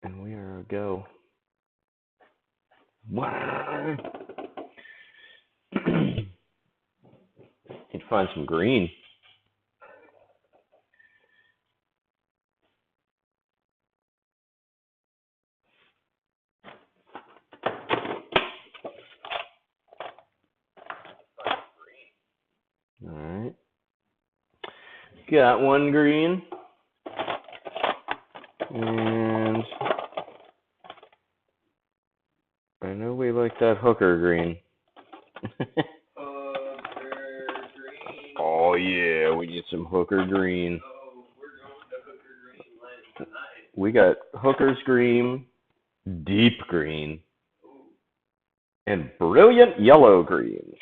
And we are a go. Wow. Need to find some green. All right. Got one green. And I know we like that hooker green. Hooker green. Oh, yeah, we need some hooker green. Oh, we're going to hooker green land tonight. We got hooker's green, deep green, and brilliant yellow green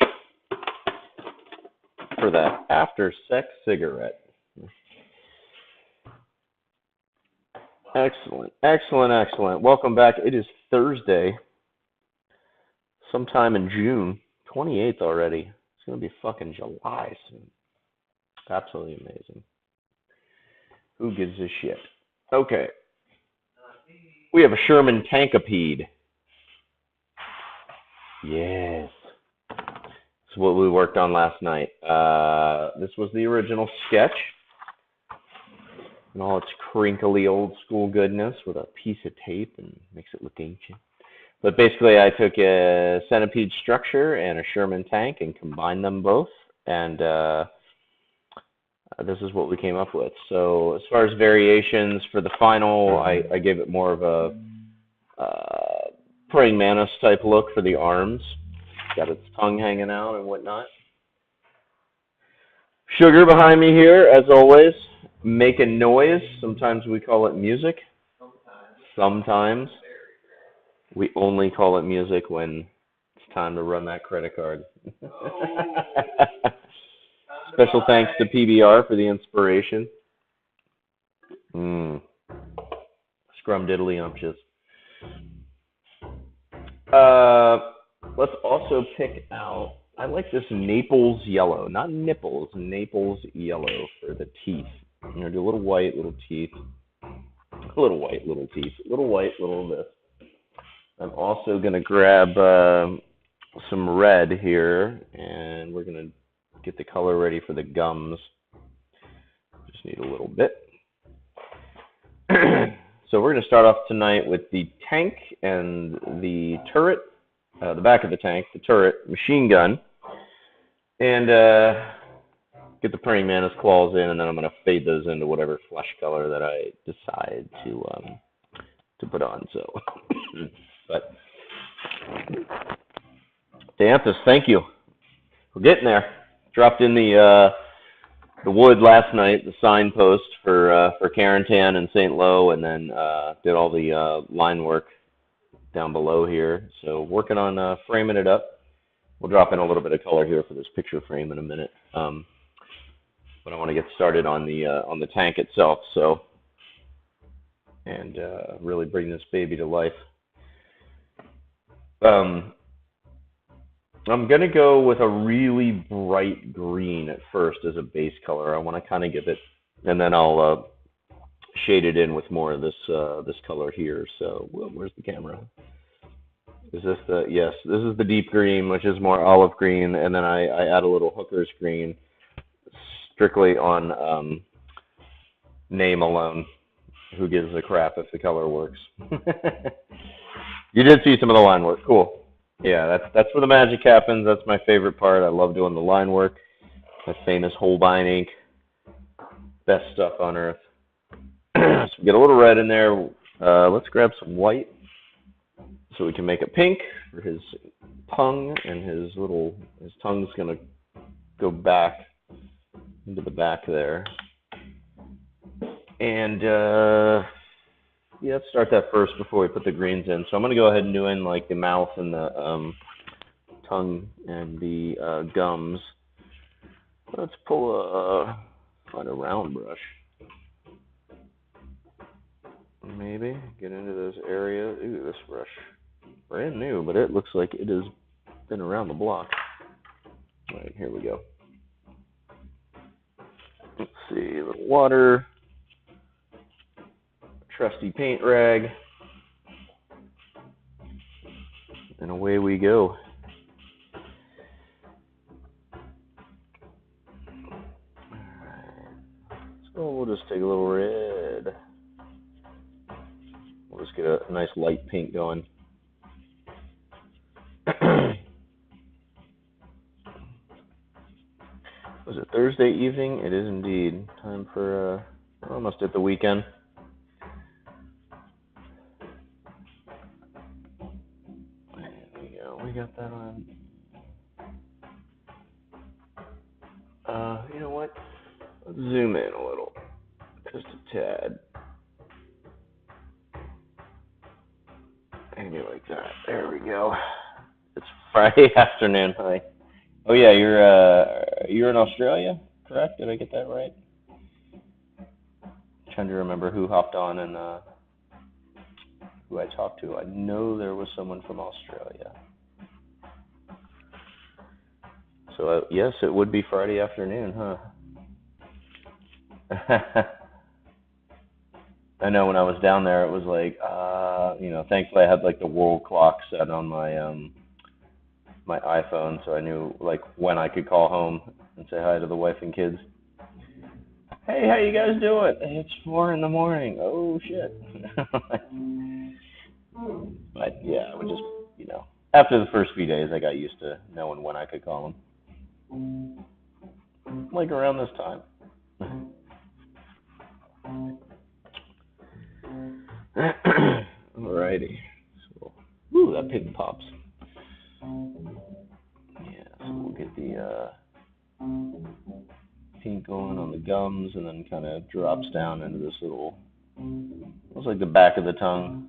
for that after-sex cigarette. Excellent, excellent, excellent. Welcome back. It is Thursday, sometime in June, 28th already. It's going to be fucking July soon. Absolutely amazing. Who gives a shit? Okay. We have a Shermantipede. Yes. This is what we worked on last night. This was the original sketch. And all its crinkly old school goodness with a piece of tape and makes it look ancient. But basically I took a centipede structure and a Sherman tank and combined them both. And this is what we came up with. So as far as variations for the final, I gave it more of a praying mantis type look for the arms. Got its tongue hanging out and whatnot. Sugar behind me here, as always, making noise. Sometimes we call it music. Sometimes we only call it music when it's time to run that credit card. Special thanks to PBR for the inspiration. Scrumdiddlyumptious. Let's also pick out, I like this Naples yellow, not nipples, Naples yellow for the teeth. I'm going to do a little white, little teeth, a little white, little teeth, little white, little this. I'm also going to grab some red here, and we're going to get the color ready for the gums. Just need a little bit. So we're going to start off tonight with the tank and the turret, the back of the tank, the turret, machine gun, and get the praying mantis claws in, and then I'm going to fade those into whatever flesh color that I decide to put on. So, but Dianthus, thank you. We're getting there. Dropped in the wood last night, the signpost for Carentan and St. Lo, and then did all the line work down below here. So working on framing it up. We'll drop in a little bit of color here for this picture frame in a minute. But I want to get started on the tank itself, so, and really bring this baby to life. I'm going to go with a really bright green at first as a base color. I want to kind of give it, and then I'll shade it in with more of this color here. So where's the camera? Is this the, yes, this is the deep green, which is more olive green, and then I add a little hooker's green, strictly on name alone. Who gives a crap if the color works? You did see some of the line work. Cool. Yeah, that's where the magic happens. That's my favorite part. I love doing the line work. My famous Holbein ink. Best stuff on earth. So we get a little red in there. Let's grab some white so we can make it pink for his tongue, and his tongue's going to go back into the back there. And yeah, let's start that first before we put the greens in. So I'm going to go ahead and do in like the mouth and the tongue and the gums. Let's find a round brush. Maybe get into those areas. Ooh, this brush, brand new, but it looks like it has been around the block. All right, here we go. Let's see, a little water, trusty paint rag. away we go. So we'll just take a little red. We'll just get a nice light pink going. Was it Thursday evening? It is indeed. Time for, we're almost at the weekend. There we go. We got that on. You know what? Let's zoom in a little. Just a tad. Maybe like that. There we go. It's Friday afternoon. Hi. Oh yeah, you're in Australia, correct? Did I get that right? I'm trying to remember who hopped on and who I talked to. I know there was someone from Australia. So yes, it would be Friday afternoon, huh? I know when I was down there, it was like, thankfully I had like the world clock set on my iPhone, so I knew like when I could call home and say hi to the wife and kids. Hey, how you guys doing? Hey, it's 4 a.m. Oh shit. But yeah, I would just, after the first few days, I got used to knowing when I could call them. Like around this time. Alrighty. So, that pig pops. Yeah, so we'll get the pink going on the gums, and then kind of drops down into this little, looks like the back of the tongue.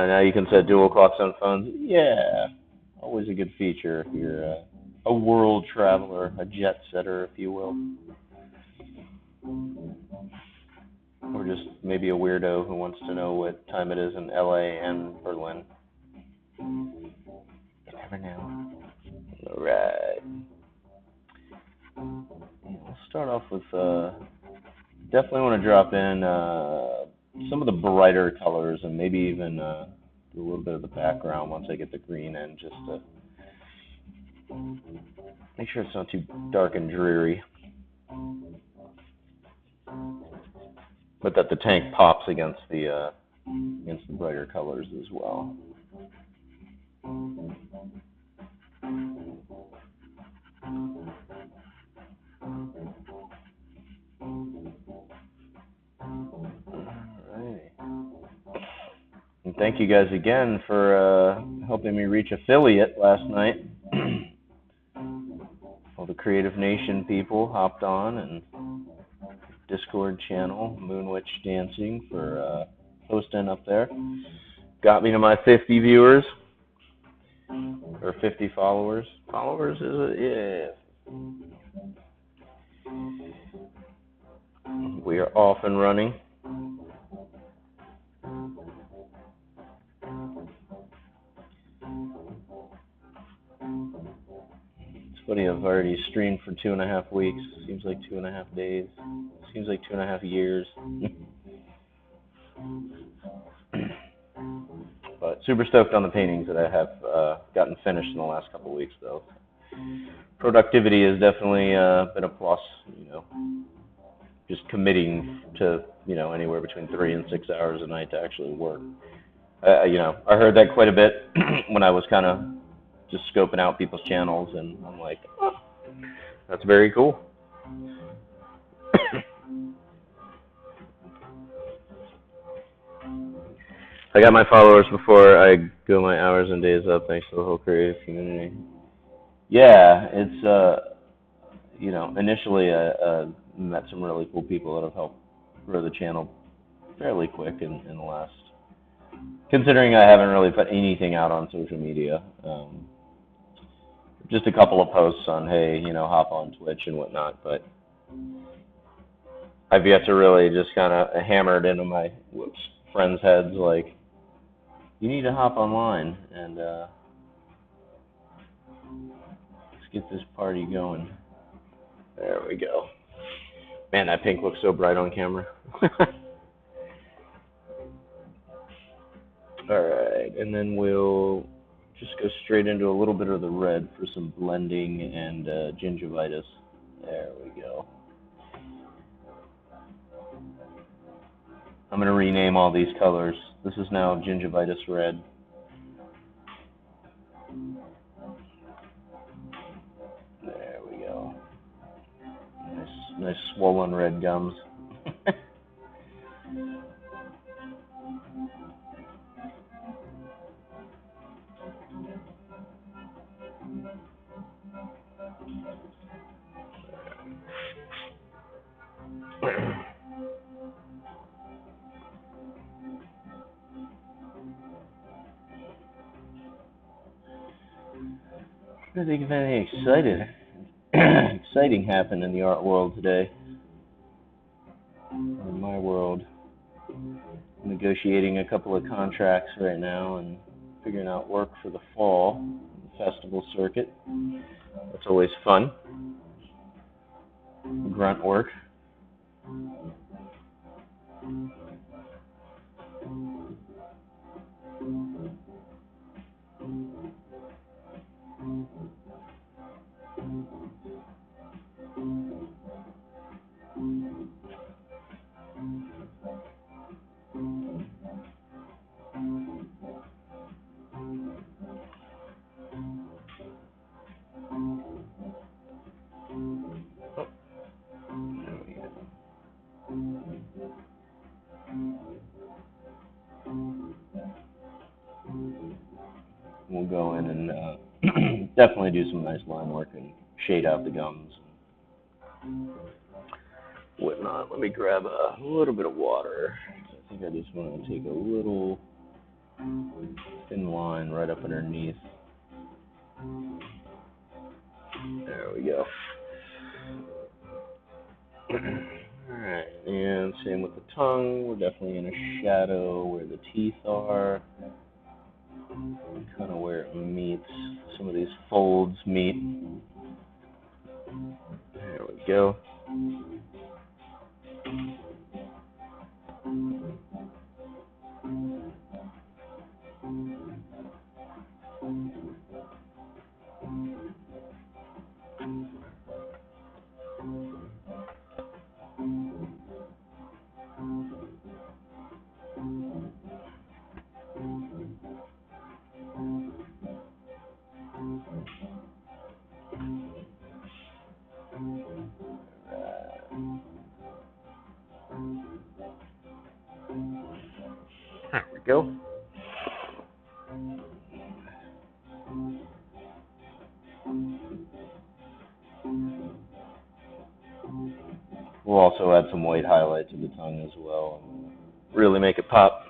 Now you can set dual clocks on phones. Yeah, always a good feature if you're a world traveler, a jet setter, if you will. Or just maybe a weirdo who wants to know what time it is in LA and Berlin. You never know. Alright. Let's start off with, definitely want to drop in some of the brighter colors and maybe even do a little bit of the background once I get the green in, just to make sure it's not too dark and dreary. But that the tank pops against the brighter colors as well. Alright. And thank you guys again for helping me reach affiliate last night. All the Creative Nation people hopped on, and Discord channel, Moonwitch Dancing, for hosting up there. Got me to my 50 viewers, or 50 followers. Followers, is it? Yeah. We are off and running. It's funny, I've already streamed for 2.5 weeks. Seems like 2.5 days. Seems like 2.5 years. But super stoked on the paintings that I have gotten finished in the last couple of weeks, though. Productivity has definitely been a plus, just committing to, anywhere between 3 and 6 hours a night to actually work. I heard that quite a bit when I was kind of just scoping out people's channels, and I'm like, oh, that's very cool. I got my followers before I go my hours and days up, thanks to the whole creative community. Yeah, it's, initially I met some really cool people that have helped grow the channel fairly quick in the last, considering I haven't really put anything out on social media. Just a couple of posts on, hey, hop on Twitch and whatnot, but I've yet to really just kind of hammer it into my friends' heads, like, you need to hop online and let's get this party going. There we go. Man, that pink looks so bright on camera. Alright, and then we'll just go straight into a little bit of the red for some blending and gingivitis. There we go. I'm going to rename all these colors. This is now gingivitis red. There we go. Nice swollen red gums. I think of anything exciting happened in the art world today. In my world, I'm negotiating a couple of contracts right now and figuring out work for the fall, the festival circuit. That's always fun. Grunt work. We'll go in and definitely do some nice line work and shade out the gums and whatnot. Let me grab a little bit of water. I think I just want to take a little thin line right up underneath. There we go. Alright, and same with the tongue. We're definitely in a shadow where the teeth are. Kind of where it meets. Some of these folds meet. There we go. There we go. We'll also add some white highlight to the tongue as well. Really make it pop.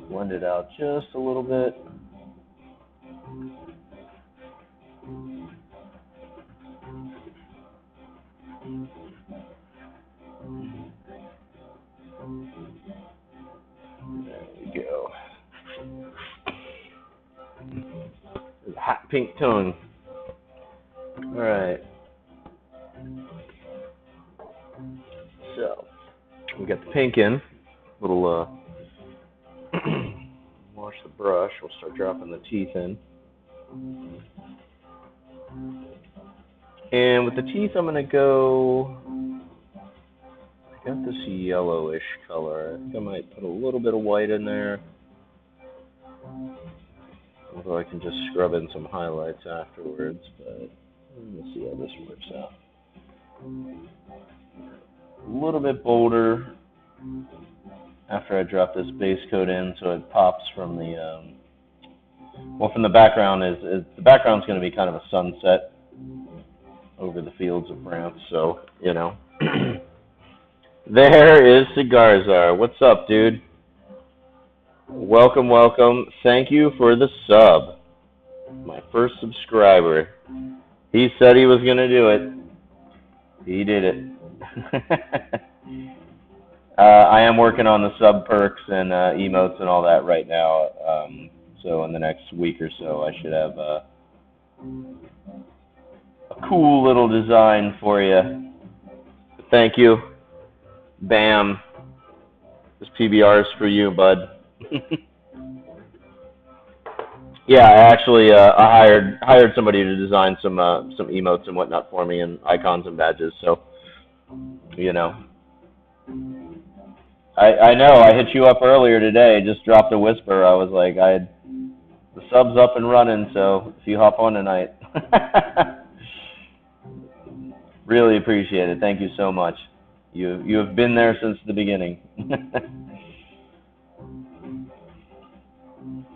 Blend it out just a little bit. There we go. Hot pink tongue. All right. So we got the pink in. Little wash the brush. We'll start dropping the teeth in. And with the teeth, I'm gonna go. I got this yellowish color. I think I might put a little bit of white in there. Although I can just scrub in some highlights afterwards, but let's see how this works out. A little bit bolder after I drop this base coat in, so it pops from the from the background. The background's going to be kind of a sunset over the fields of France, so you know. There is Cigar Czar. What's up, dude? Welcome, welcome. Thank you for the sub. My first subscriber. He said he was going to do it. He did it. I am working on the sub perks and emotes and all that right now. So in the next week or so, I should have a cool little design for you. Thank you. Bam. This PBR is for you, bud. Yeah, I actually I hired somebody to design some emotes and whatnot for me and icons and badges. So, you know, I know I hit you up earlier today. Just dropped a whisper. I was like, I had the sub's up and running. So if you hop on tonight, really appreciate it. Thank you so much. You have been there since the beginning.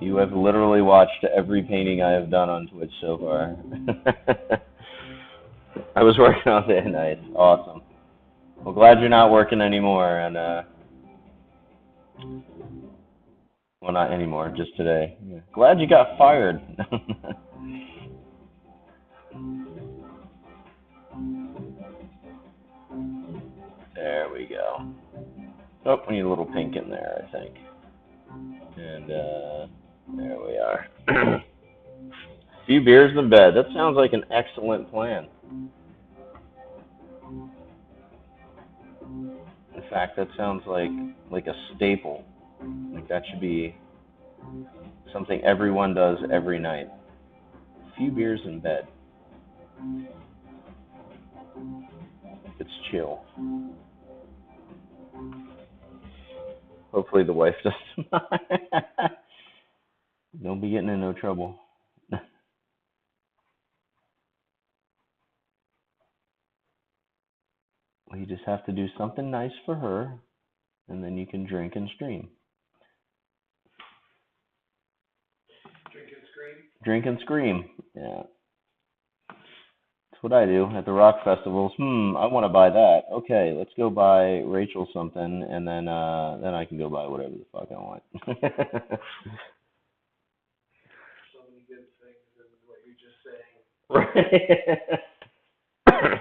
You have literally watched every painting I have done on Twitch so far. I was working all day and night. Awesome. Well, glad you're not working anymore, and well, not anymore, just today. Yeah. Glad you got fired. There we go. Oh, we need a little pink in there, I think. And there we are. A few beers in bed. That sounds like an excellent plan. In fact, that sounds like a staple. Like that should be something everyone does every night. A few beers in bed. It's chill. Hopefully the wife doesn't mind. Don't be getting in no trouble. Well, you just have to do something nice for her, and then you can drink and stream. Drink and scream. Drink and scream. Yeah. That's what I do at the rock festivals. I want to buy that. Okay, let's go buy Rachel something, and then I can go buy whatever the fuck I want. So many good things in what you're just saying. Right. I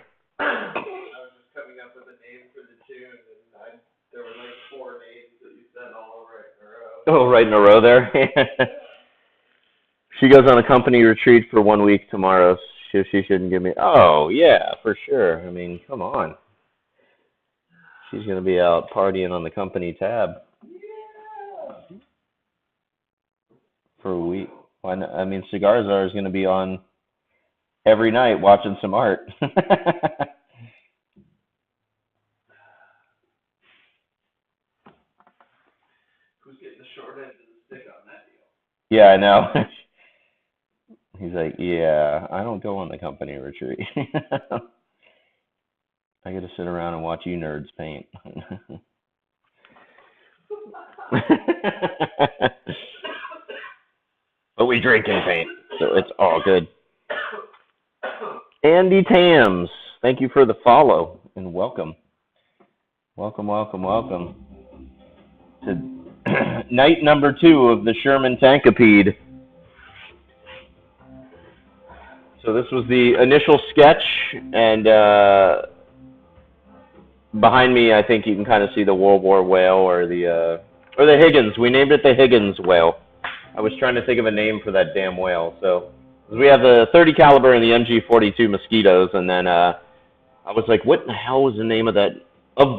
was just coming up with a name for the tune, and there were like 4 names that you said all right in a row. Oh, right in a row there. She goes on a company retreat for 1 week tomorrow. She shouldn't give me. Oh yeah, for sure. I mean, come on. She's gonna be out partying on the company tab. Yeah. For a week. Why not? I mean, Cigar Czar is gonna be on every night watching some art. Who's getting the short end of the stick on that deal? Yeah, I know. He's like, yeah, I don't go on the company retreat. I get to sit around and watch you nerds paint. But we drink and paint, so it's all good. Andy Tams, thank you for the follow and welcome. Welcome, welcome, welcome to night number 2 of the Shermantipede. So this was the initial sketch, and behind me, I think you can kind of see the World War whale or the Higgins. We named it the Higgins whale. I was trying to think of a name for that damn whale. So we have the 30 caliber and the MG42 Mosquitoes, and then I was like, what in the hell was the name of the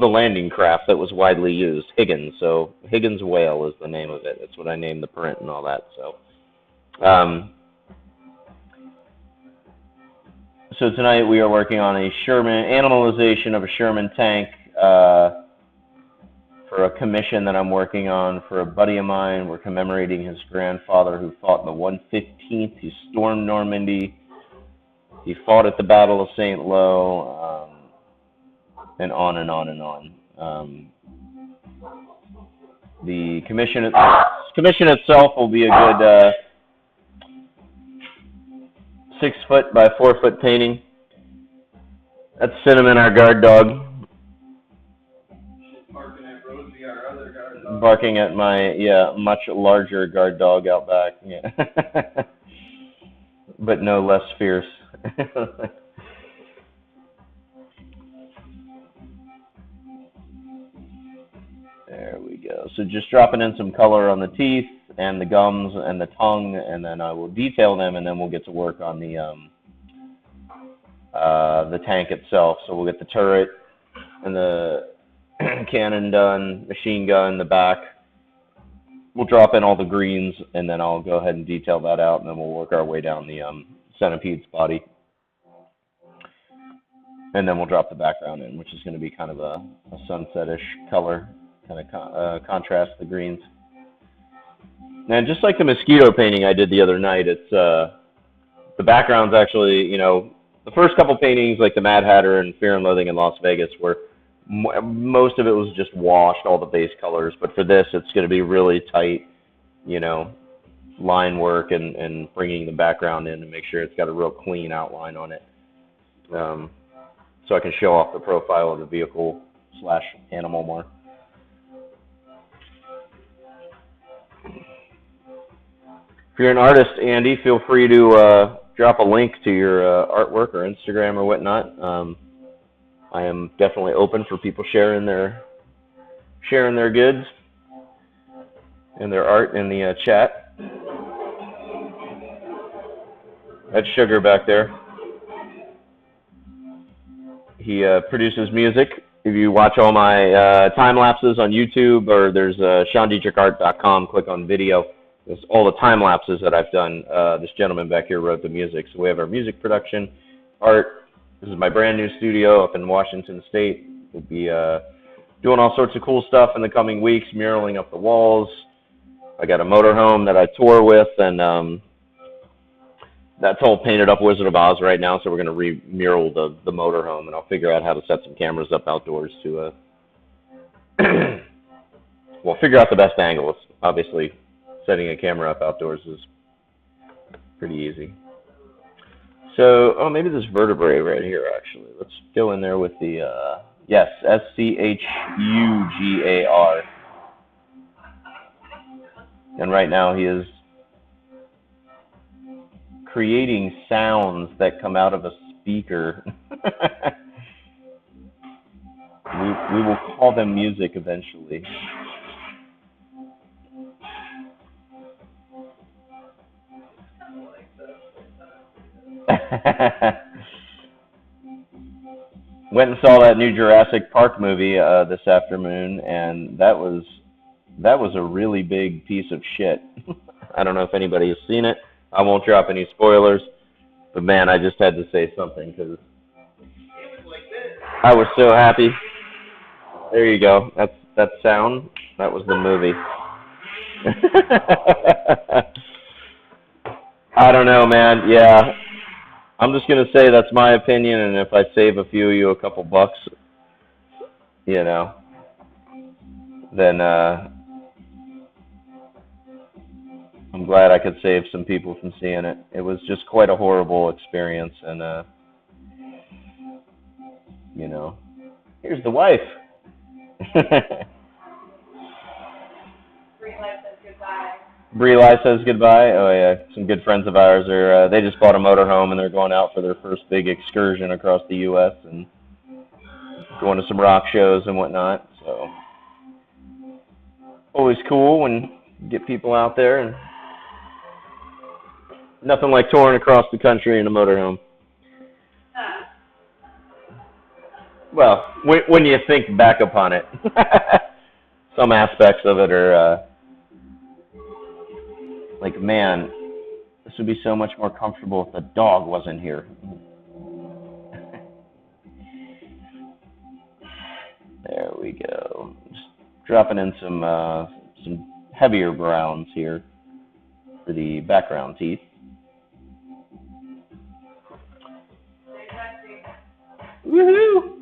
landing craft that was widely used? Higgins. So Higgins whale is the name of it. That's what I named the print and all that. So tonight we are working on a animalization of a Sherman tank for a commission that I'm working on for a buddy of mine. We're commemorating his grandfather who fought in the 115th. He stormed Normandy. He fought at the Battle of St. Lo, and on and on and on. The commission itself will be a good 6 foot by 4 foot painting. That's Cinnamon, our guard dog. She's barking at Rosie, our other guard dog. barking at my, much larger guard dog out back. Yeah. But no less fierce. There we go. So just dropping in some color on the teeth and the gums and the tongue, and then I will detail them, and then we'll get to work on the tank itself. So we'll get the turret and the cannon done, machine gun, the back. We'll drop in all the greens, and then I'll go ahead and detail that out, and then we'll work our way down the Centipede's body. And then we'll drop the background in, which is going to be kind of a sunset-ish color, kind of contrast the greens. And just like the mosquito painting I did the other night, it's the background's actually, you know, the first couple paintings, like the Mad Hatter and Fear and Loathing in Las Vegas, were most of it was just washed, all the base colors. But for this, it's going to be really tight, you know, line work and bringing the background in to make sure it's got a real clean outline on it. So I can show off the profile of the vehicle / animal more. If you're an artist, Andy, feel free to drop a link to your artwork or Instagram or whatnot. I am definitely open for people sharing their goods and their art in the chat. That's Sugar back there. He produces music. If you watch all my time lapses on YouTube, or there's SeanDietrichArt.com, click on video. There's all the time lapses that I've done. This gentleman back here wrote the music. So we have our music production, art. This is my brand new studio up in Washington State. We'll be doing all sorts of cool stuff in the coming weeks, muraling up the walls. I got a motorhome that I tour with, and that's all painted up Wizard of Oz right now, so we're going to re-mural the motorhome, and I'll figure out how to set some cameras up outdoors to, well, figure out the best angles. Obviously, setting a camera up outdoors is pretty easy. So, oh, maybe this vertebrae right here, actually. Let's go in there with the, yes, Schugar. And right now he is creating sounds that come out of a speaker. we will call them music eventually. Went and saw that new Jurassic Park movie this afternoon, and that was a really big piece of shit. I don't know if anybody has seen it. I won't drop any spoilers, but man, I just had to say something because I was so happy. There you go. That's that sound. That was the movie. I don't know, man. Yeah, I'm just gonna say that's my opinion, and if I save a few of you a couple bucks, you know, then I'm glad I could save some people from seeing it. It was just quite a horrible experience, and you know, here's the wife. Bree Life says goodbye. Oh yeah, some good friends of ours are. They just bought a motorhome and they're going out for their first big excursion across the U.S. and going to some rock shows and whatnot. So always cool when you get people out there, and nothing like touring across the country in a motorhome. Well, when you think back upon it, some aspects of it are like, man, this would be so much more comfortable if the dog wasn't here. There we go. Just dropping in some heavier browns here for the background teeth. Woohoo!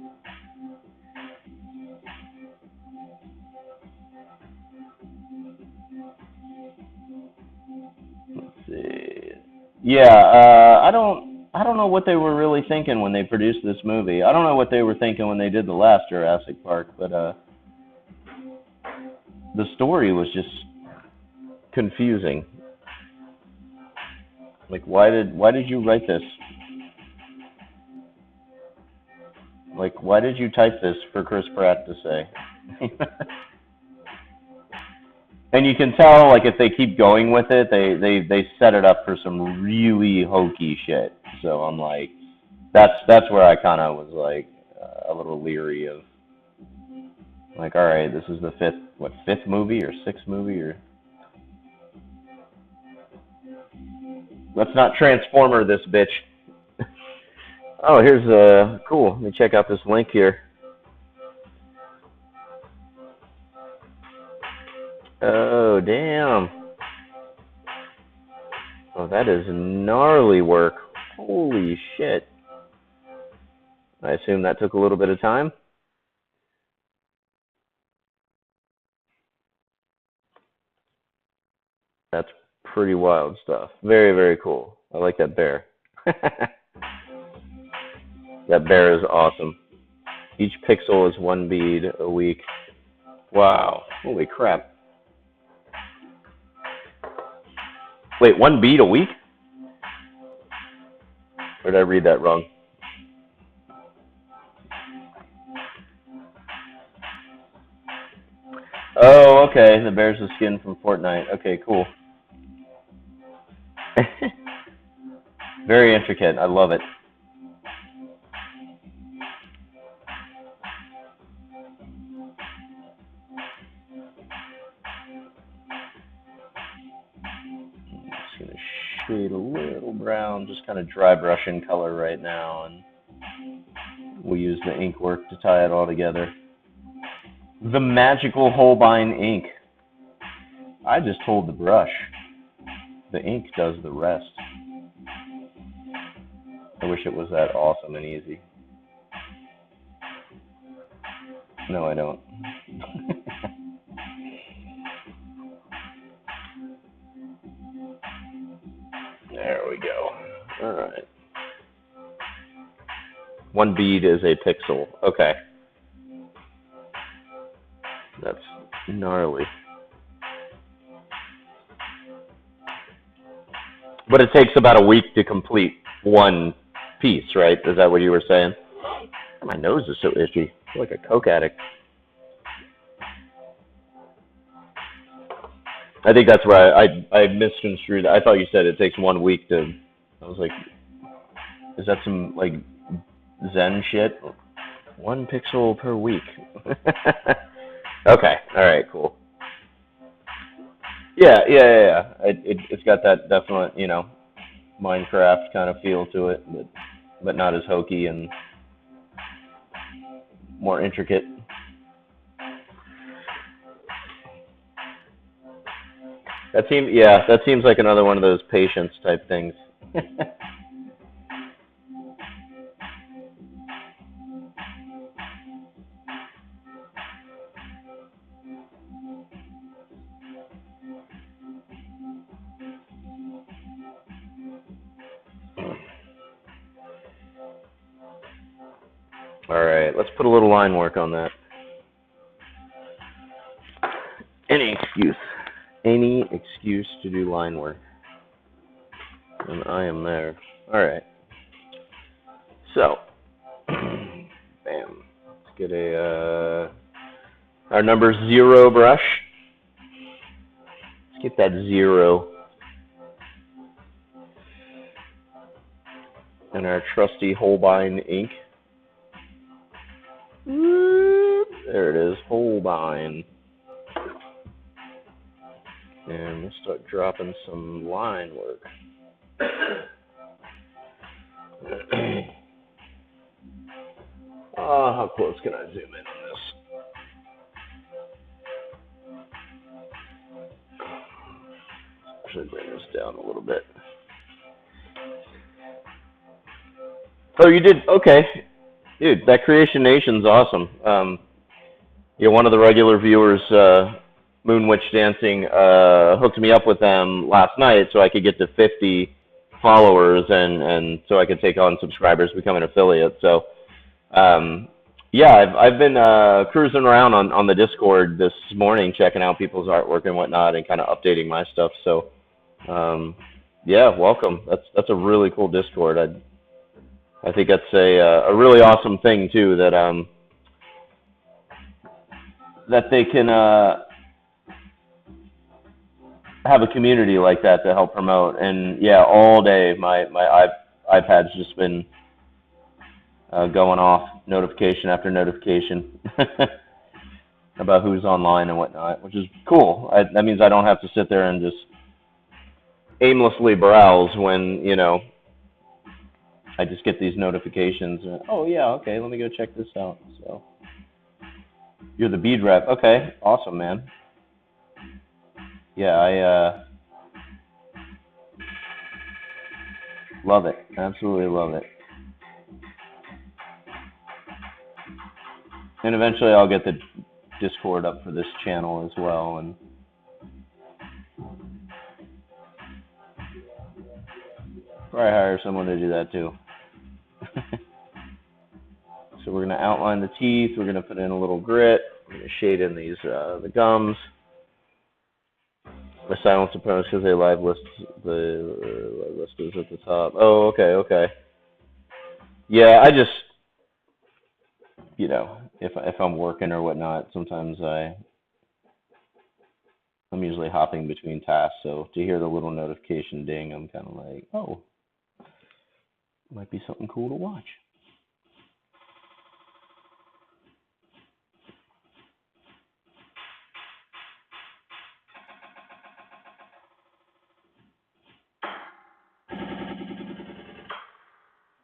Yeah, I don't know what they were really thinking when they produced this movie. I don't know what they were thinking when they did the last Jurassic Park, but the story was just confusing. Like, why did you write this? Like, why did you type this for Chris Pratt to say? And you can tell, like, if they keep going with it, they set it up for some really hokey shit. So I'm like, that's where I kind of was like a little leery of, like, all right, this is the fifth movie or sixth movie, or let's not Transformer this bitch. Oh, here's cool. Let me check out this link here. Oh, damn. Oh, that is gnarly work. Holy shit. I assume that took a little bit of time. That's pretty wild stuff. Very, very cool. I like that bear. That bear is awesome. Each pixel is 1 bead a week. Wow. Holy crap. Wait, 1 bead a week? Or did I read that wrong? Oh, okay. The bear's the skin from Fortnite. Okay, cool. Very intricate. I love it. I'm just going to shade a little brown, just kind of dry brushing color right now, and we'll use the ink work to tie it all together. The magical Holbein ink. I just hold the brush. The ink does the rest. I wish it was that awesome and easy. No, I don't. There we go. All right. 1 bead is a pixel. Okay. That's gnarly. But it takes about a week to complete 1 piece, right? Is that what you were saying? My nose is so itchy. I feel like a coke addict. I think that's where I misconstrued. I thought you said it takes 1 week to. I was like, is that some like Zen shit? 1 pixel per week. Okay. All right. Cool. Yeah. It's got that definite, Minecraft kind of feel to it, but not as hokey and more intricate. That seems like another one of those patience type things. All right, let's put a little line work on that. Any excuse to do line work, and I am there. All right. So, bam. Let's get our number 0 brush. Let's get that 0. And our trusty Holbein ink. There it is, Holbein. And we'll start dropping some line work. How close can I zoom in on this? Actually bring this down a little bit. Oh, you did? Okay. Dude, that Creation Nation's awesome. One of the regular viewers, Moon Witch Dancing, hooked me up with them last night so I could get to 50 followers and so I could take on subscribers, become an affiliate. So Yeah, I've been cruising around on the Discord this morning, checking out people's artwork and whatnot, and kind of updating my stuff. So, um, yeah, welcome. That's a really cool Discord. I think that's a really awesome thing too that they can have a community like that to help promote. And yeah, all day my iPad's just been going off notification after notification about who's online and whatnot, which is cool. That means I don't have to sit there and just aimlessly browse when I just get these notifications. Oh yeah, okay, let me go check this out. So you're the bead rep. Okay, awesome, man. Yeah, I love it. Absolutely love it. And eventually I'll get the Discord up for this channel as well, and probably hire someone to do that too. So we're going to outline the teeth. We're going to put in a little grit. We're going to shade in these the gums. The silence opponents because they live list the live list is at the top. Oh, okay, okay. Yeah, I just if I'm working or whatnot, sometimes I'm usually hopping between tasks. So to hear the little notification ding, I'm kind of like, oh, might be something cool to watch.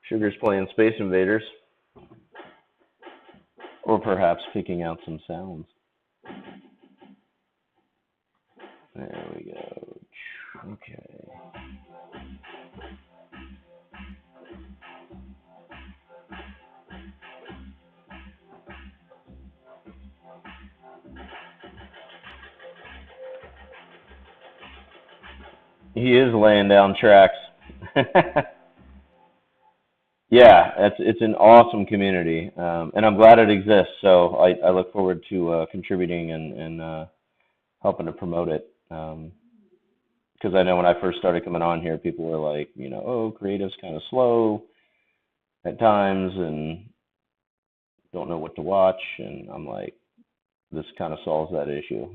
Sugar's playing Space Invaders, or perhaps picking out some sounds. There we go. Okay. He is laying down tracks. Yeah, it's an awesome community, and I'm glad it exists. So I look forward to contributing and helping to promote it. Because I know when I first started coming on here, people were like, oh, creative's kind of slow at times and don't know what to watch, and I'm like, this kind of solves that issue.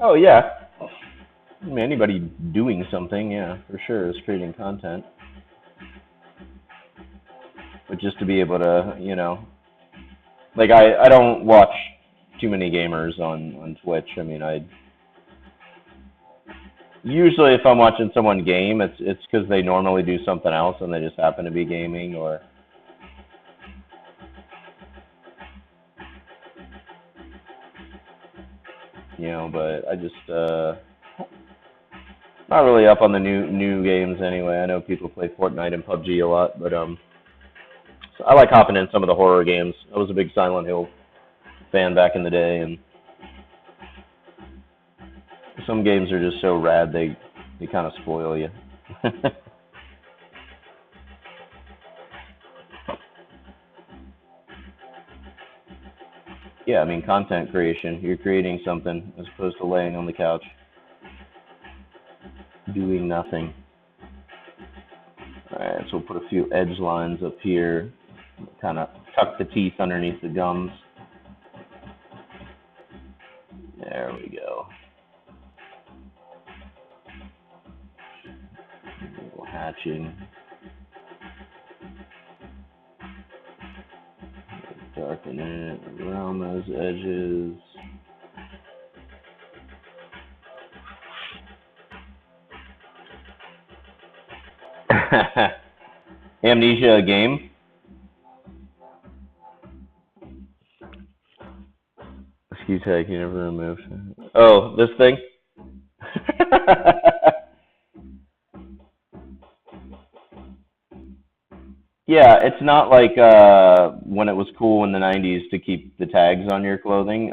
Oh yeah, I mean, anybody doing something, yeah, for sure, is creating content. But just to be able to, like I don't watch too many gamers on Twitch. I mean, I usually if I'm watching someone game, it's because they normally do something else and they just happen to be gaming, or But I just not really up on the new games anyway. I know people play Fortnite and PUBG a lot, but so I like hopping in some of the horror games. I was a big Silent Hill fan back in the day, and some games are just so rad they kind of spoil you. Yeah, I mean, content creation. You're creating something as opposed to laying on the couch doing nothing. All right, so we'll put a few edge lines up here, kind of tuck the teeth underneath the gums. There we go. A little hatching. Darken it around those edges. Amnesia a game? SKU tag you never removed. Oh, this thing? Yeah, it's not like when it was cool in the 90s to keep the tags on your clothing.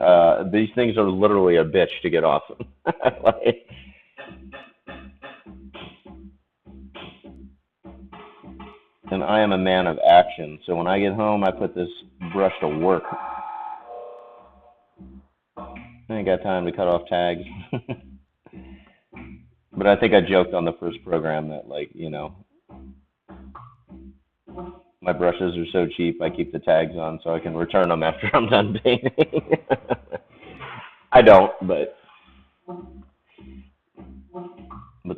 These things are literally a bitch to get off them. Like, and I am a man of action, so when I get home, I put this brush to work. I ain't got time to cut off tags. But I think I joked on the first program that, like, my brushes are so cheap, I keep the tags on so I can return them after I'm done painting. I don't, but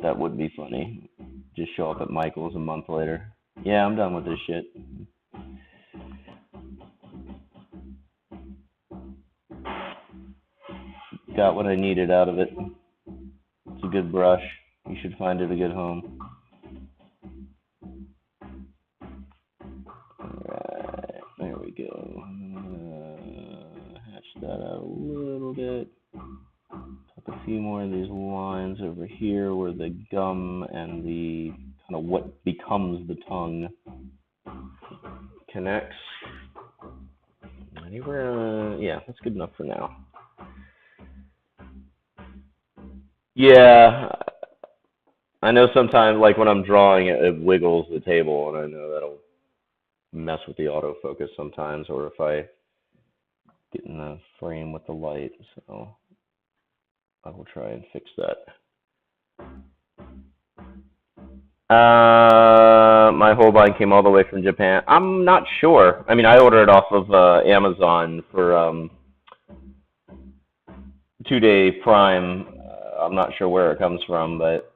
that would be funny. Just show up at Michael's a month later. Yeah, I'm done with this shit. Got what I needed out of it. It's a good brush. You should find it a good home. Alright, there we go. Hatch that out a little bit. Tuck a few more of these lines over here where the gum and the kind of what becomes the tongue connects. Anywhere, yeah, that's good enough for now. Yeah, I know sometimes, like when I'm drawing, it wiggles the table, and I know that'll mess with the autofocus sometimes, or if I get in the frame with the light, so I will try and fix that. My Holbein came all the way from Japan. I'm not sure. I mean, I ordered it off of Amazon for 2-day Prime. I'm not sure where it comes from, but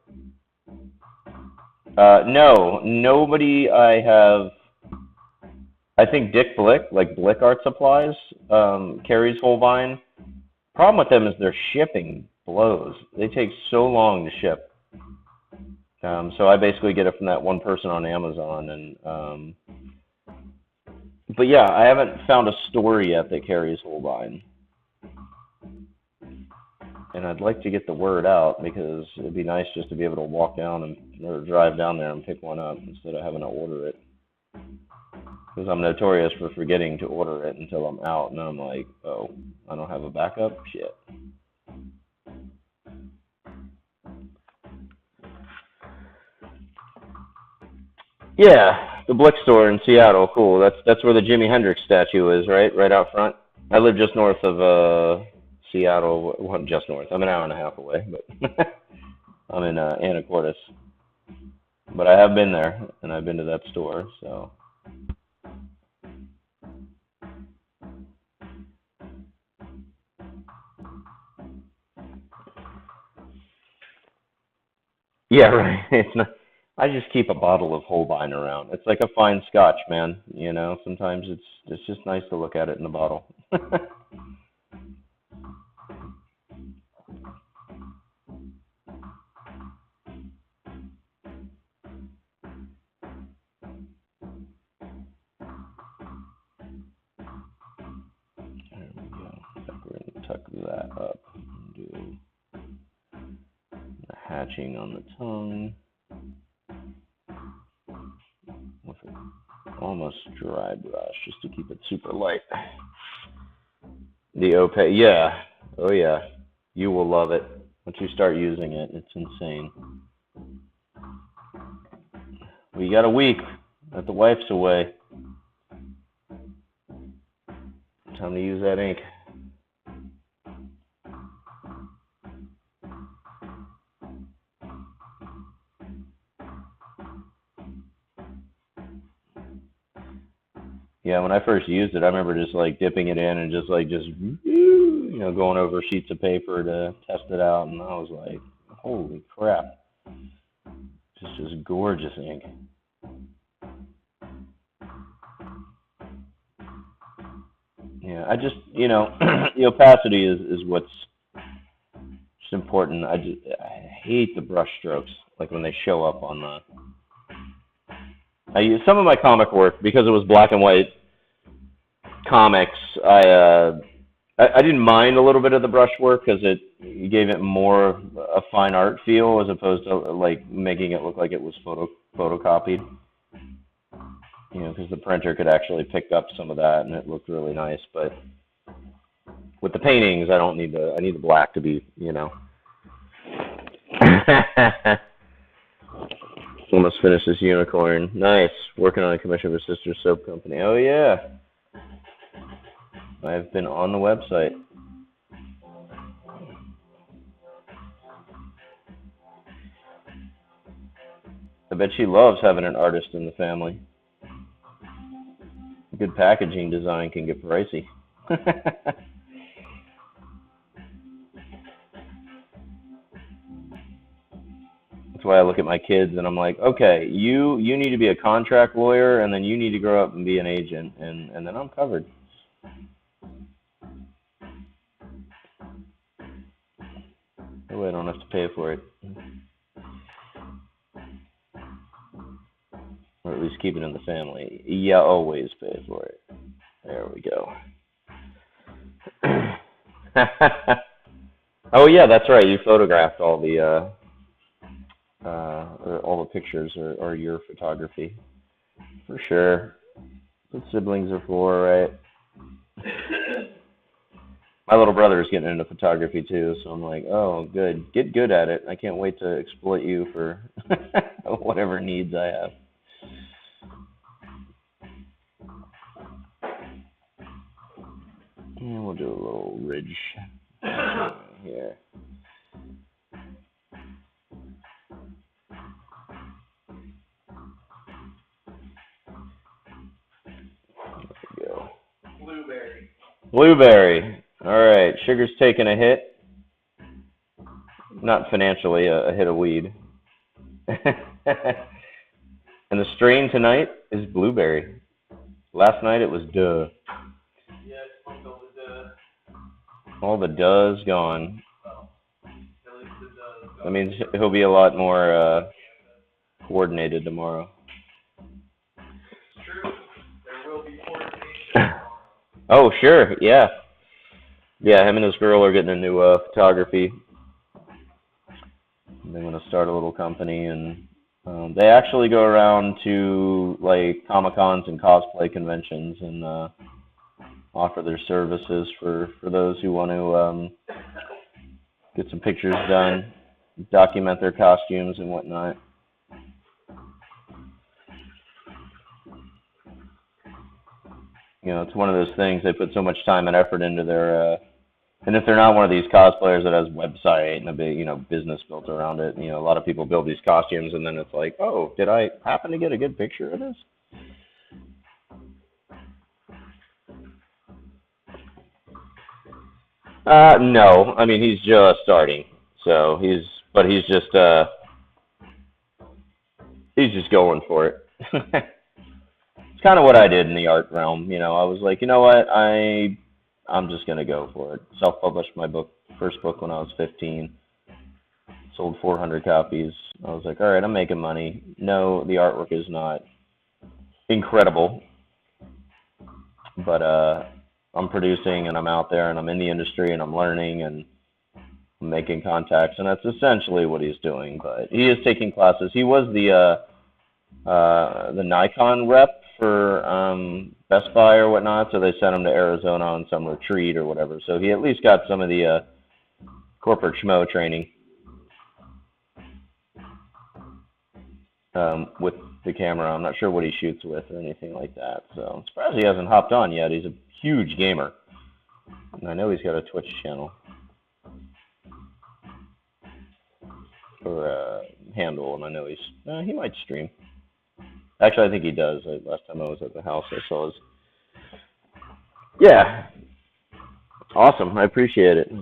no, nobody I have. I think Dick Blick, like Blick Art Supplies, carries Holbein. Problem with them is their shipping blows. They take so long to ship. So I basically get it from that one person on Amazon, and but yeah, I haven't found a store yet that carries Holbein, and I'd like to get the word out because it'd be nice just to be able to walk down or drive down there and pick one up instead of having to order it. Because I'm notorious for forgetting to order it until I'm out, and then I'm like, oh, I don't have a backup? Shit. Yeah, the Blick store in Seattle, cool. That's where the Jimi Hendrix statue is, right? Right out front. I live just north of Seattle, well, just north. I'm an hour and a half away, but I'm in Anacortes. But I have been there, and I've been to that store, so. Yeah, right. It's not. I just keep a bottle of Holbein around. It's like a fine scotch, man. Sometimes it's just nice to look at it in the bottle. There we go. I think we're gonna tuck that up and do the hatching on the tongue with an almost dry brush just to keep it super light. The Opay, yeah. Oh yeah. You will love it. Once you start using it, it's insane. We got a week that the wife's away. Time to use that ink. Yeah, when I first used it, I remember just like dipping it in and just going over sheets of paper to test it out, and I was like, holy crap. Just gorgeous ink. Yeah, I just, the opacity is what's just important. I hate the brush strokes, like when they show up on the. I use some of my comic work because it was black and white comics. I I didn't mind a little bit of the brushwork because it gave it more of a fine art feel as opposed to like making it look like it was photocopied. You know, because the printer could actually pick up some of that and it looked really nice. But with the paintings, I don't need I need the black to be, you know. Almost finished this unicorn. Nice. Working on a commission for Sister Soap Company. Oh yeah. I've been on the website. I bet she loves having an artist in the family. Good packaging design can get pricey. That's why I look at my kids and I'm like, okay, you need to be a contract lawyer and then you need to grow up and be an agent and then I'm covered. That way I don't have to pay for it. Or at least keep it in the family. Yeah, always pay for it. There we go. Oh yeah, that's right. You photographed all the pictures or your photography. For sure. That's what siblings are for, right? My little brother is getting into photography too, so I'm like, oh, good. Get good at it. I can't wait to exploit you for whatever needs I have. And we'll do a little ridge here. There we go. Blueberry. All right. Sugar's taking a hit. Not financially, a hit of weed. And the strain tonight is blueberry. Last night it was duh. Yeah, I smoked all the duh. All the duh's gone. Well, at least the duh is gone. That means he'll be a lot more coordinated tomorrow. It's true. There will be coordination tomorrow. Oh, sure. Yeah. Yeah, him and his girl are getting into photography. They're going to start a little company, and they actually go around to like Comic-Cons and cosplay conventions and offer their services for those who want to get some pictures done, document their costumes and whatnot. You know, it's one of those things, they put so much time and effort into their and if they're not one of these cosplayers that has a website and a big, you know, business built around it, you know, a lot of people build these costumes and then it's like, oh, did I happen to get a good picture of this? No, I mean, he's just starting, so he's just going for it. It's kind of what I did in the art realm, you know. I was like, you know what, I'm just gonna go for it. Self-published my first book when I was 15. Sold 400 copies. I was like, all right, I'm making money. No, the artwork is not incredible, but I'm producing and I'm out there and I'm in the industry and I'm learning and I'm making contacts, and that's essentially what he's doing. But he is taking classes. He was the Nikon rep for Best Buy or whatnot, so they sent him to Arizona on some retreat or whatever. So he at least got some of the corporate schmo training with the camera. I'm not sure what he shoots with or anything like that. So I'm surprised he hasn't hopped on yet. He's a huge gamer. And I know he's got a Twitch channel. Or a handle, and I know he might stream. Actually, I think he does. Last time I was at the house, I saw his. Yeah. Awesome. I appreciate it.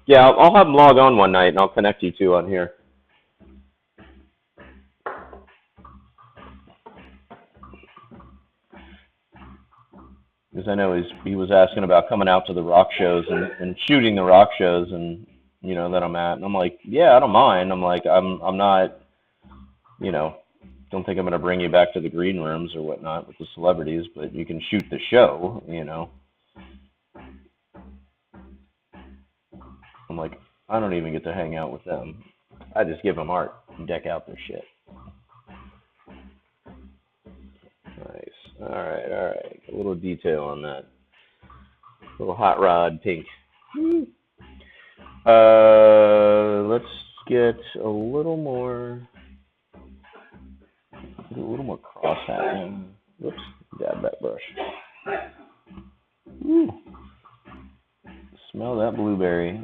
Yeah, I'll have him log on one night, and I'll connect you two on here. Because I know he was asking about coming out to the rock shows and shooting the rock shows, and you know that I'm at, and I'm like, yeah, I don't mind. I'm like, I'm not, you know, don't think I'm gonna bring you back to the green rooms or whatnot with the celebrities, but you can shoot the show, you know. I'm like, I don't even get to hang out with them. I just give them art and deck out their shit. Nice. All right. A little detail on that. Little hot rod pink. Let's get a little more cross hatching. Whoops, dab that brush. Ooh. Smell that blueberry.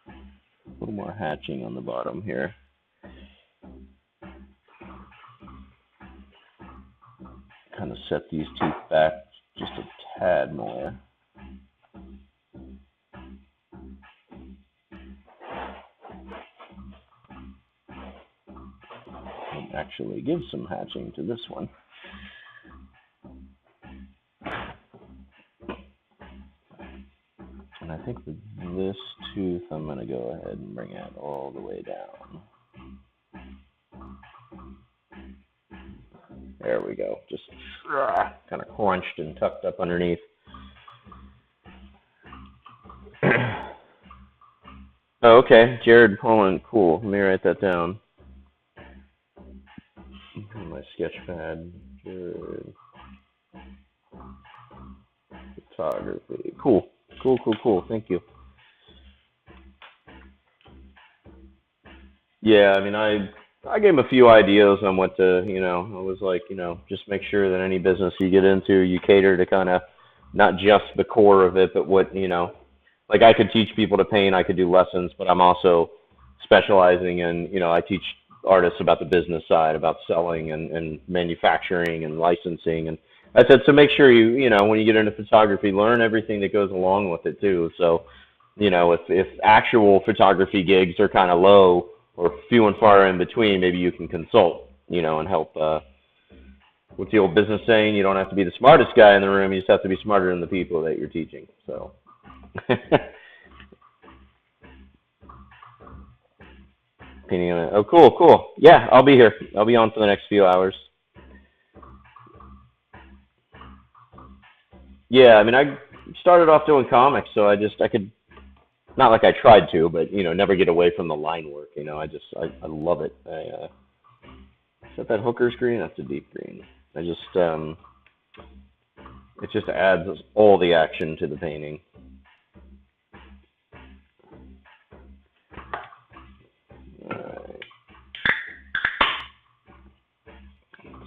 A little more hatching on the bottom here. Kind of set these teeth back just a tad more. And actually give some hatching to this one. And I think with this tooth, I'm going to go ahead and bring it all the way down. There we go. Just kind of crunched and tucked up underneath. Oh, okay. Jared Poland. Cool. Let me write that down. My sketch pad. Jared. Photography. Cool. Thank you. Yeah, I mean, I gave him a few ideas on what to, I was like, just make sure that any business you get into, you cater to kind of not just the core of it, but what, like I could teach people to paint, I could do lessons, but I'm also specializing in, I teach artists about the business side, about selling and manufacturing and licensing. And I said, so make sure you, when you get into photography, learn everything that goes along with it too. So, if actual photography gigs are kind of low or few and far in between, maybe you can consult, and help. What's the old business saying? You don't have to be the smartest guy in the room. You just have to be smarter than the people that you're teaching. So. Painting on it. Oh, cool. Yeah, I'll be here. I'll be on for the next few hours. Yeah, I mean, I started off doing comics, so I could, not like I tried to, but, never get away from the line work. I love it. Is that hooker's green? That's a deep green. It just adds all the action to the painting. Alright.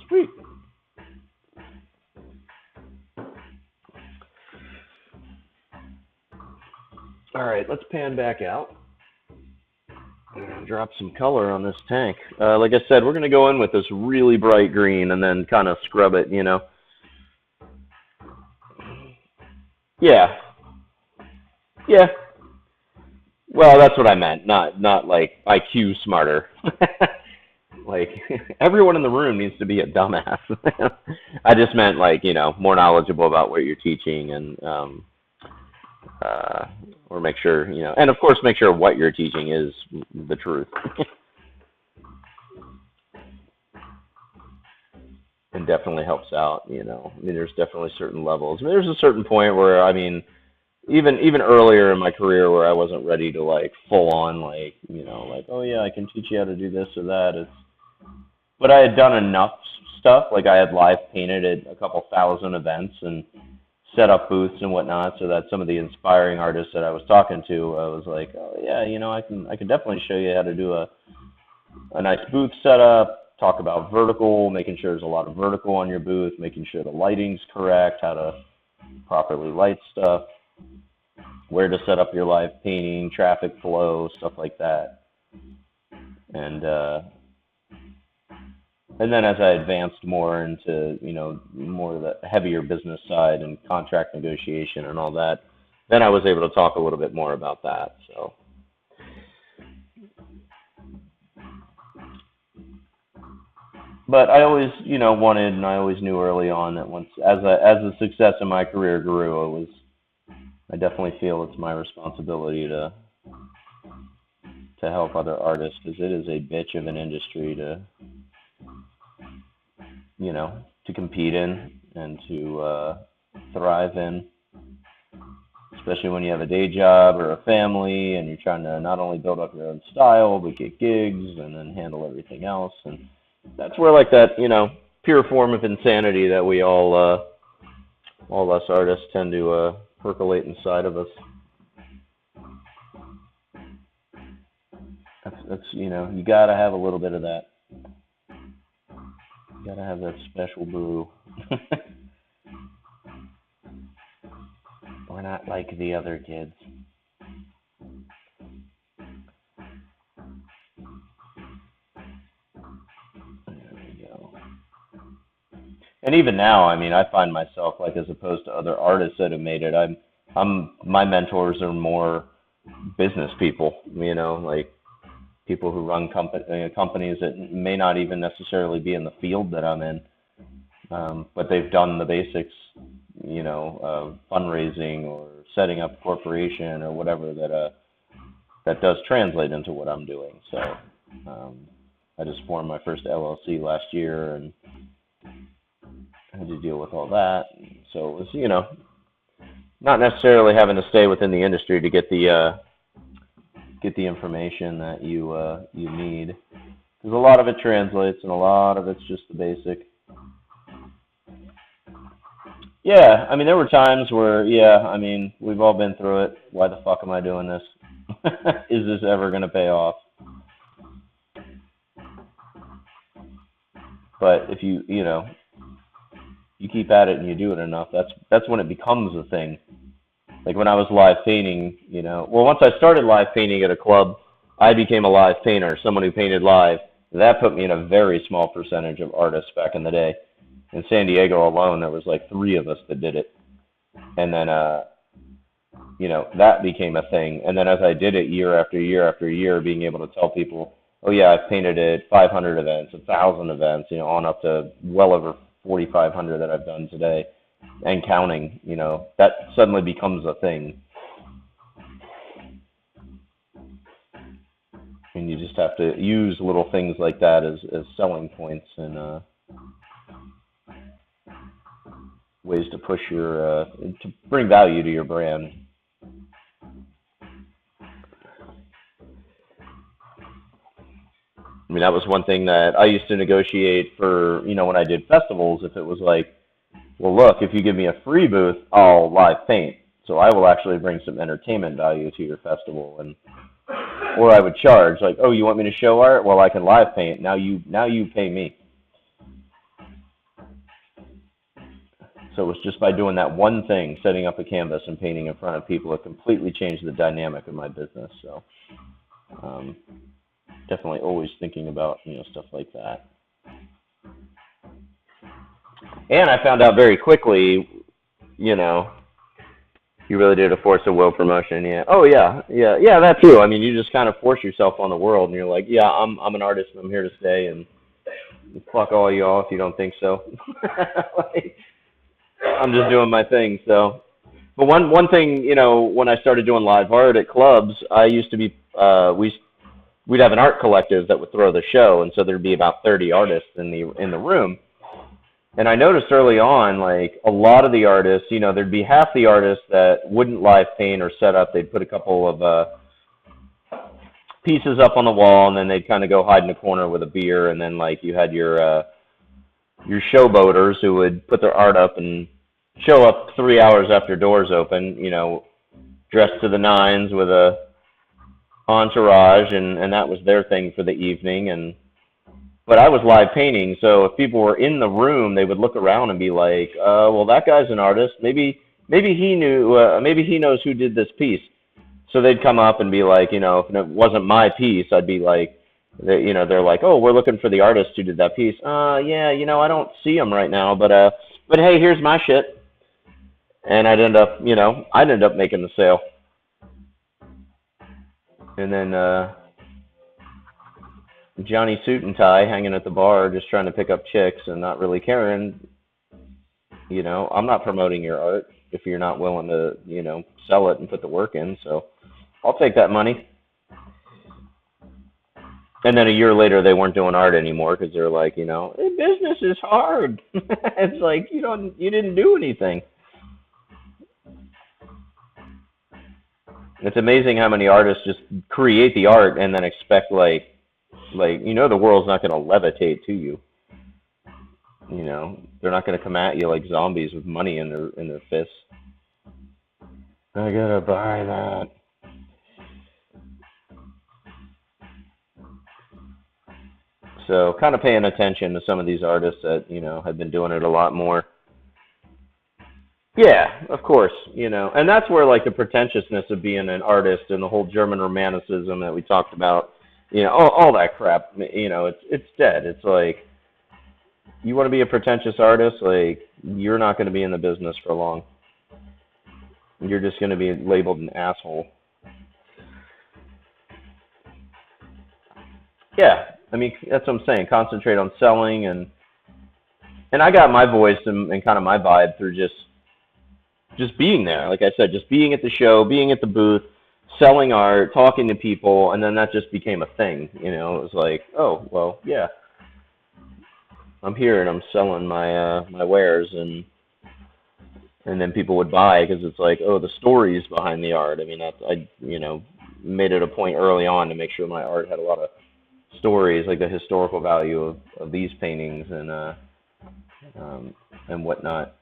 Sweet. Alright, let's pan back out. Drop some color on this tank. Like I said, we're going to go in with this really bright green and then kind of scrub it, Yeah. Well, that's what I meant. Not like IQ smarter. Like everyone in the room needs to be a dumbass. I just meant like, more knowledgeable about what you're teaching and or make sure, and of course make sure what you're teaching is the truth. And definitely helps out, I mean, there's definitely certain levels. I mean, there's a certain point where, I mean, even earlier in my career where I wasn't ready to like full on like, like, oh yeah, I can teach you how to do this or that. But I had done enough stuff, like I had live painted at a couple thousand events and set up booths and whatnot, so that some of the inspiring artists that I was talking to, I was like, oh yeah, I can definitely show you how to do a nice booth setup, talk about vertical, making sure there's a lot of vertical on your booth, making sure the lighting's correct, how to properly light stuff, where to set up your live painting, traffic flow, stuff like that. And then as I advanced more into, more of the heavier business side and contract negotiation and all that, then I was able to talk a little bit more about that. So, but I always, wanted, and I always knew early on that once, as the success in my career grew, I definitely feel it's my responsibility to help other artists, because it is a bitch of an industry to compete in and to thrive in. It's especially when you have a day job or a family and you're trying to not only build up your own style, but get gigs and then handle everything else. And that's where like that, pure form of insanity that we all us artists tend to percolate inside of us. That's you gotta have a little bit of that. You gotta have that special brew. We're not like the other kids. There we go. And even now, I mean, I find myself like, as opposed to other artists that have made it, my mentors are more business people. Like people who run companies that may not even necessarily be in the field that I'm in, but they've done the basics, of fundraising or setting up a corporation or whatever that does translate into what I'm doing. So I just formed my first LLC last year and had to deal with all that. So it was, not necessarily having to stay within the industry to get the information that you need, because a lot of it translates and a lot of it's just the basic. Yeah, I mean, there were times where, I mean, we've all been through it. Why the fuck am I doing this? Is this ever going to pay off? But if you keep at it and you do it enough, that's when it becomes a thing. Like when I was live painting, once I started live painting at a club, I became a live painter, someone who painted live. That put me in a very small percentage of artists back in the day. In San Diego alone, there was like 3 of us that did it. And then, that became a thing. And then as I did it year after year after year, being able to tell people, oh yeah, I've painted at 500 events, 1,000 events, on up to well over 4,500 that I've done today and counting, that suddenly becomes a thing. And you just have to use little things like that as selling points and ways to push to bring value to your brand. I mean, that was one thing that I used to negotiate for, when I did festivals. If it was like, well, look, if you give me a free booth, I'll live paint. So I will actually bring some entertainment value to your festival, or I would charge, like, oh, you want me to show art? Well, I can live paint. Now you pay me. So it was just by doing that one thing, setting up a canvas and painting in front of people, it completely changed the dynamic of my business. So definitely always thinking about, stuff like that. And I found out very quickly, you really did a force of will promotion. Yeah. Oh yeah, that too. I mean, you just kind of force yourself on the world, and you're like, yeah, I'm an artist, and I'm here to stay, and fuck all y'all if you don't think so. Like, I'm just doing my thing. So, but one thing, when I started doing live art at clubs, I used to be we'd have an art collective that would throw the show, and so there'd be about 30 artists in the room. And I noticed early on, like, a lot of the artists, there'd be half the artists that wouldn't live paint or set up. They'd put a couple of pieces up on the wall, and then they'd kind of go hide in a corner with a beer. And then, like, you had your showboaters who would put their art up and show up 3 hours after doors open, dressed to the nines with a entourage, and that was their thing for the evening. But I was live painting, so if people were in the room, they would look around and be like, well, that guy's an artist. Maybe he knew, maybe he knows who did this piece. So they'd come up and be like, if it wasn't my piece, I'd be like, they're like, oh, we're looking for the artist who did that piece. Yeah, I don't see him right now, but hey, here's my shit. And I'd end up making the sale. And then Johnny suit and tie hanging at the bar just trying to pick up chicks and not really caring. I'm not promoting your art if you're not willing to, sell it and put the work in. So I'll take that money. And then a year later, they weren't doing art anymore because they're like, business is hard. It's like, you didn't do anything. It's amazing how many artists just create the art and then expect the world's not going to levitate to you. They're not going to come at you like zombies with money in their fists. I gotta buy that. So kind of paying attention to some of these artists that, have been doing it a lot more. Yeah, of course, and that's where like the pretentiousness of being an artist and the whole German Romanticism that we talked about, all that crap, it's dead. It's like, you want to be a pretentious artist, like, you're not going to be in the business for long. You're just going to be labeled an asshole. Yeah, I mean, that's what I'm saying. Concentrate on selling, and I got my voice and kind of my vibe through just being there. Like I said, just being at the show, being at the booth, selling art, talking to people, and then that just became a thing. It was like, oh, well, yeah, I'm here and I'm selling my wares, and then people would buy because it's like, oh, the stories behind the art. I mean, I made it a point early on to make sure my art had a lot of stories, like the historical value of these paintings and whatnot.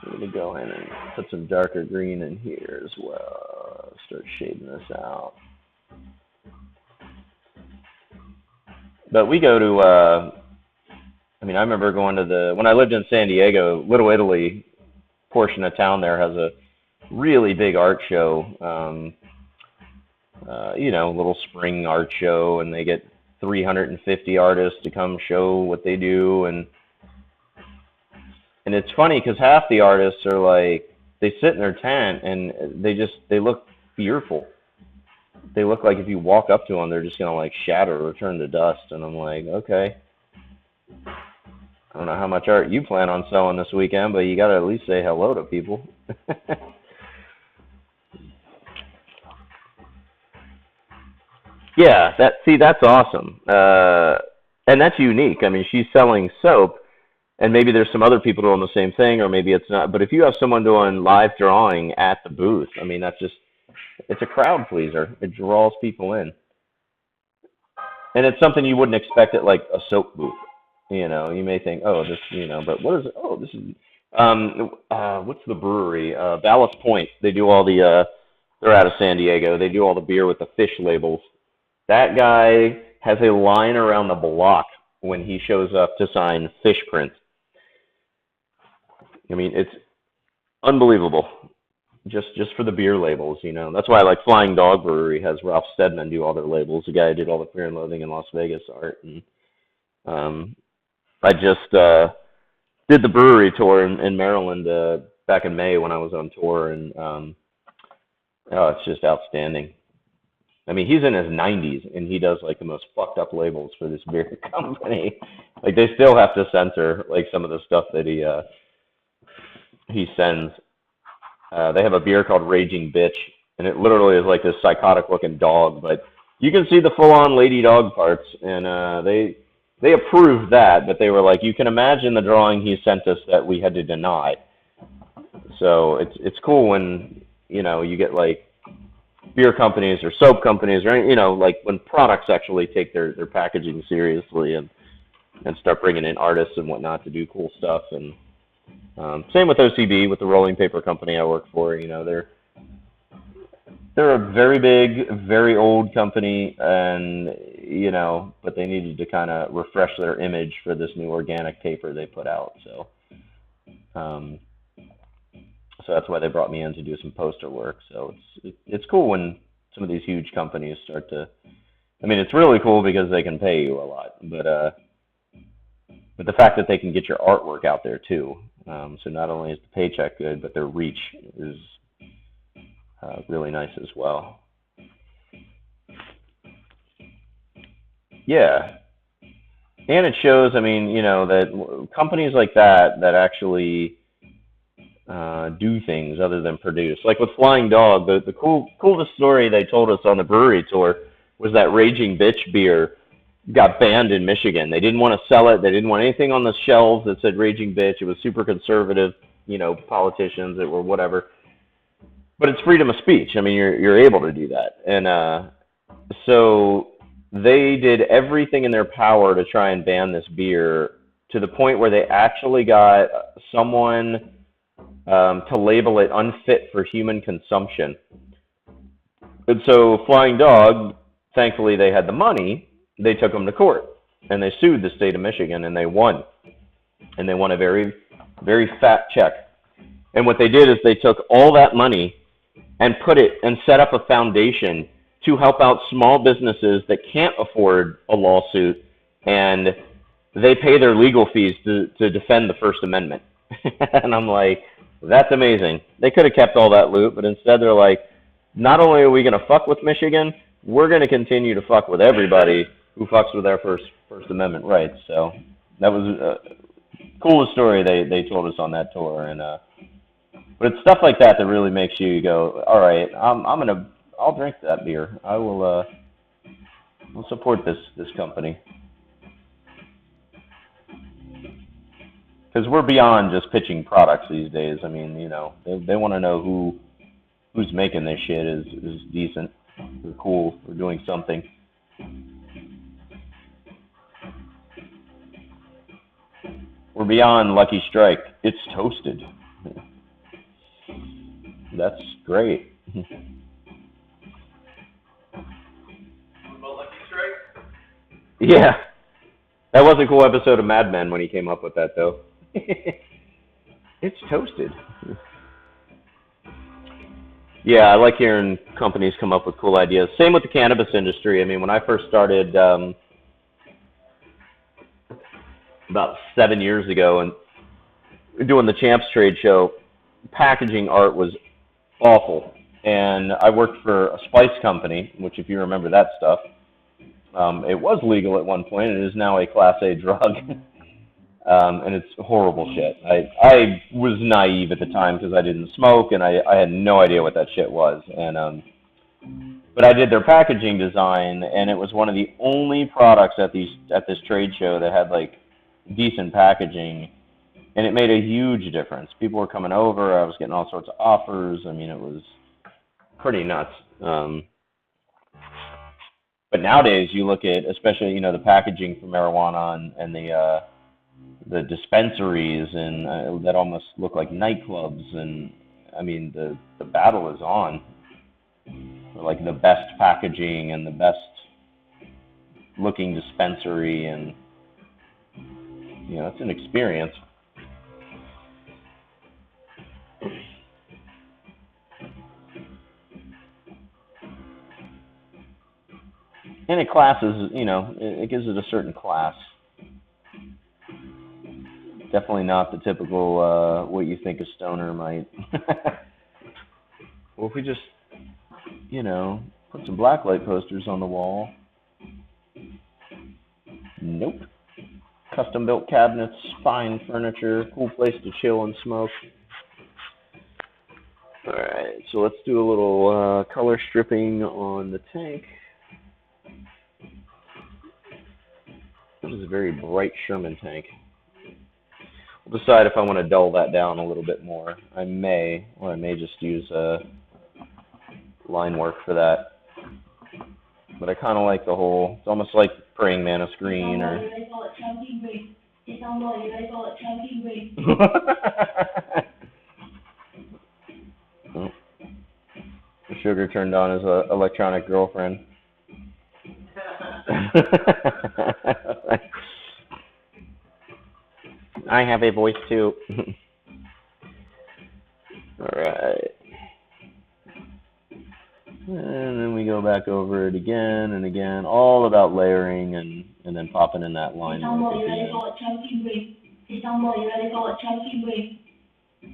So I'm going to go in and put some darker green in here as well. Start shading this out. But we go to, I remember going to when I lived in San Diego, Little Italy portion of town there has a really big art show, little spring art show, and they get 350 artists to come show what they do, and it's funny because half the artists are like, they sit in their tent and they look fearful. They look like if you walk up to them, they're just gonna like shatter or turn to dust, and I'm like, okay. I don't know how much art you plan on selling this weekend, but you gotta at least say hello to people. Yeah, that's awesome. And that's unique. I mean, she's selling soap, and maybe there's some other people doing the same thing, or maybe it's not. But if you have someone doing live drawing at the booth, I mean, it's a crowd pleaser. It draws people in. And it's something you wouldn't expect at like a soap booth. You may think, oh, this, but what is it? Oh, this is, what's the brewery? Ballast Point. They do all they're out of San Diego. They do all the beer with the fish labels. That guy has a line around the block when he shows up to sign fish prints. I mean, it's unbelievable. Just for the beer labels, That's why I like Flying Dog Brewery has Ralph Steadman do all their labels. The guy who did all the Fear and Loathing in Las Vegas art. And I just did the brewery tour in Maryland back in May when I was on tour, and it's just outstanding. I mean, he's in his 90s, and he does like the most fucked up labels for this beer company. Like, they still have to censor like some of the stuff that he sends. They have a beer called Raging Bitch, and it literally is like this psychotic-looking dog, but you can see the full-on lady dog parts, and they approved that, but they were like, you can imagine the drawing he sent us that we had to deny. So it's cool when you get like beer companies or soap companies, or like when products actually take their packaging seriously and start bringing in artists and whatnot to do cool stuff. And same with OCB, with the rolling paper company I work for. They're a very big, very old company, and but they needed to kind of refresh their image for this new organic paper they put out. So that's why they brought me in to do some poster work. So it's cool when some of these huge companies start to. I mean, it's really cool because they can pay you a lot, but the fact that they can get your artwork out there too. So not only is the paycheck good, but their reach is really nice as well. Yeah. And it shows, I mean, that companies like that actually do things other than produce. Like with Flying Dog, the coolest story they told us on the brewery tour was that Raging Bitch beer got banned in Michigan. They didn't want to sell it. They didn't want anything on the shelves that said Raging Bitch. It was super conservative. politicians or whatever. But it's freedom of speech. I mean, you're able to do that, and so they did everything in their power to try and ban this beer to the point where they actually got someone to label it unfit for human consumption. And so Flying Dog, thankfully they had the money, they took them to court and they sued the state of Michigan and they won. And they won a very, very fat check. And what they did is they took all that money and put it and set up a foundation to help out small businesses that can't afford a lawsuit, and they pay their legal fees to defend the First Amendment. And I'm like, that's amazing. They could have kept all that loot, but instead they're like, not only are we going to fuck with Michigan, we're going to continue to fuck with everybody who fucks with our First Amendment rights. So that was a coolest story they told us on that tour. And but it's stuff like that that really makes you go, all right, I'll drink that beer. I'll support this company. Because we're beyond just pitching products these days. I mean, they want to know who's making this shit is decent, or cool, or doing something. We're beyond Lucky Strike. It's toasted. That's great. About Lucky Strike? Yeah. That was a cool episode of Mad Men when he came up with that, though. It's toasted. Yeah, I like hearing companies come up with cool ideas. Same with the cannabis industry. I mean, when I first started about 7 years ago and doing the Champs Trade Show, packaging art was awful. And I worked for a spice company, which if you remember that stuff, it was legal at one point. It is now a Class A drug. And it's horrible shit. I was naive at the time because I didn't smoke and I had no idea what that shit was. And but I did their packaging design, and it was one of the only products at this trade show that had like decent packaging, and it made a huge difference. People were coming over. I was getting all sorts of offers. I mean, it was pretty nuts. But nowadays, you look at, especially the packaging for marijuana and the dispensaries and that almost look like nightclubs, and I mean the battle is on for like the best packaging and the best looking dispensary, and it's an experience. And it classes, it gives it a certain class. Definitely not the typical what you think a stoner might. Well, if we just, put some blacklight posters on the wall. Nope. Custom built cabinets, fine furniture, cool place to chill and smoke. Alright, so let's do a little color stripping on the tank. This is a very bright Sherman tank. We'll decide if I want to dull that down a little bit more. I may just use line work for that. But I kind of like the whole, it's almost like Praying Mantis green or... Oh. The sugar turned on his electronic girlfriend. I have a voice too. Alright. And then we go back over it again and again, all about layering and then popping in that line.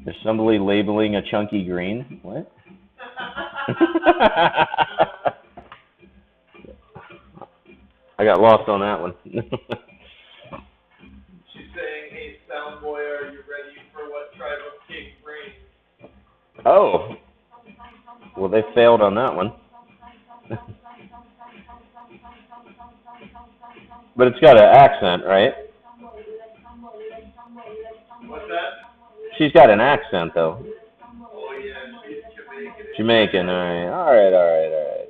There's somebody labeling a chunky green? What? I got lost on that one. She's saying, hey, Soundboy, are you ready for what tribe of King brings? Oh. Well, they failed on that one. But it's got an accent, right? What's that? She's got an accent, though. Oh yeah, she's Jamaican. Jamaican, alright. Alright.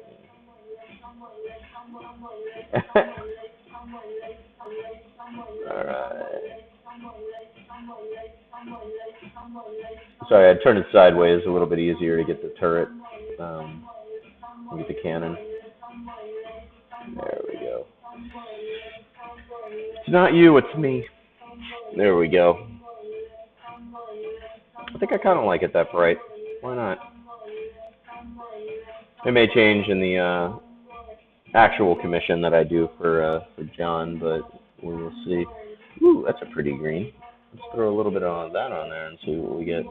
Sorry, I turned it sideways, a little bit easier to get the turret, get the cannon. There we go. It's not you, it's me. There we go. I think I kind of like it that bright. Why not? It may change in the actual commission that I do for John, but we will see. Ooh, that's a pretty green. Let's throw a little bit of that on there and see what we get.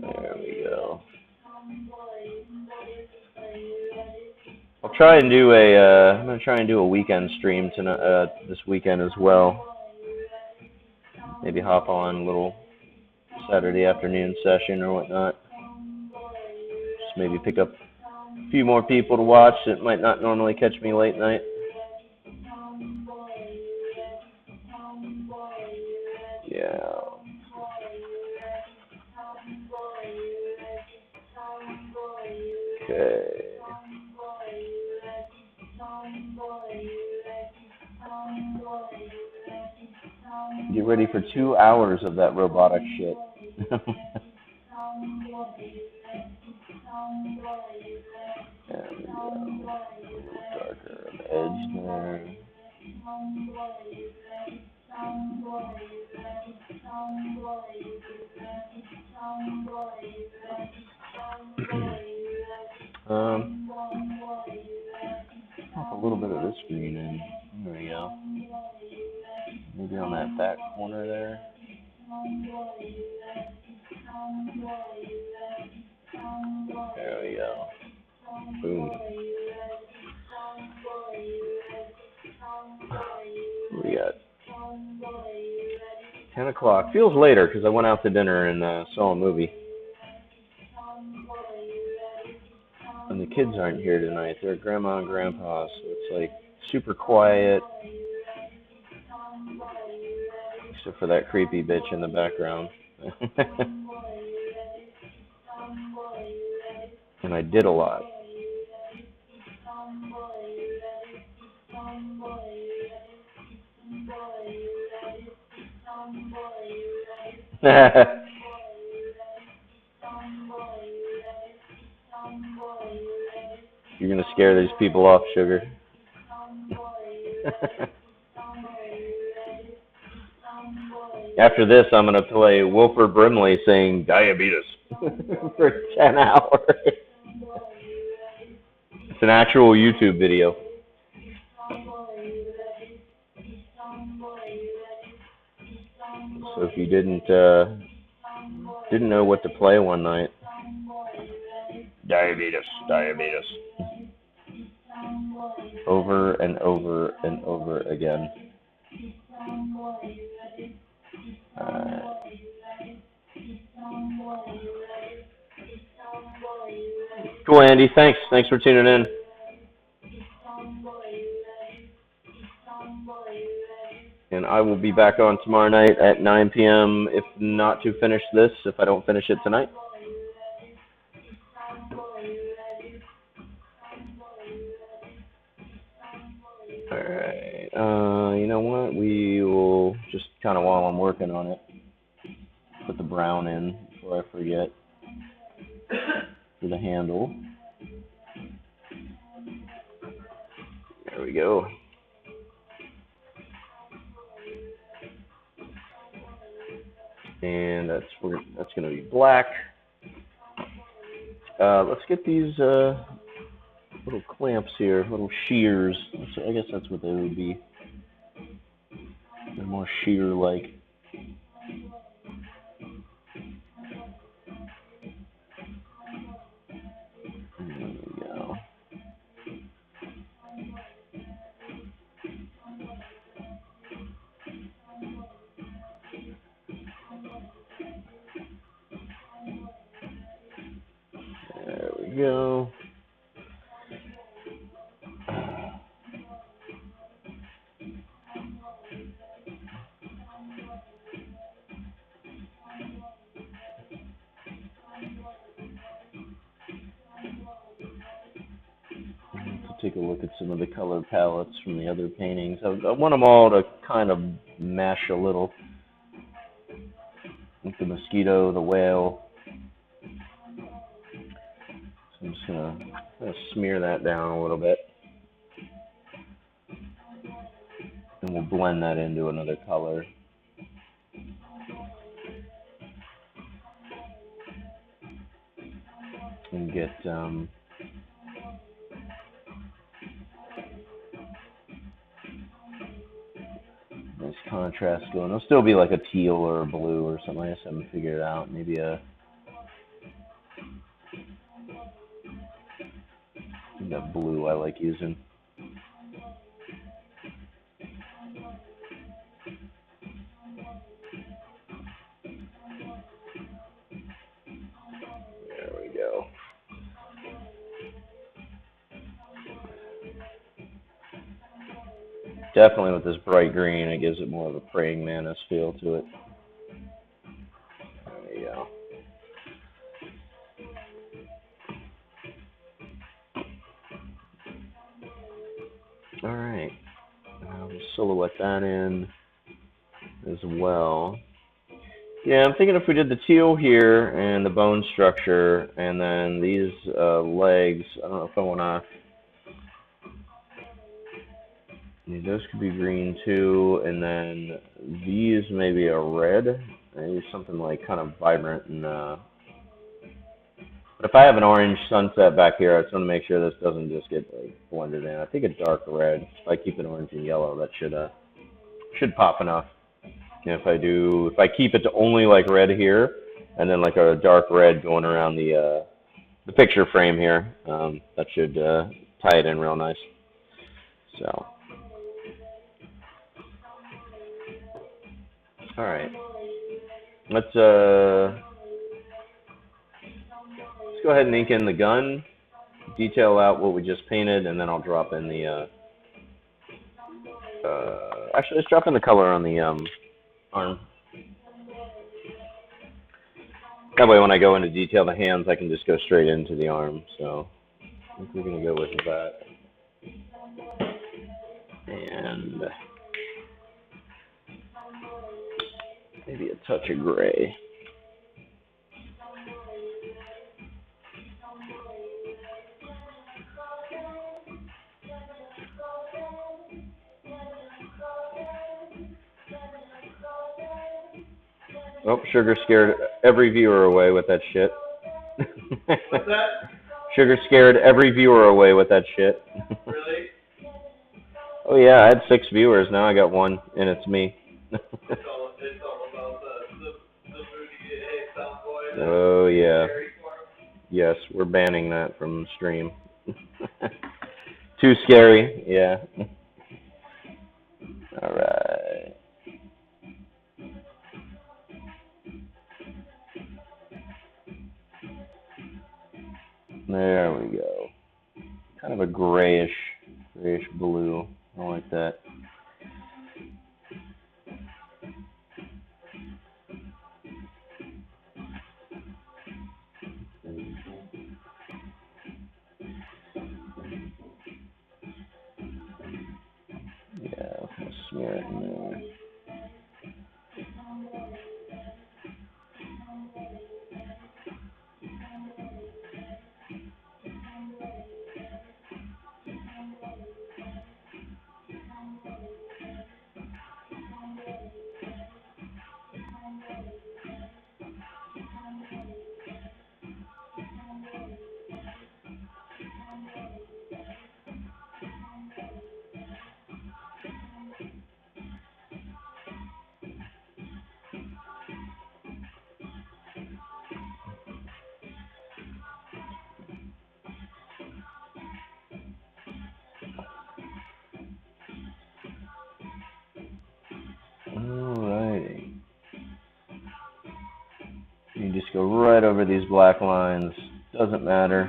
There we go. I'm gonna try and do a weekend stream tonight, this weekend as well. Maybe hop on a little Saturday afternoon session or whatnot. Just maybe pick up a few more people to watch that might not normally catch me late night. Yeah. Okay. Get ready for 2 hours of that robotic shit. There we go. A little darker on the edge there. Pop a little bit of this green in. There we go. Maybe on that back corner there. There we go. Boom. What do we got? 10 o'clock. Feels later because I went out to dinner and saw a movie. And the kids aren't here tonight. They're at Grandma and Grandpa, so it's like super quiet. Except for that creepy bitch in the background. And I did a lot. You're gonna scare these people off, Sugar. After this, I'm gonna play Wilford Brimley saying diabetes for 10 hours. It's an actual YouTube video. So if you didn't know what to play one night, diabetes. Over and over and over again. Cool, Andy. Thanks for tuning in. And I will be back on tomorrow night at 9 p.m. if not to finish this, if I don't finish it tonight. Alright, you know what? We will just kind of while I'm working on it, put the brown in before I forget for the handle. There we go. And that's going to be black. Let's get these little clamps here, little shears. I guess that's what they would be. They're more shear-like. There we go. There we go. take a look at some of the color palettes from the other paintings. I want them all to kind of mesh a little. Like the mosquito, the whale. So I'm just gonna smear that down a little bit. And we'll blend that into another color. And get nice contrast going. It'll still be like a teal or a blue or something. I just haven't figured it out. Maybe that blue I like using. There we go. Definitely with this bright green, it gives it more of a praying mantis feel to it. There you go. All right. We'll silhouette that in as well. Yeah, I'm thinking if we did the teal here and the bone structure, and then these legs, I don't know if I want to. Those could be green too, and then these maybe a red. Maybe something like kind of vibrant and. But if I have an orange sunset back here, I just want to make sure this doesn't just get like blended in. I think a dark red. If I keep it orange and yellow, that should pop enough. And if I keep it to only like red here, and then like a dark red going around the picture frame here, that should tie it in real nice. So, all right, let's go ahead and ink in the gun, detail out what we just painted, and then I'll drop in the. Actually, let's drop in the color on the arm. That way when I go in to detail the hands, I can just go straight into the arm. So I think we're going to go with that. And maybe a touch of gray. Oh, Sugar scared every viewer away with that shit. What's that? Sugar scared every viewer away with that shit. Really? Oh yeah, I had 6 viewers. Now I got 1, and it's me. It's all about the moody hey sound boy. Oh yeah. Yes, we're banning that from the stream. Too scary. Yeah. All right. There we go. Kind of a grayish blue. I like that. Yeah, I'll smear it in there. Alrighty. You just go right over these black lines. Doesn't matter.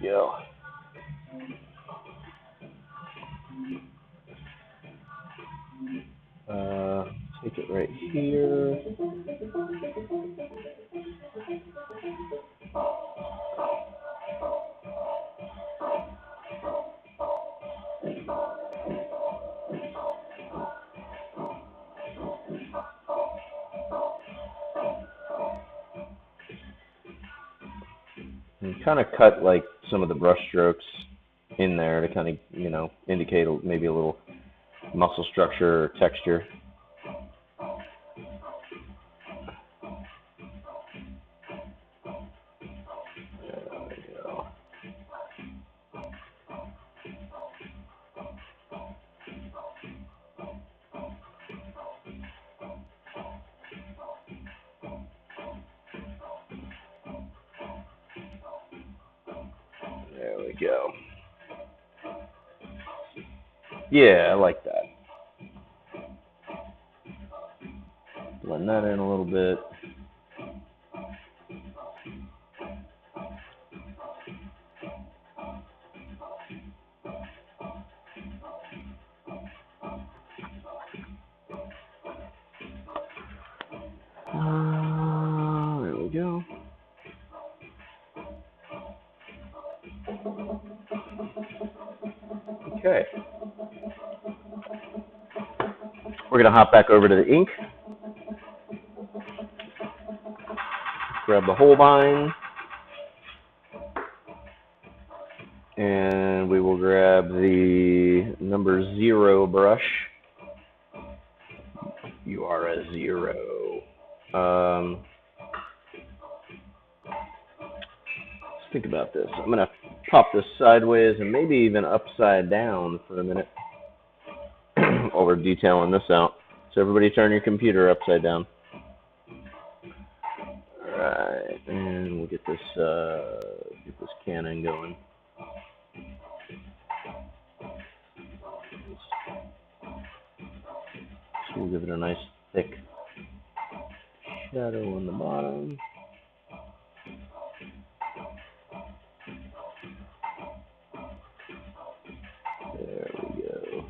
go. Take it right here. And kind of cut like some of the brush strokes in there to kind of, indicate maybe a little muscle structure or texture. There we go. Yeah, I like that. Blend that in a little bit. There we go. Okay. We're going to hop back over to the ink. Grab the Holbein. And we will grab the number 0 brush. You are a 0. Let's think about this. I'm going to pop this sideways and maybe even upside down for a minute while we're detailing this out. So everybody turn your computer upside down. Alright, and we'll get this cannon going. So we'll give it a nice thick shadow on the bottom. There we go.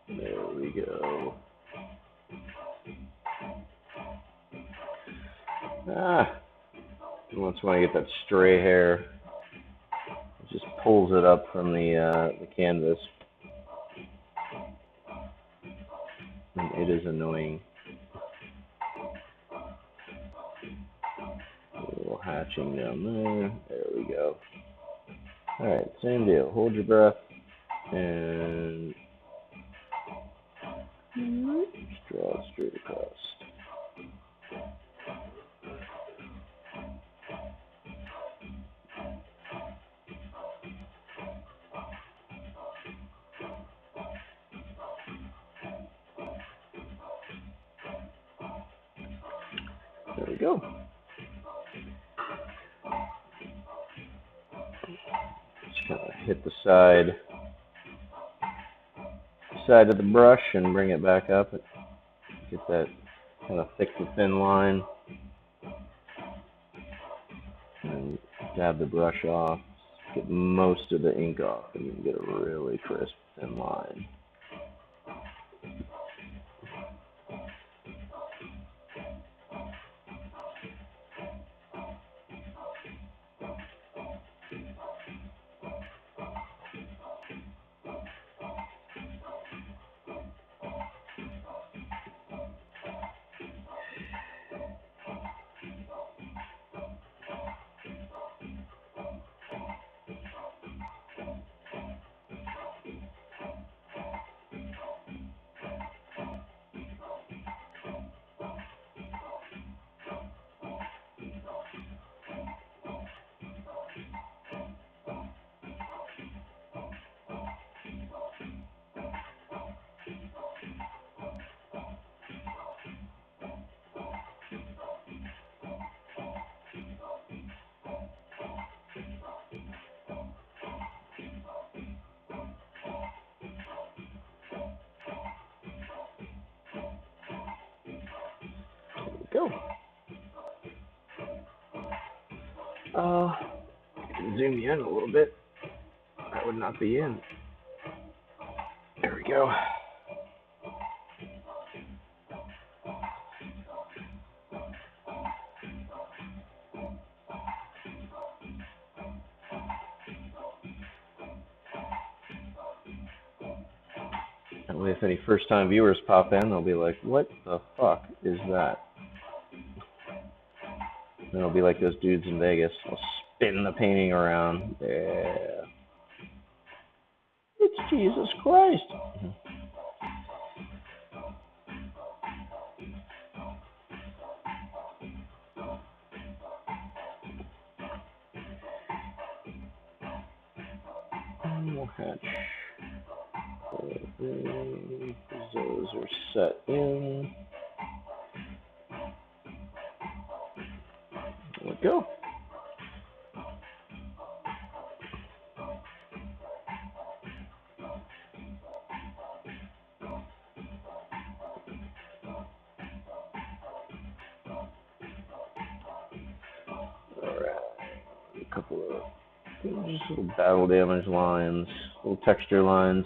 There we go. Once when I get that stray hair, it just pulls it up from the canvas. And it is annoying. A little hatching down there. There we go. Alright, same deal. Hold your breath and just draw it straight across. There we go. Just kind of hit the side of the brush and bring it back up. Get that kind of thick to thin line. And dab the brush off. Get most of the ink off and you can get a really crisp thin line. I can zoom you in a little bit. That would not be in. There we go. That way, if any first-time viewers pop in, they'll be like, "What the fuck is that?" And it'll be like those dudes in Vegas. They'll spin the painting around. Yeah. It's Jesus Christ. Hatch. Those are set in. There we go. Alright. A couple of just little battle damage lines, little texture lines.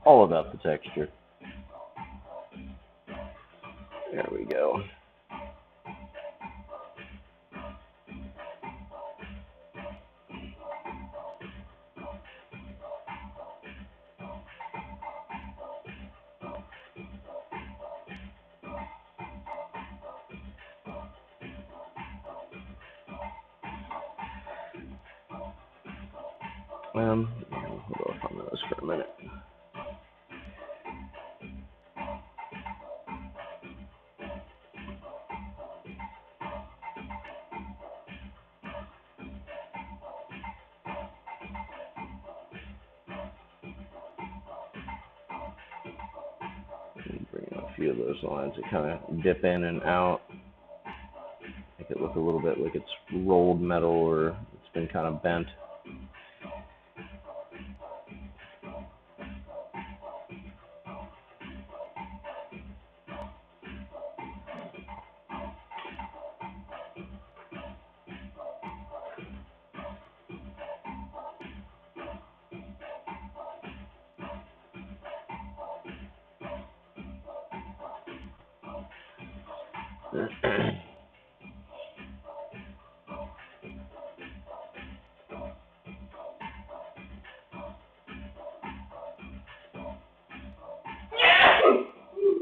All about the texture. There we go. Hold off on those for a minute. Bring in a few of those lines that kind of dip in and out. Make it look a little bit like it's rolled metal or it's been kind of bent.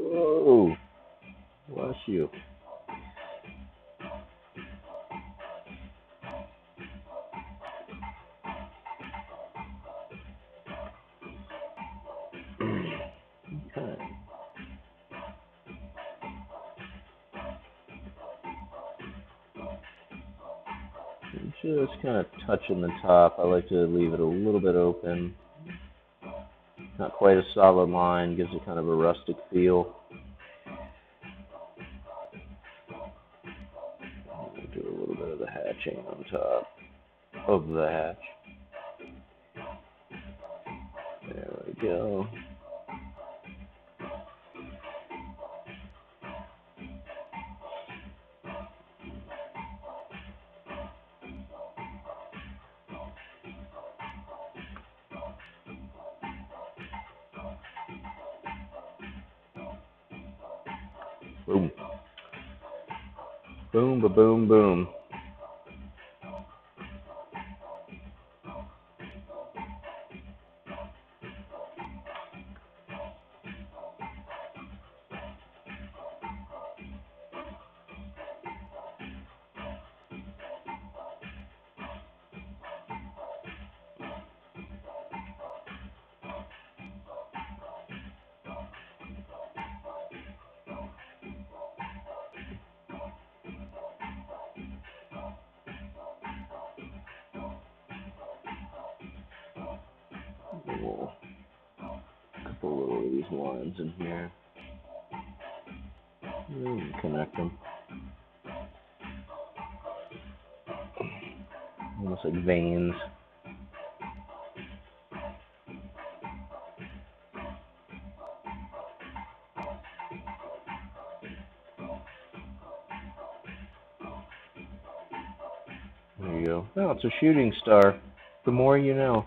Whoa, bless you. Okay. Just kind of touching the top. I like to leave it a little bit open. Not quite a solid line, gives it kind of a rustic feel. Do a little bit of the hatching on top of the hatch. There we go. Boom. Boom, ba boom, boom. A couple of these lines in here. Connect them. Almost like veins. wants a shooting star. The more you know.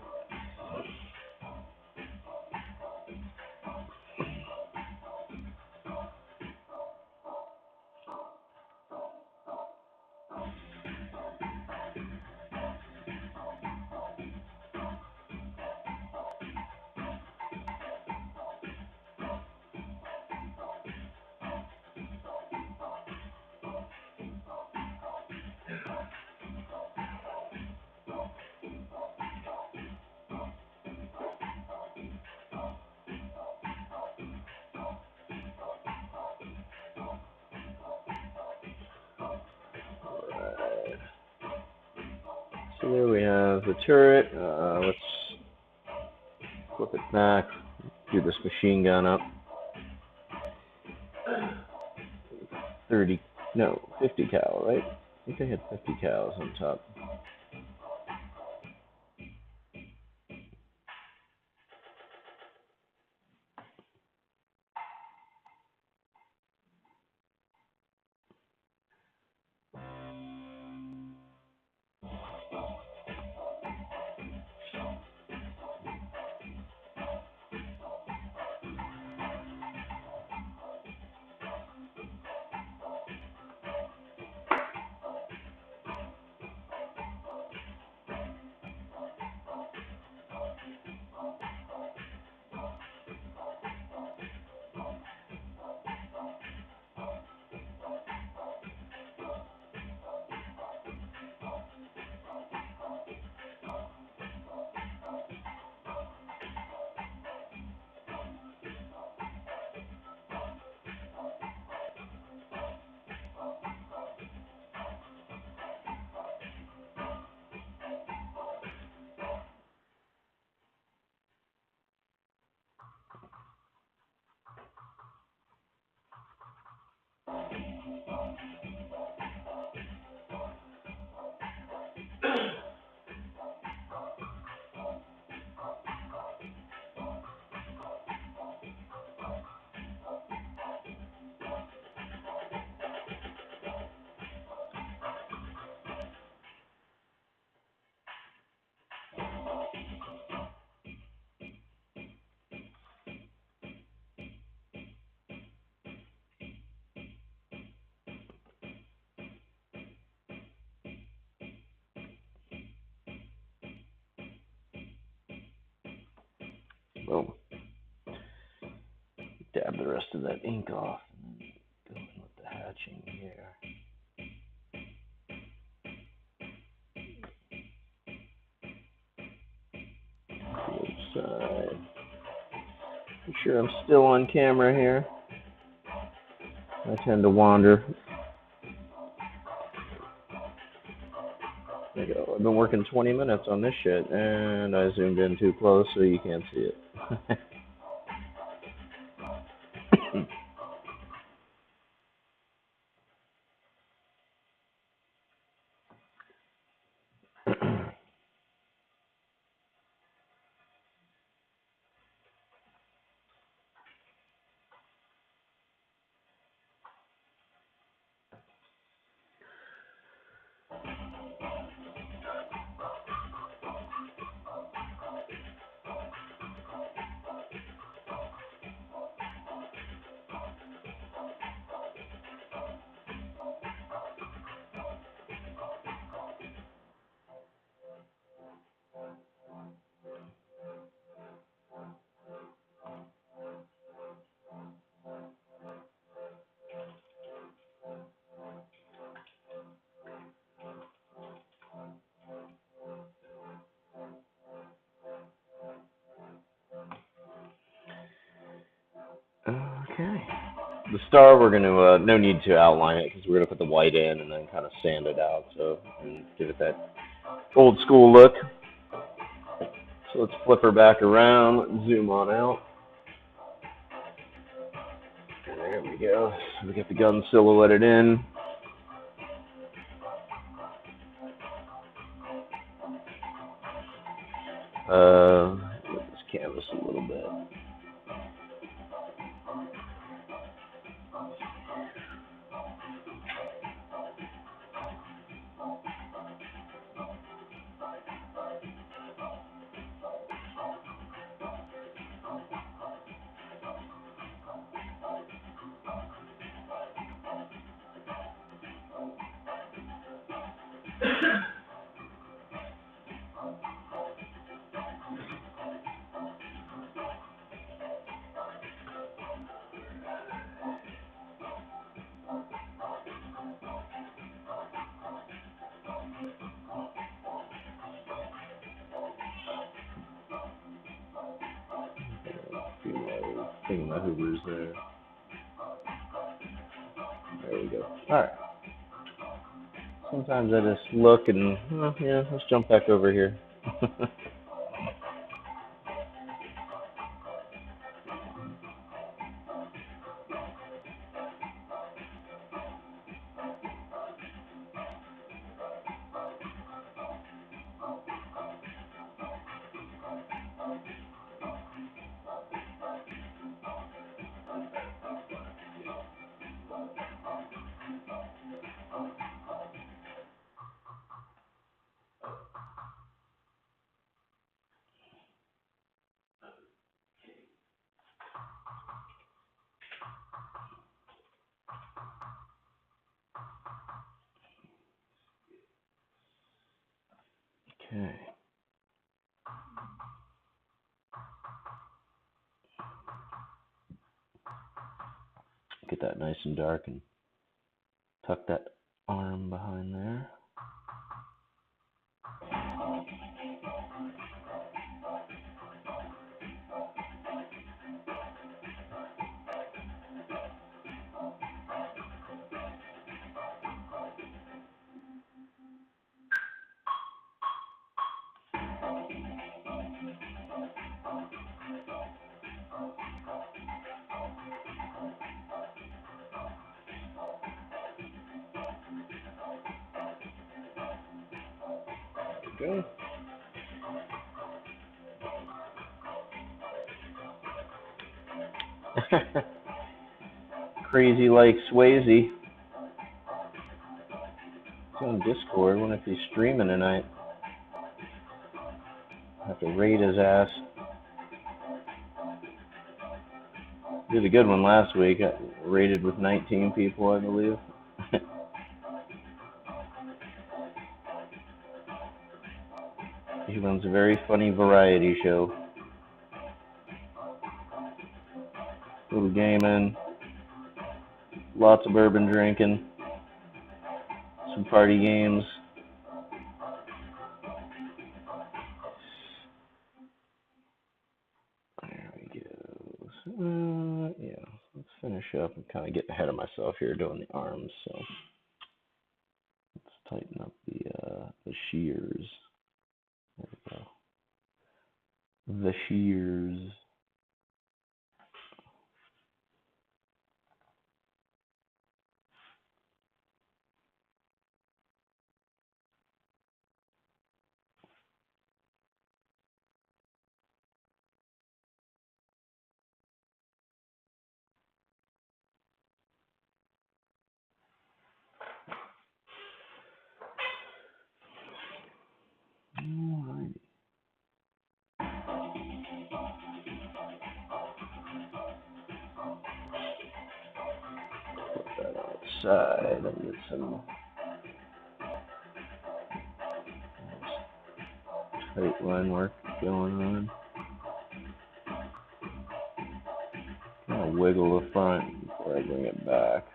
So there we have the turret. Let's flip it back. Do this machine gun up. 50 cal, right? I think I had 50 cals on top. Boom. Dab the rest of that ink off and then go in with the hatching here. The other side. Make sure I'm still on camera here. I tend to wander. There you go. I've been working 20 minutes on this shit, and I zoomed in too close so you can't see it. Okay. The star, we're going to, no need to outline it because we're going to put the white in and then kind of sand it out and give it that old school look. So let's flip her back around, let's zoom on out. There we go. We get the gun silhouetted in. Get this canvas a little bit. think my Hoover's there. There we go. Alright. Sometimes I just look and, yeah, let's jump back over here. Okay. Get that nice and dark and tuck that arm behind there. Go. Crazy like Swayze. He's on Discord. I wonder if he's streaming tonight. I have to raid his ass. Did a good one last week. I raided with 19 people, I believe. He runs a very funny variety show. Little gaming, lots of bourbon drinking, some party games. There we go. So, yeah, let's finish up. I'm kind of getting ahead of myself here doing the arms, so let's tighten up the shears. There we go. The shears. Alrighty. Put that outside and get some tight line work going on. Kind of wiggle the front before I bring it back.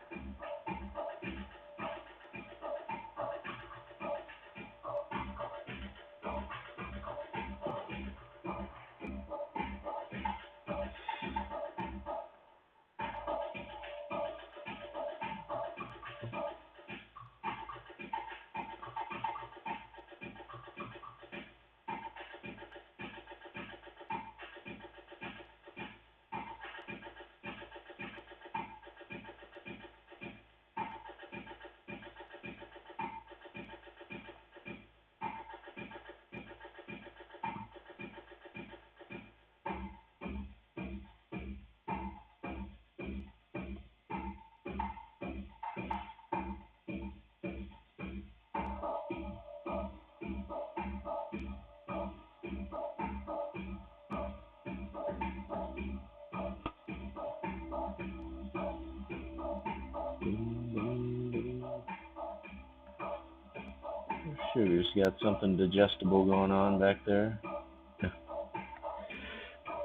Sugar's got something digestible going on back there.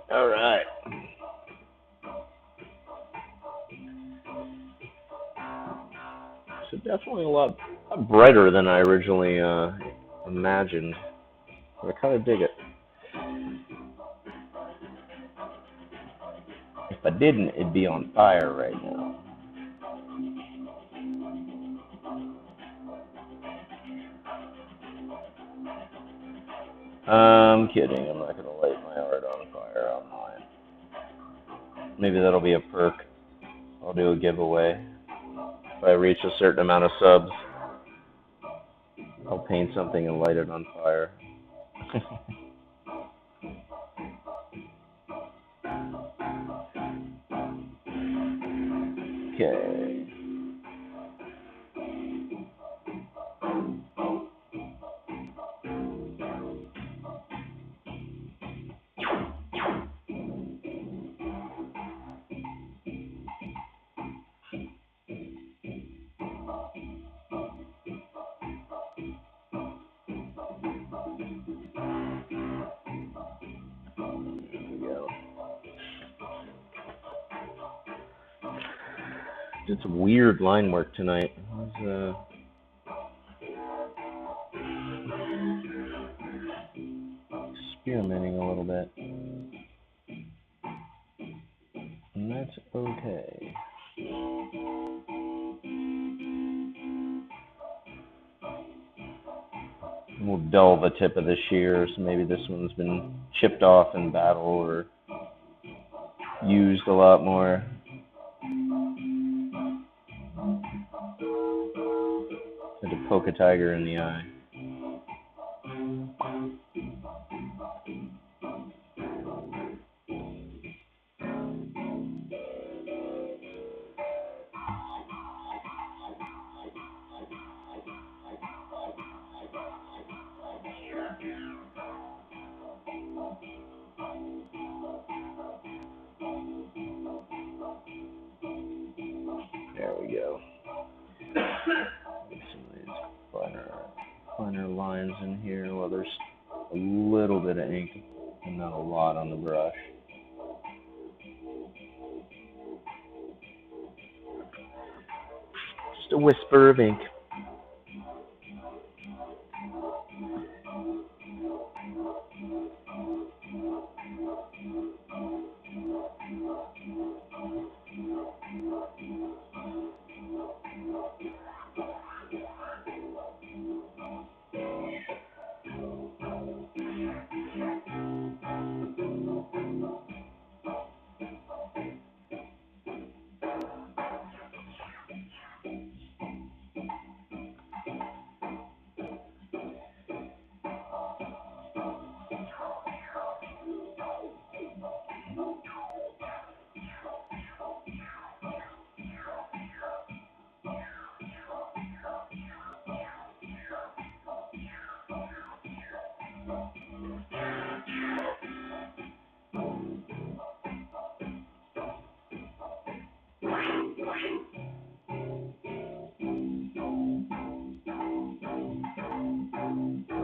All right. So definitely a lot brighter than I originally imagined. I kind of dig it. If I didn't, it'd be on fire right now. I'm kidding. I'm not going to light my art on fire online. Maybe that'll be a perk. I'll do a giveaway. If I reach a certain amount of subs, I'll paint something and light it on fire. Okay. Did some weird line work tonight. I was experimenting a little bit. And that's okay. We'll delve a tip of the shear, so maybe this one's been chipped off in battle or used a lot more. Had to poke a tiger in the eye. There we go. Some of these finer lines in here. Well, there's a little bit of ink and not a lot on the brush. Just a whisper of ink.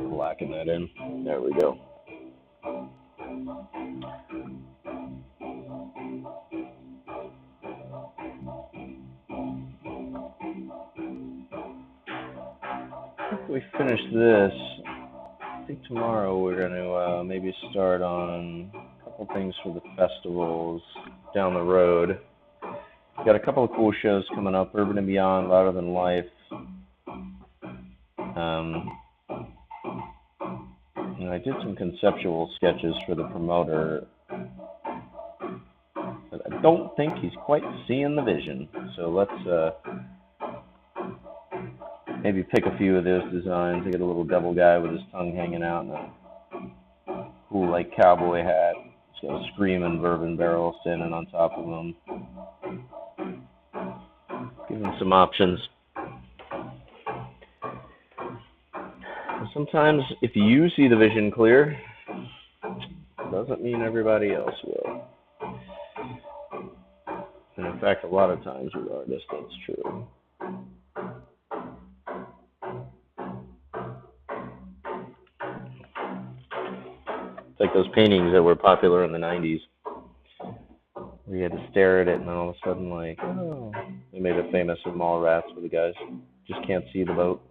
Blacking that in. There we go. After we finish this, I think tomorrow we're going to maybe start on a couple things for the festivals down the road. We've got a couple of cool shows coming up, Urban and Beyond, Louder Than Life. And I did some conceptual sketches for the promoter, but I don't think he's quite seeing the vision. So let's maybe pick a few of those designs. I got a little devil guy with his tongue hanging out and a cool like cowboy hat. He's got a screaming bourbon barrel standing on top of him. Give him some options. Sometimes if you see the vision clear, doesn't mean everybody else will. And in fact, a lot of times with artists, that's true. It's like those paintings that were popular in the 90s. Where you had to stare at it and then all of a sudden like, oh. They made it famous in Mallrats where the guys just can't see the boat.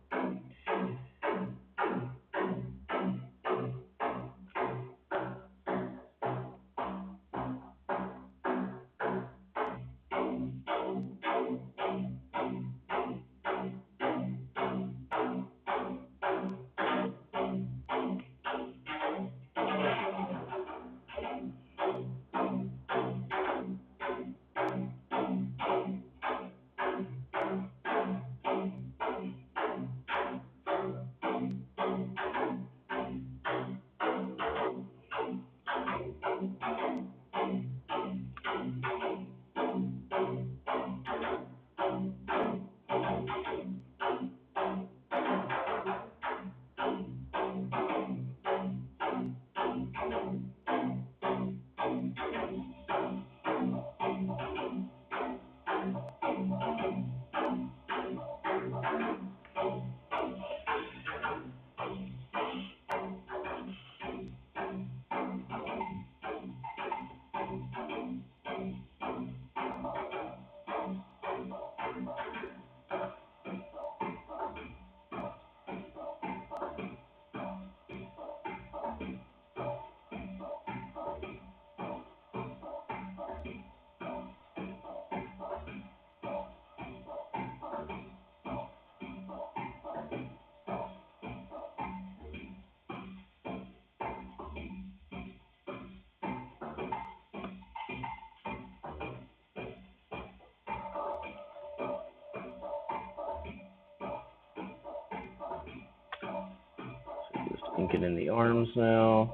Sinking in the arms now.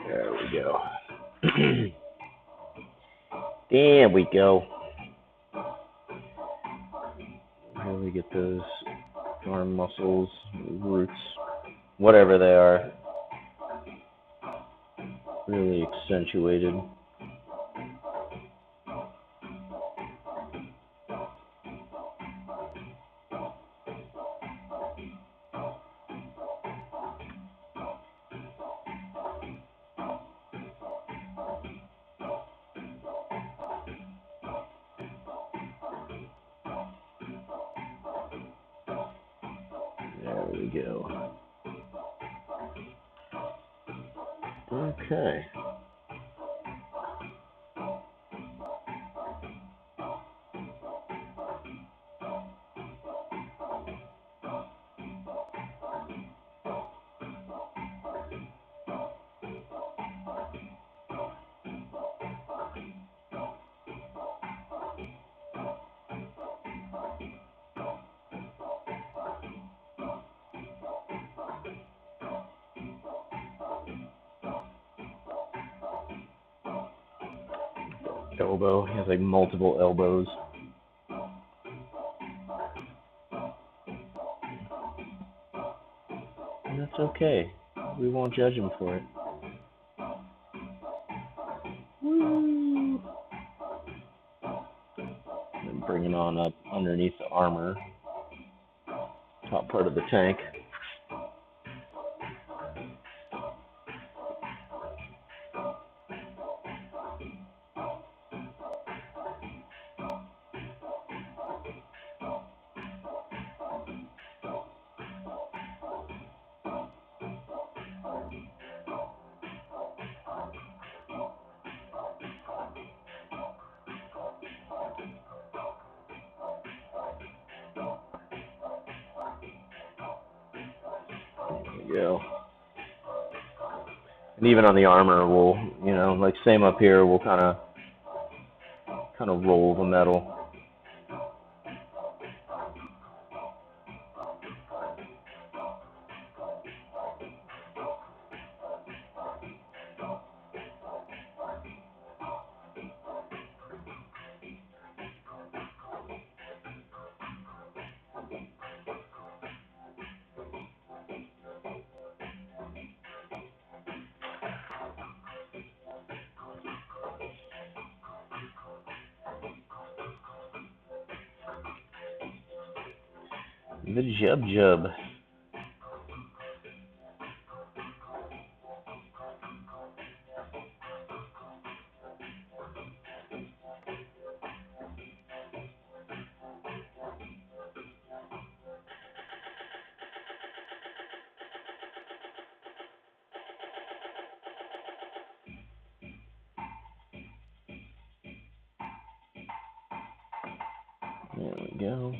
There we go. There we go. Really get those arm muscles, roots, whatever they are, really accentuated. There we go. Okay. Elbow. He has like multiple elbows. And that's okay. We won't judge him for it. Woo! And bringing on up underneath the armor, top part of the tank. There we go. And even on the armor, we'll, like same up here, we'll kind of roll the metal. The jub. There we go.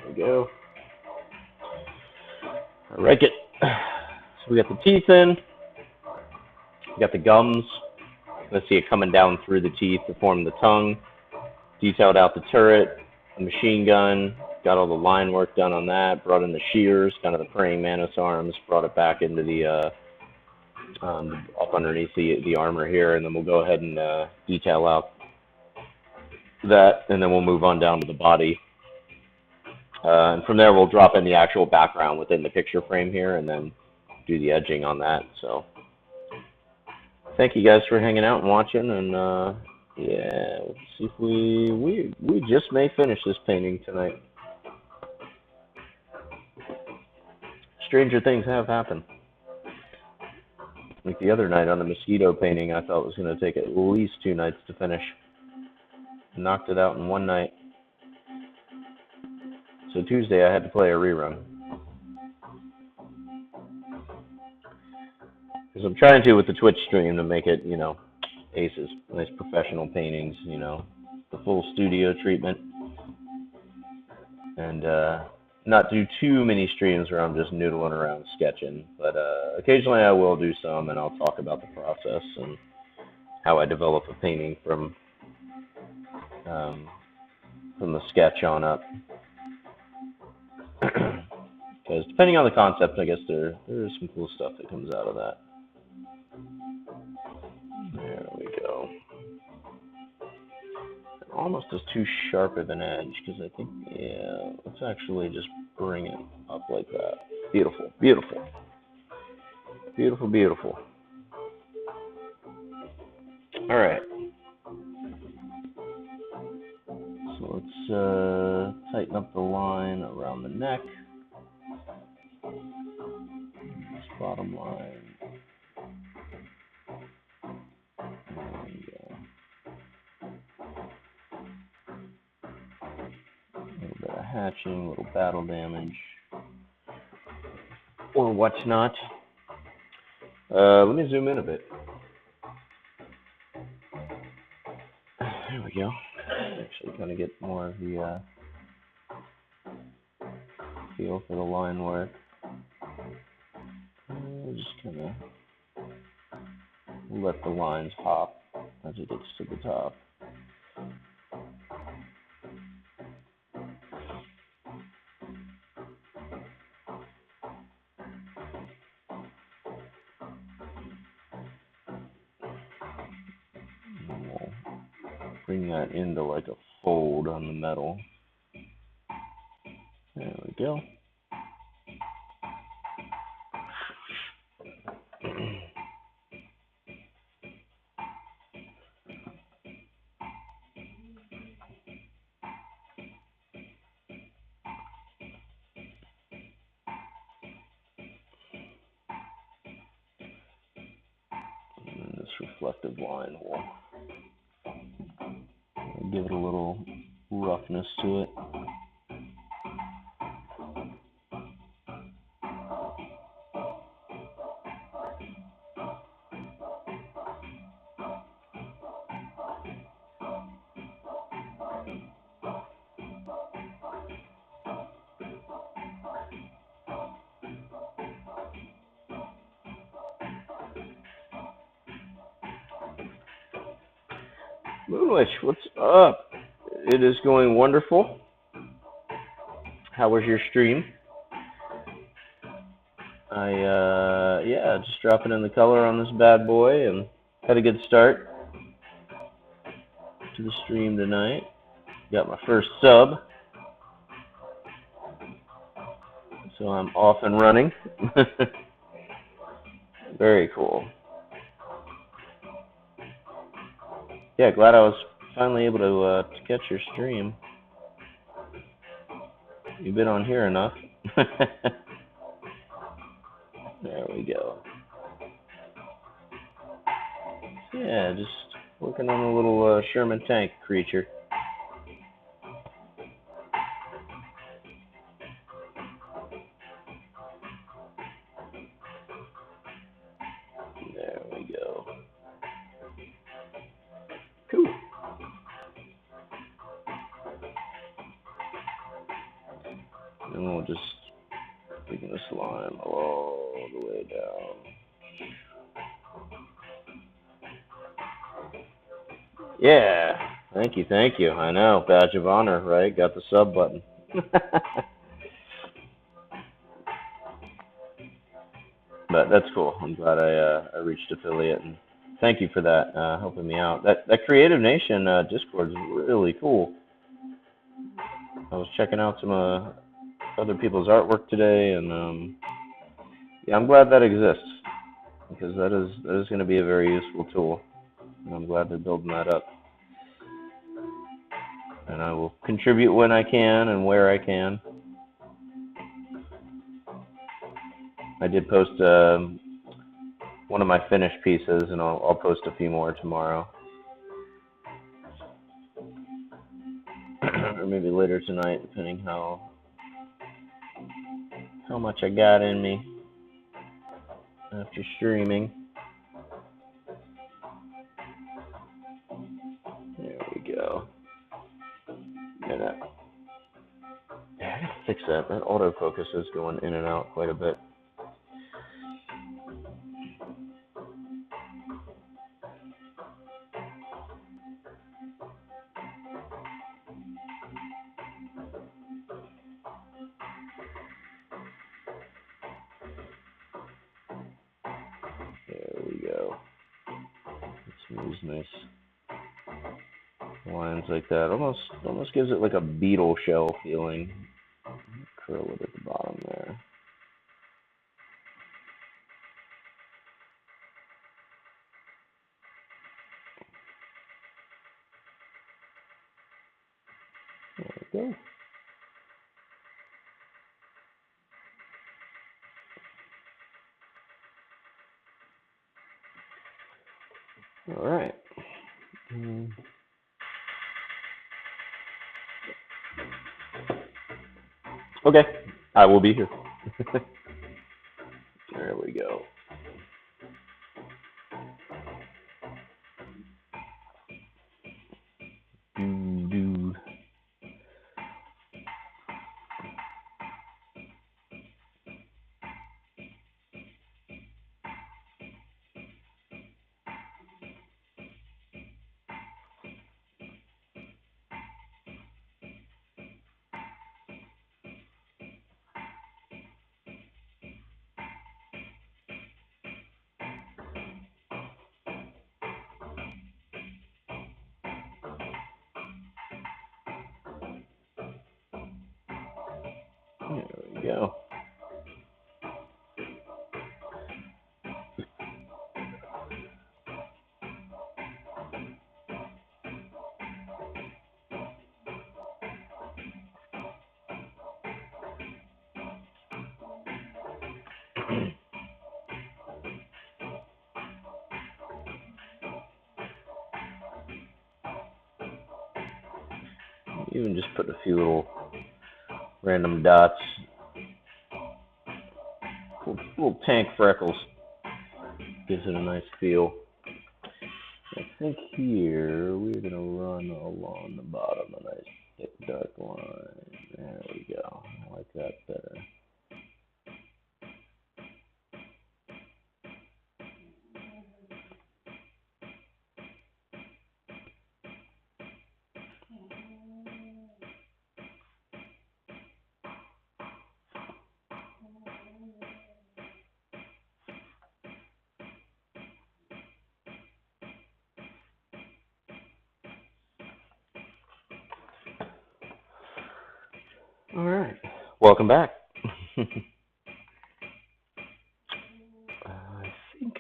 we go. I like it. So we got the teeth in. We got the gums. Let's see it coming down through the teeth to form the tongue. Detailed out the turret, the machine gun. Got all the line work done on that. Brought in the shears, kind of the praying mantis arms. Brought it back into the up underneath the armor here, and then we'll go ahead and detail out that, and then we'll move on down to the body. And from there, we'll drop in the actual background within the picture frame here, and then do the edging on that. So, thank you guys for hanging out and watching, and yeah, let's see if we just may finish this painting tonight. Stranger things have happened. Like the other night on the mosquito painting, I thought it was going to take at least 2 nights to finish. Knocked it out in 1 night. So Tuesday I had to play a rerun. Because I'm trying to with the Twitch stream to make it, you know, aces. Nice professional paintings, you know, the full studio treatment. And not do too many streams where I'm just noodling around sketching. But occasionally I will do some, and I'll talk about the process and how I develop a painting from the sketch on up. Because depending on the concept, I guess there is some cool stuff that comes out of that. There we go. It almost is too sharp of an edge, because I think, yeah, let's actually just bring it up like that. Beautiful, beautiful. Beautiful, beautiful. All right. So let's tighten up the line around the neck. This bottom line. There we go. A little bit of hatching, a little battle damage, or what's not. Let me zoom in a bit. There we go. Actually kind of get more of the feel for the line work. Just kind of let the lines hop as it gets to the top. And we'll bring that into like a fold on the metal. There we go. And this reflective line will give it a little roughness to it. Moonwitch, what's up? It is going wonderful. How was your stream? Yeah, just dropping in the color on this bad boy, and had a good start to the stream tonight. Got my first sub, so I'm off and running. Very cool. Yeah, glad I was finally able to catch your stream. You've been on here enough. There we go. Yeah, just working on a little Shermantipede creature. There we go. Cool. And we'll just taking the slime all the way down. Yeah, thank you. I know, badge of honor, right? Got the sub button. But that's cool. I'm glad I reached affiliate, and thank you for that, helping me out. That Creative Nation Discord is really cool. I was checking out some other people's artwork today, and yeah, I'm glad that exists because that is going to be a very useful tool, and I'm glad they're building that up. And I will contribute when I can and where I can. I did post one of my finished pieces, and I'll post a few more tomorrow, or maybe later tonight, depending how much I got in me after streaming. There we go. And yeah, I gotta fix that. That autofocus is going in and out quite a bit. There we go. It moves nice lines like that. Almost gives it like a beetle shell feeling. Curl it at the bottom there. There we go. All right. Okay, I will be here. There we go. There we go. Even just put a few little random dots. Little tank freckles. Gives it a nice feel. I think here we're going to run along the bottom a nice thick dark line. There we go. I like that better. All right. Welcome back. I think,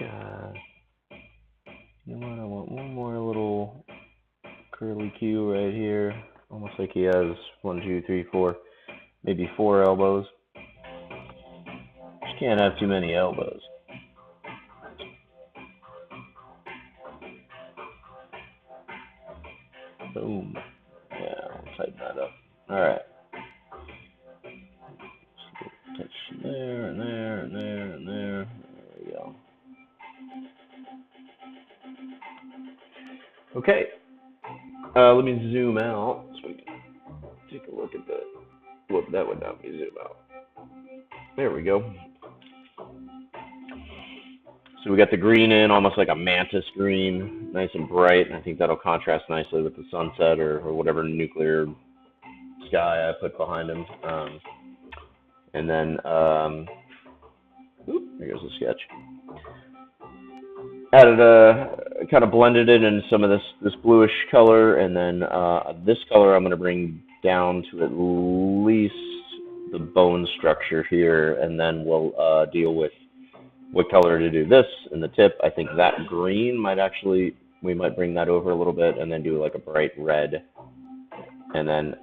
you know what, I want one more little curly Q right here. Almost like he has 1, 2, 3, 4, maybe 4 elbows. Just can't have too many elbows. Boom. Yeah, I'll tighten that up. All right. Touch there and there and there and there. There we go. Okay. Let me zoom out so we can take a look at that Whoop, that would not be zoom out. There we go. So we got the green in, almost like a mantis green, nice and bright. I think that'll contrast nicely with the sunset or whatever nuclear sky I put behind him. And then, there goes the sketch. Added kind of blended it in some of this bluish color, and then this color I'm going to bring down to at least the bone structure here, and then we'll deal with what color to do this in the tip. I think that green might actually, we might bring that over a little bit and then do like a bright red, and then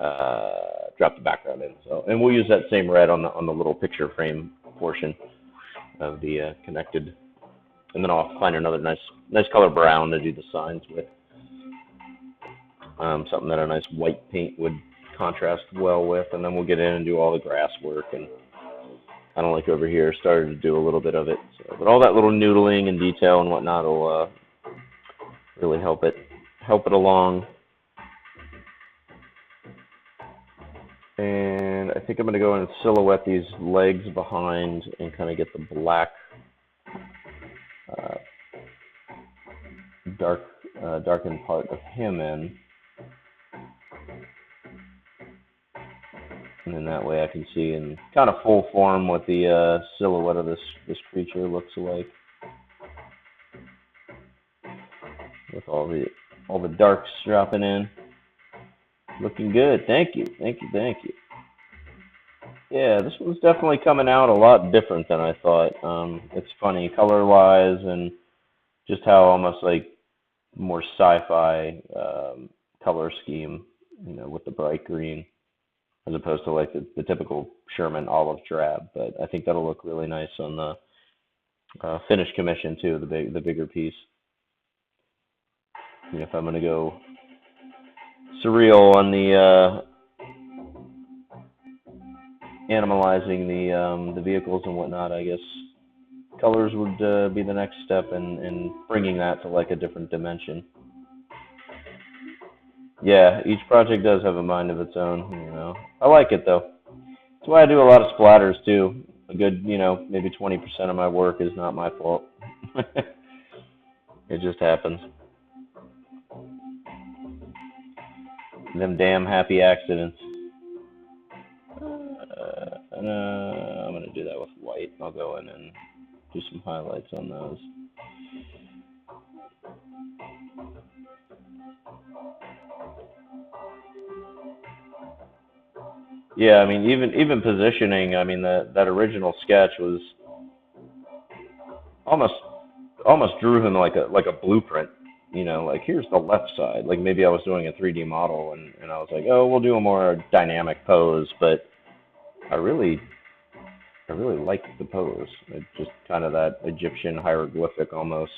drop the background in. So, and we'll use that same red on the little picture frame portion of the connected. And then I'll find another nice color brown to do the signs with. Something that a nice white paint would contrast well with, and then we'll get in and do all the grass work. And kind of like over here, started to do a little bit of it. So, but all that little noodling and detail and whatnot will really help it along. And I think I'm going to go and silhouette these legs behind and kind of get the black, darkened part of him in. And then that way I can see in kind of full form what the silhouette of this creature looks like, with all the darks dropping in. Looking good. Thank you. Yeah, this one's definitely coming out a lot different than I thought. It's funny color-wise, and just how almost like more sci-fi color scheme, with the bright green, as opposed to like the typical Sherman olive drab. But I think that'll look really nice on the finished commission too, the bigger piece. If I'm gonna go surreal on the animalizing the vehicles and whatnot, I guess colors would be the next step in bringing that to like a different dimension. Yeah, each project does have a mind of its own, I like it though. That's why I do a lot of splatters too. A good, maybe 20% of my work is not my fault. It just happens. Them damn happy accidents. I'm going to do that with white. I'll go in and do some highlights on those. Yeah, I mean, even positioning, I mean, that original sketch was almost drew him like a blueprint, like here's the left side. Like maybe I was doing a 3D model and I was like, oh, we'll do a more dynamic pose, but I really liked the pose. It just kind of that Egyptian hieroglyphic almost,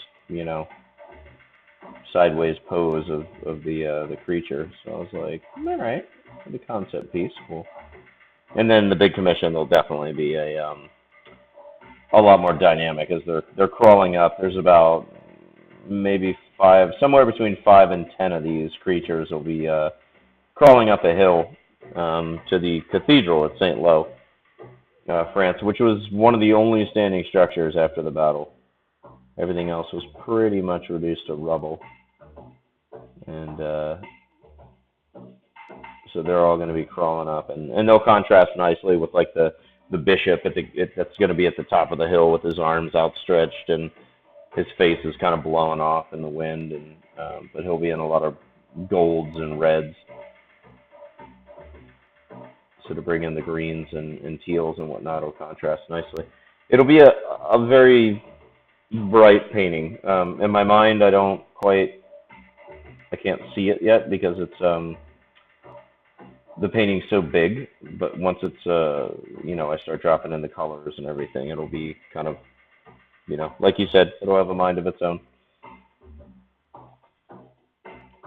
sideways pose of the creature. So I was like, all right, the concept piece, cool. And then the big commission will definitely be a lot more dynamic as they're crawling up. There's about maybe somewhere between 5 and 10 of these creatures will be crawling up a hill to the cathedral at St. Lo, France, which was one of the only standing structures after the battle. Everything else was pretty much reduced to rubble. And so they're all going to be crawling up, and they'll contrast nicely with like the bishop that's going to be at the top of the hill with his arms outstretched, and his face is kind of blowing off in the wind, and but he'll be in a lot of golds and reds. So to bring in the greens and teals and whatnot, will contrast nicely. It'll be a very bright painting. In my mind, I can't see it yet because it's the painting's so big. But once it's I start dropping in the colors and everything, it'll be kind of, like you said, it'll have a mind of its own.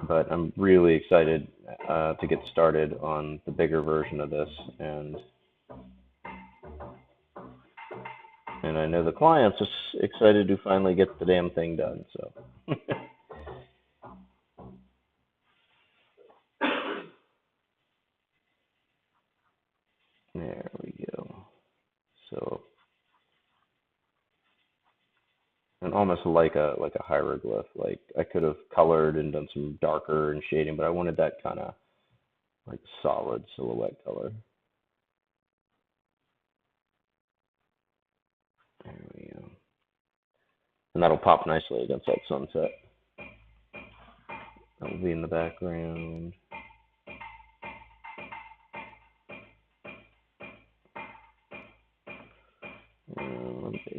But I'm really excited to get started on the bigger version of this, and I know the client's just excited to finally get the damn thing done. So. There we go. So, and almost like a hieroglyph. Like I could have colored and done some darker and shading, but I wanted that kind of like solid silhouette color. There we go. And that'll pop nicely against that sunset. That'll be in the background.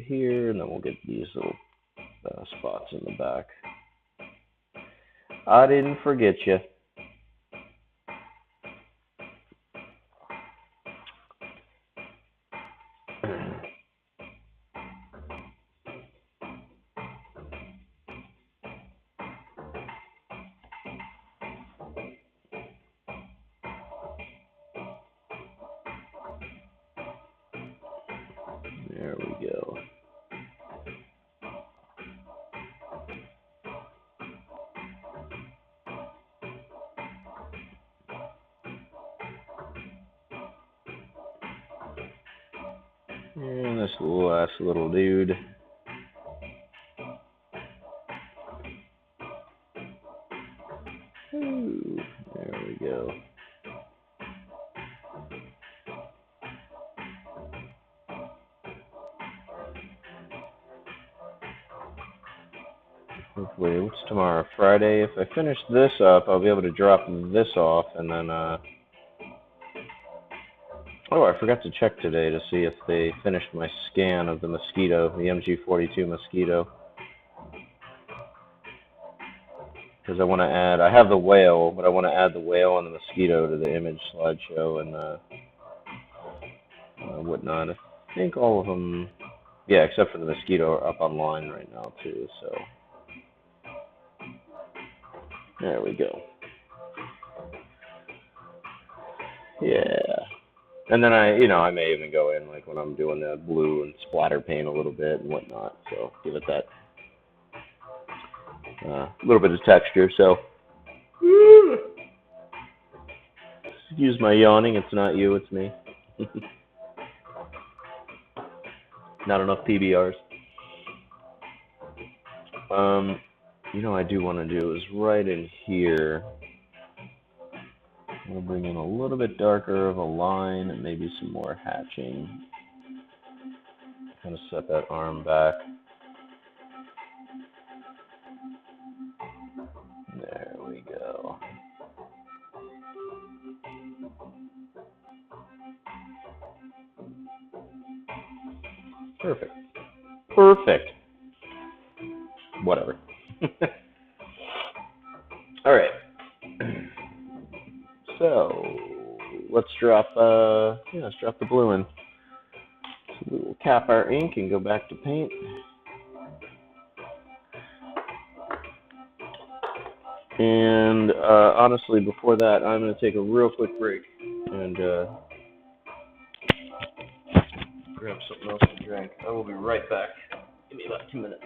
Here, and then we'll get these little spots in the back. I didn't forget you. There we go. And this last little dude. Ooh, there we go. Hopefully, what's tomorrow? Friday. If I finish this up, I'll be able to drop this off, and then, oh, I forgot to check today to see if they finished my scan of the mosquito, the MG42 mosquito. Because I want to add, I have the whale, but I want to add the whale and the mosquito to the image slideshow and whatnot. I think all of them, yeah, except for the mosquito, are up online right now too. So there we go. Yeah, and then I may even go in like when I'm doing the blue and splatter paint a little bit and whatnot. So give it that little bit of texture. So excuse my yawning. It's not you, it's me. Not enough PBRs. I do want to do is right in here. We'll bring in a little bit darker of a line and maybe some more hatching. Kind of set that arm back. There we go. Perfect. Perfect. Whatever. All right. So let's drop the blue in. So we will cap our ink and go back to paint. And honestly, before that, I'm going to take a real quick break and grab something else to drink. I will be right back. Give me about 2 minutes.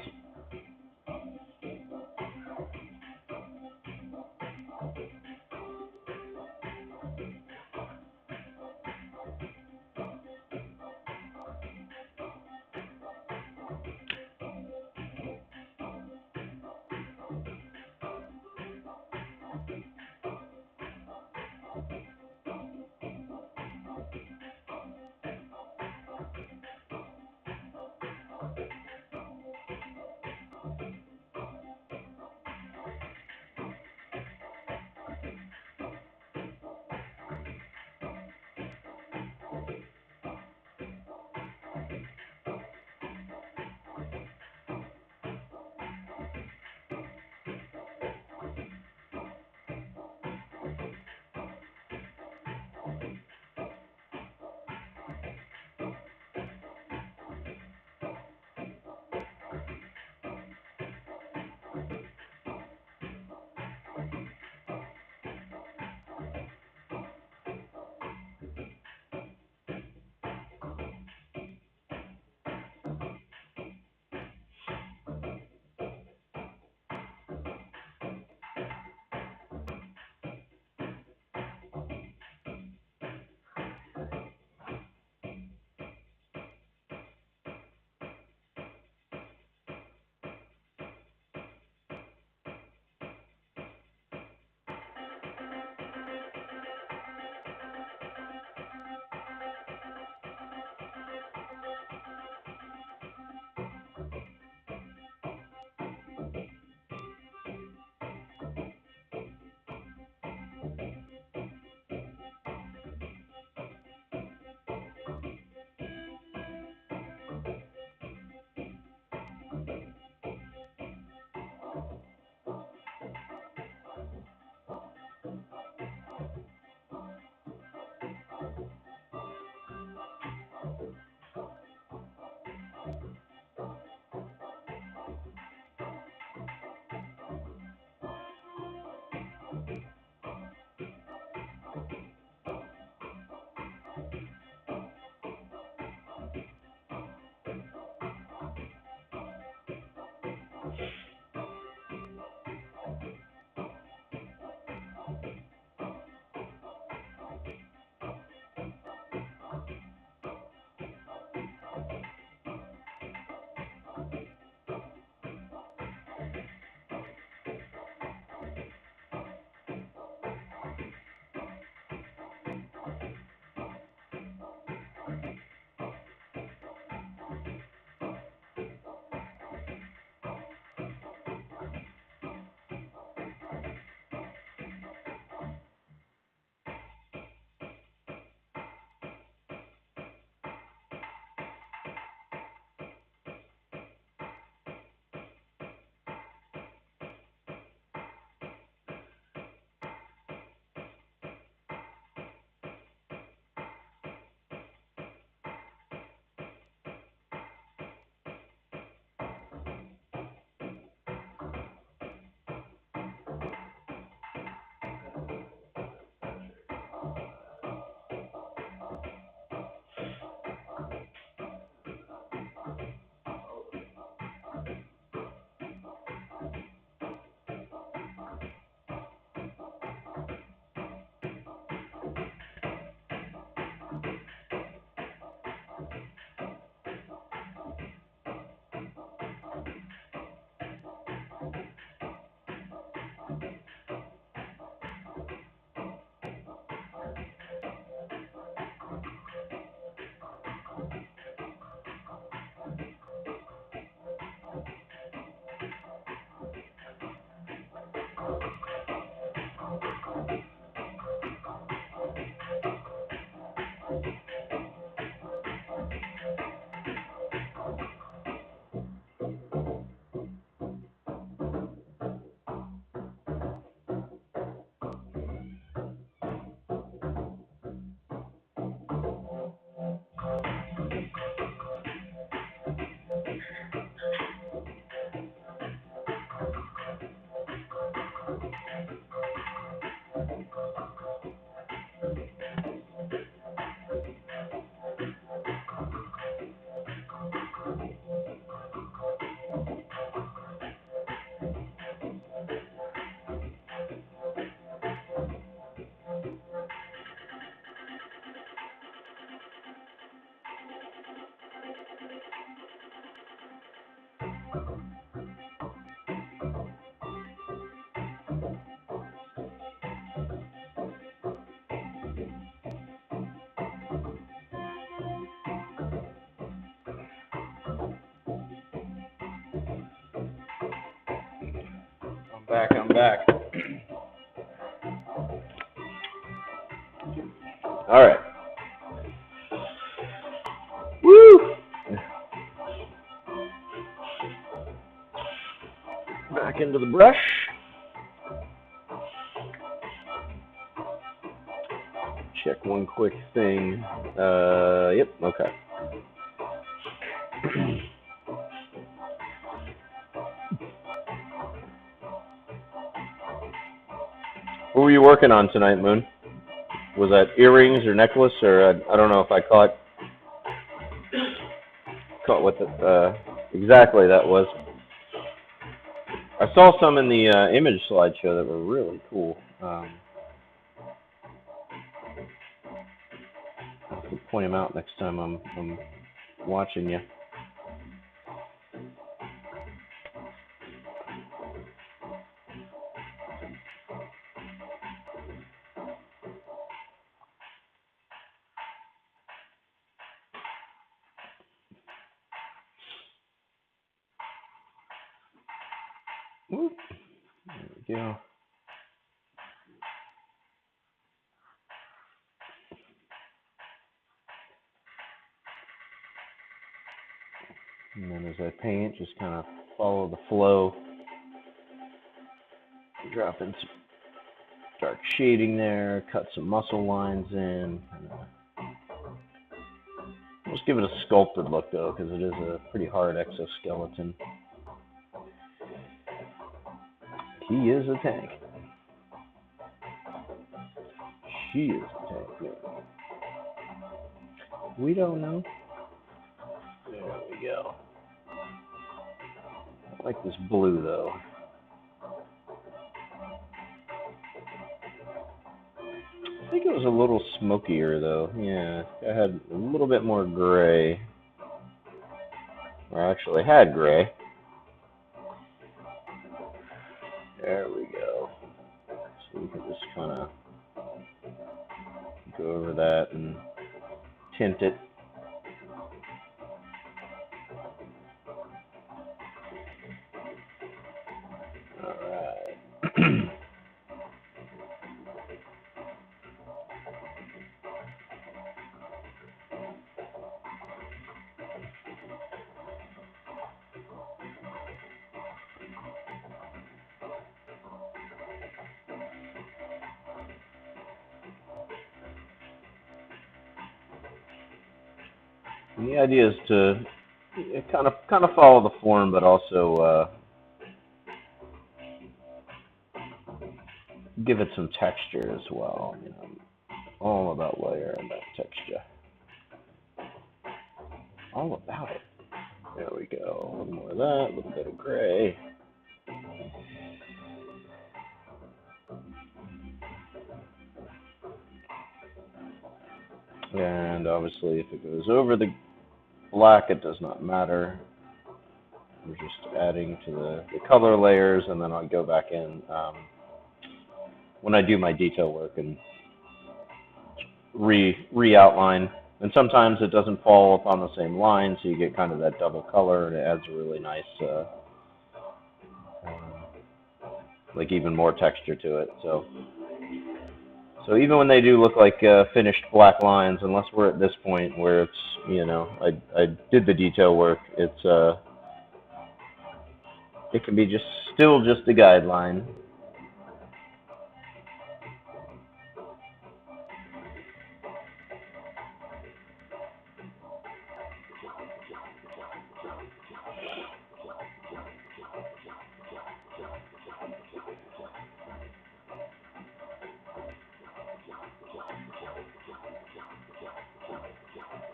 I'm back. All right. Woo! Back into the brush. Check one quick thing. Yep, okay. What were you working on tonight, Moon? Was that earrings or necklace, or I don't know if I caught what exactly that was. I saw some in the image slideshow that were really cool. I'll point them out next time I'm watching you. Whoop. There we go. And then as I paint, just kind of follow the flow. Drop in some dark shading there, cut some muscle lines in. Just give it a sculpted look though, because it is a pretty hard exoskeleton. He is a tank. She is a tank. Yeah. We don't know. There we go. I like this blue though. I think it was a little smokier though. Yeah, I had a little bit more gray. Or I actually had gray. There we go. So we can just kind of go over that and tint it. Alright. And the idea is to kind of follow the form, but also give it some texture as well. You know, all about layer and that texture. All about it. There we go. A little more of that, a little bit of gray. And obviously, if it goes over the black, it does not matter. We're just adding to the color layers, and then I'll go back in when I do my detail work and re-outline. And sometimes it doesn't fall upon the same line, so you get kind of that double color, and it adds a really nice, like even more texture to it. So even when they do look like finished black lines, unless we're at this point where it's, you know, I did the detail work, it's it can be still just a guideline.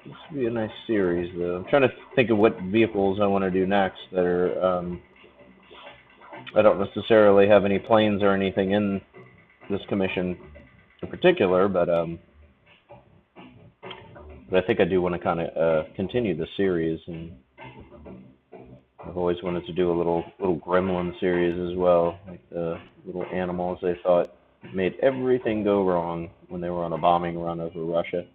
This would be a nice series, though. I'm trying to think of what vehicles I want to do next that are. I don't necessarily have any planes or anything in this commission in particular, but I think I do want to kind of continue the series, and always wanted to do a little gremlin series as well, like the little animals they thought made everything go wrong when they were on a bombing run over Russia.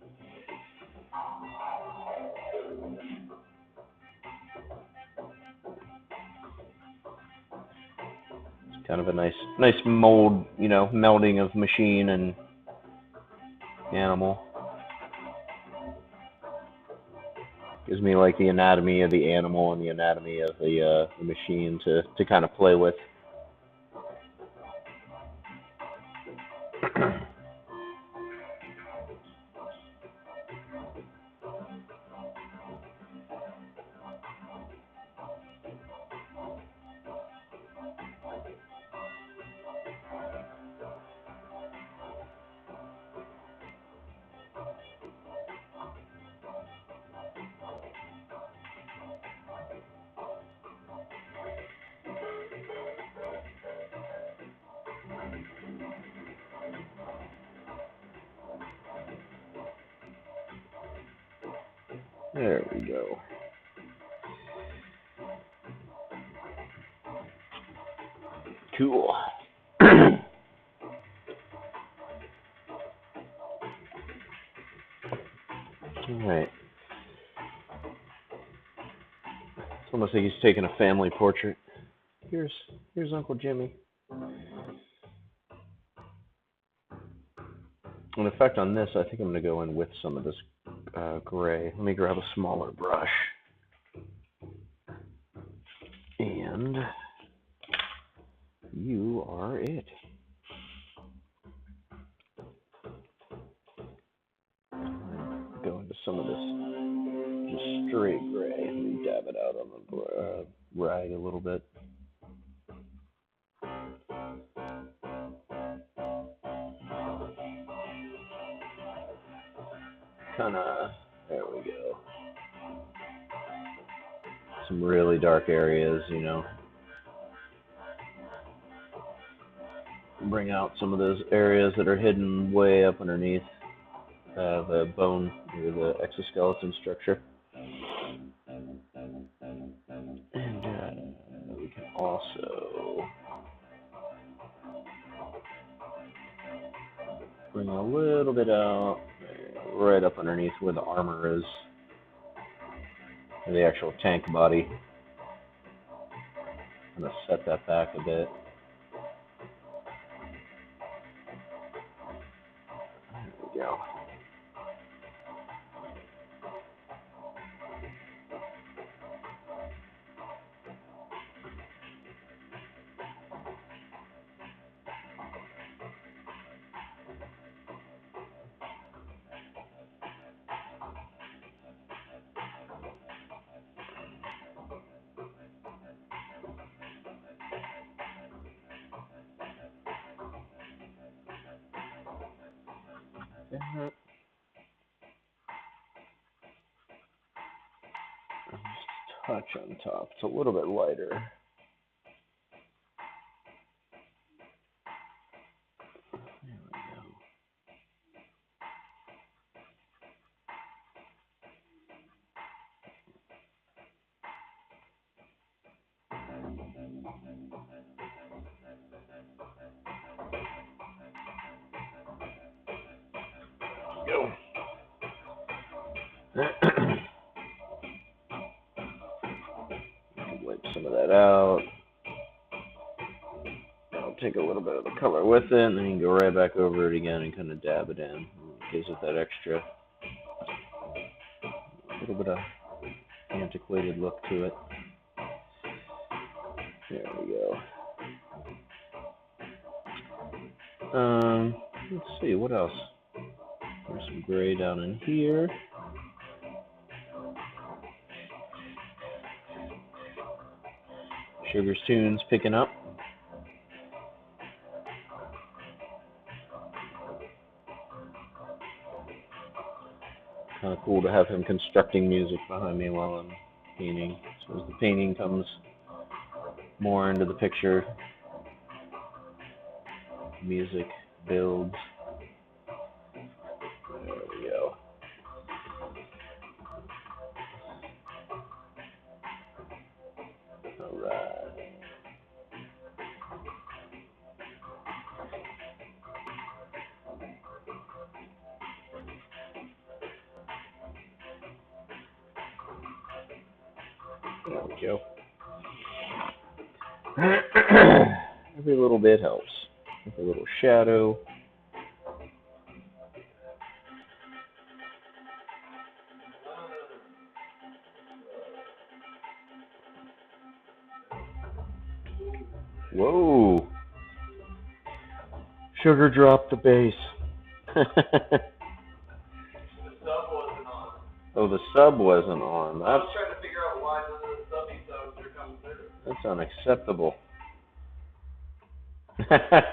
It's kind of a nice mold, melding of machine and animal. Gives me like the anatomy of the animal and the anatomy of the machine to kind of play with. There we go. Cool. Alright. It's almost like he's taking a family portrait. Here's Uncle Jimmy. In effect on this, I think I'm going to go in with some of this gray. Let me grab a smaller brush. And you are it. Go into some of this just straight gray. Let me dab it out on the rag a little bit. There we go. Some really dark areas, Bring out some of those areas that are hidden way up underneath the bone or the exoskeleton structure. And we can also bring a little bit out right up underneath where the armor is, and the actual tank body. I'm going to set that back a bit. There we go. Just touch on top. It's a little bit lighter. There we go. Go. Wipe some of that out. I'll take a little bit of the color with it, and then you can go right back over it again and kind of dab it in. It gives it that extra, a little bit of antiquated look to it. There we go. Let's see, what else? There's some gray down in here. Sugar's Tunes picking up. Kind of cool to have him constructing music behind me while I'm painting. So as the painting comes more into the picture, music builds. There we go. Alright. There we go. Every little bit helps. With a little shadow. Whoa. Sugar dropped the bass. The sub wasn't on. Oh, the sub wasn't on. I was trying to figure out why none of the subby subs are coming through. That's unacceptable. That one.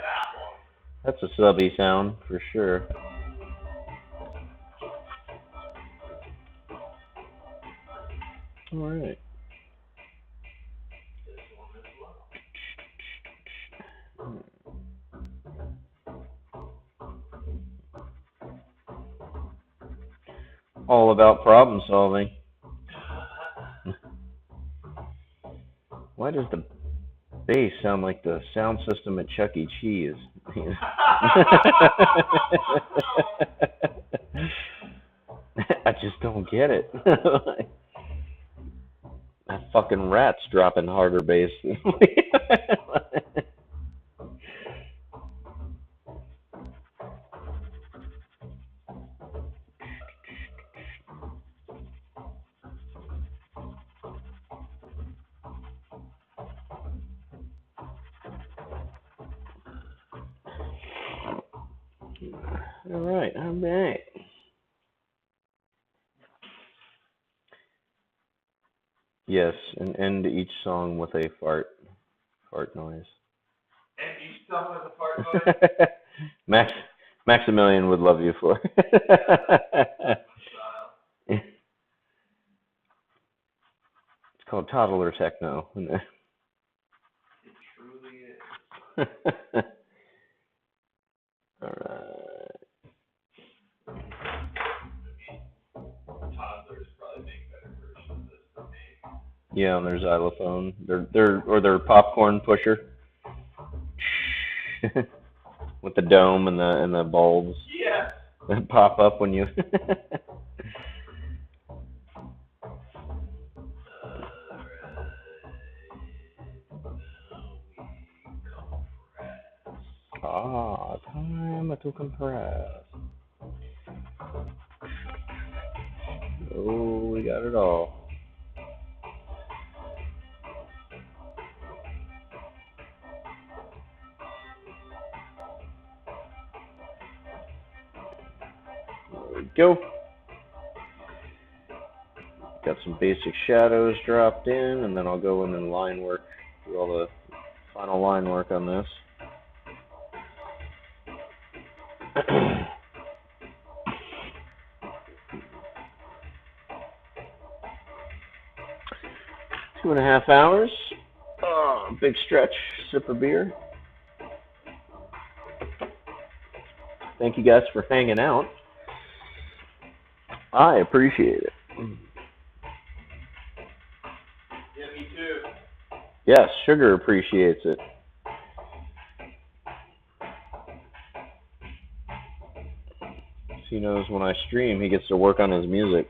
That's a subby sound for sure. All right. This one as well. All about problem solving. Why does the bass sound like the sound system at Chuck E. Cheese? I just don't get it. That fucking rat's dropping harder bass. All right. Yes, and end each song with a fart noise. And each song with a fart noise? Maximilian would love you for. It's called toddler techno. It truly is. All right. Toddlers probably make better versions of this than me. Yeah, on their xylophone, their popcorn pusher with the dome and the bulbs Yeah. that pop up when you. Time to compress. Oh, we got it all. There we go. Got some basic shadows dropped in, and then I'll go in and line work, do all the final line work on this. Two and a half hours. Oh, big stretch. Sip of beer. Thank you guys for hanging out. I appreciate it. Yeah, me too. Yes, Sugar appreciates it. He knows when I stream, he gets to work on his music.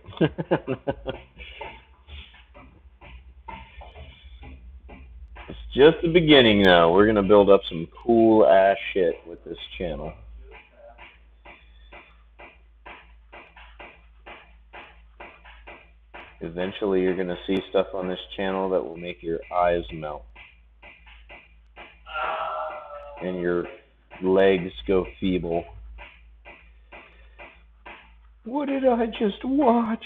It's just the beginning, though. We're gonna build up some cool ass shit with this channel. Eventually, you're gonna see stuff on this channel that will make your eyes melt and your legs go feeble. What did I just watch?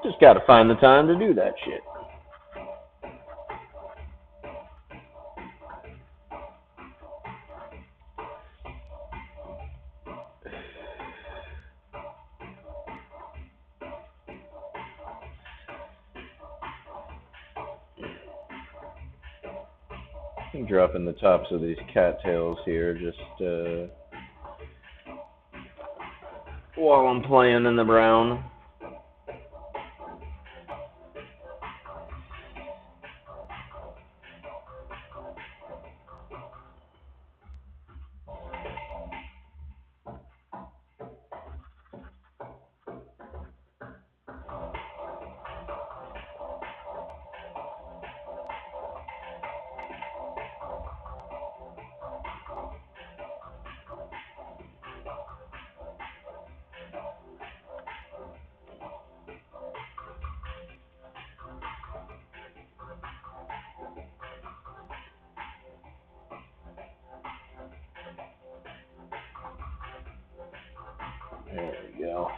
Just gotta find the time to do that shit. I'm dropping the tops of these cattails here, just while I'm playing in the brown. There we go.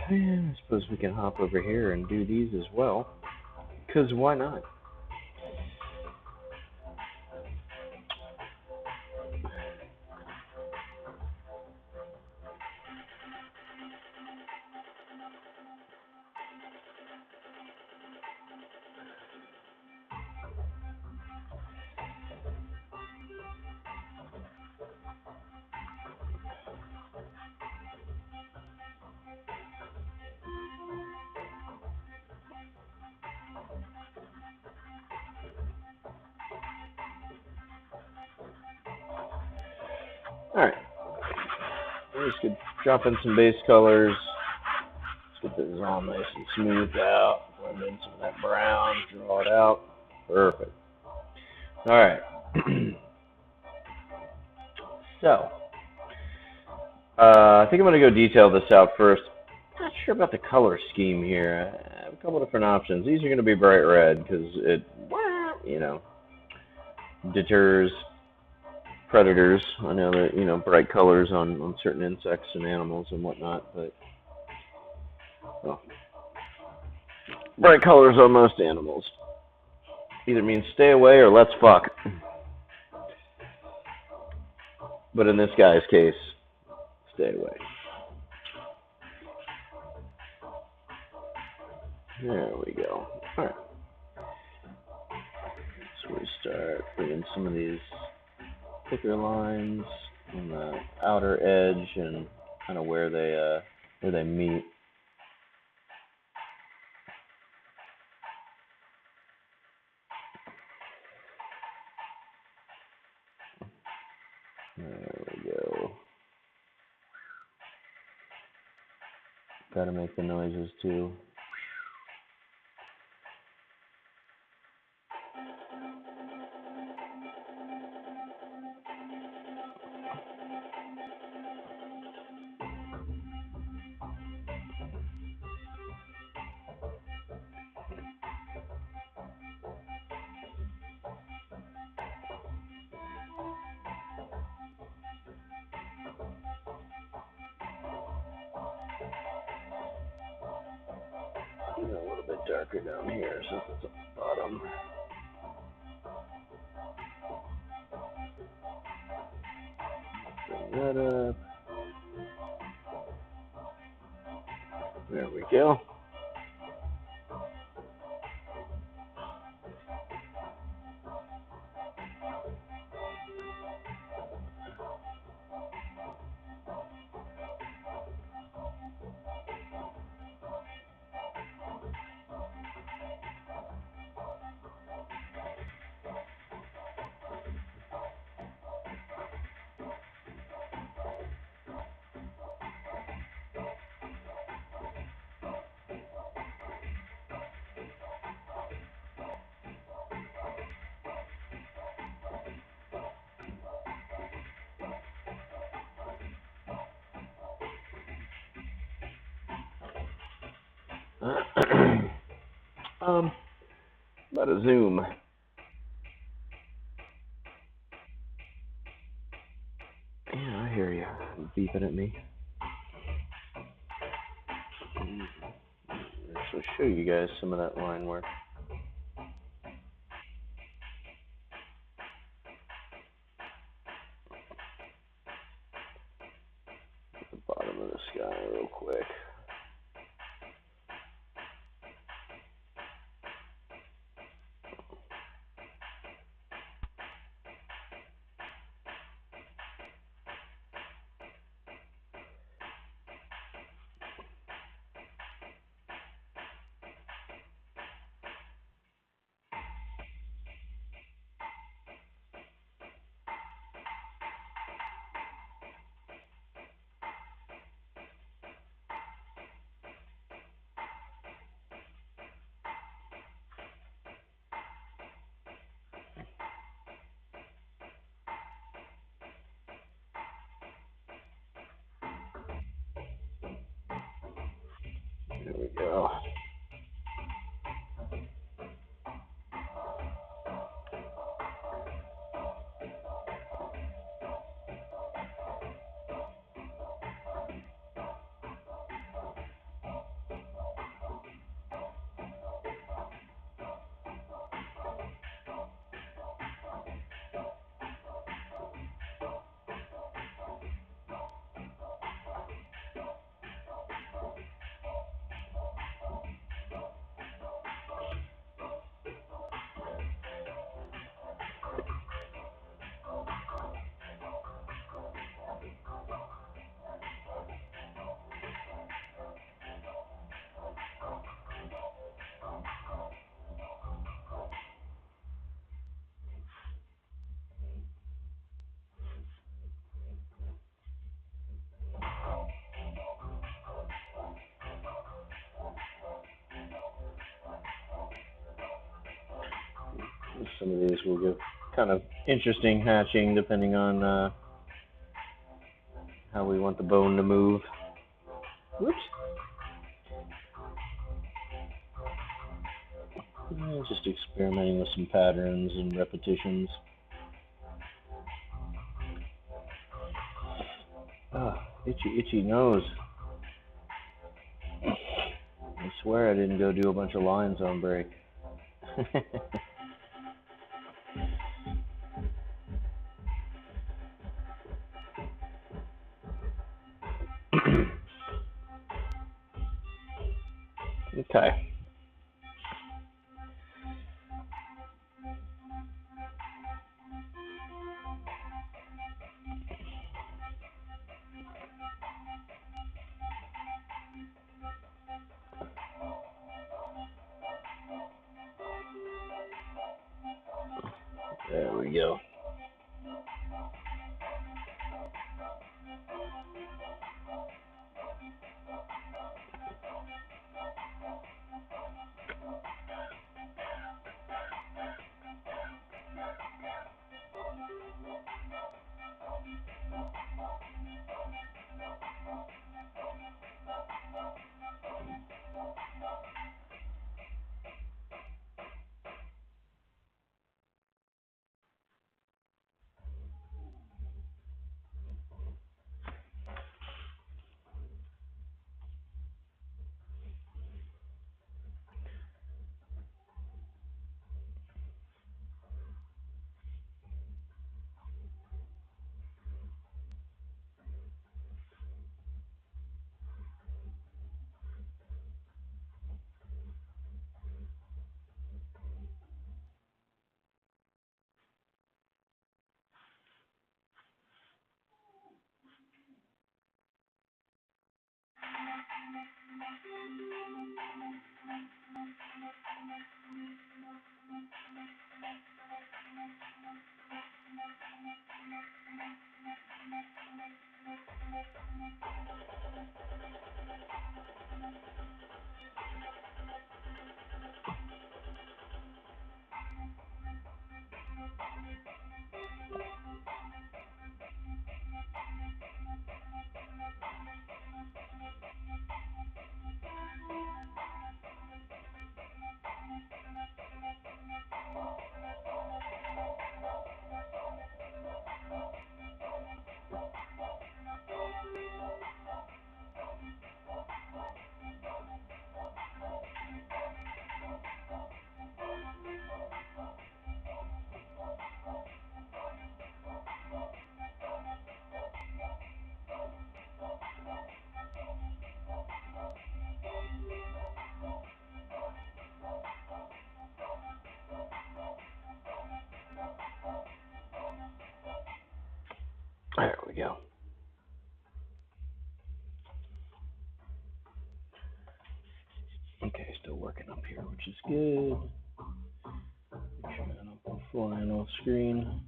And I suppose we can hop over here and do these as well, because why not? Alright, we just could drop in some base colors. Let's get this all nice and smoothed out. Blend in some of that brown, draw it out. Perfect. Alright. So, I think I'm going to go detail this out first. Not sure about the color scheme here. I have a couple different options. These are going to be bright red because it, deters predators. I know that, bright colors on certain insects and animals and whatnot, but, well, bright colors on most animals either means stay away or let's fuck. But in this guy's case, stay away. There we go. All right. So we start putting some of these thicker lines on the outer edge and kind of where they meet. There we go. Gotta make the noises too. A little bit darker down here since it's at the bottom. Bring that up. There we go. About a zoom. Yeah, I hear you beeping at me. So show you guys some of that line work. At the bottom of the sky real quick. some of these will give kind of interesting hatching depending on how we want the bone to move. Whoops. Just experimenting with some patterns and repetitions. Ah, itchy nose. I swear I didn't go do a bunch of lines on break. Okay. There we go. There we go. Okay, still working up here, which is good. Make sure I don't go flying off screen.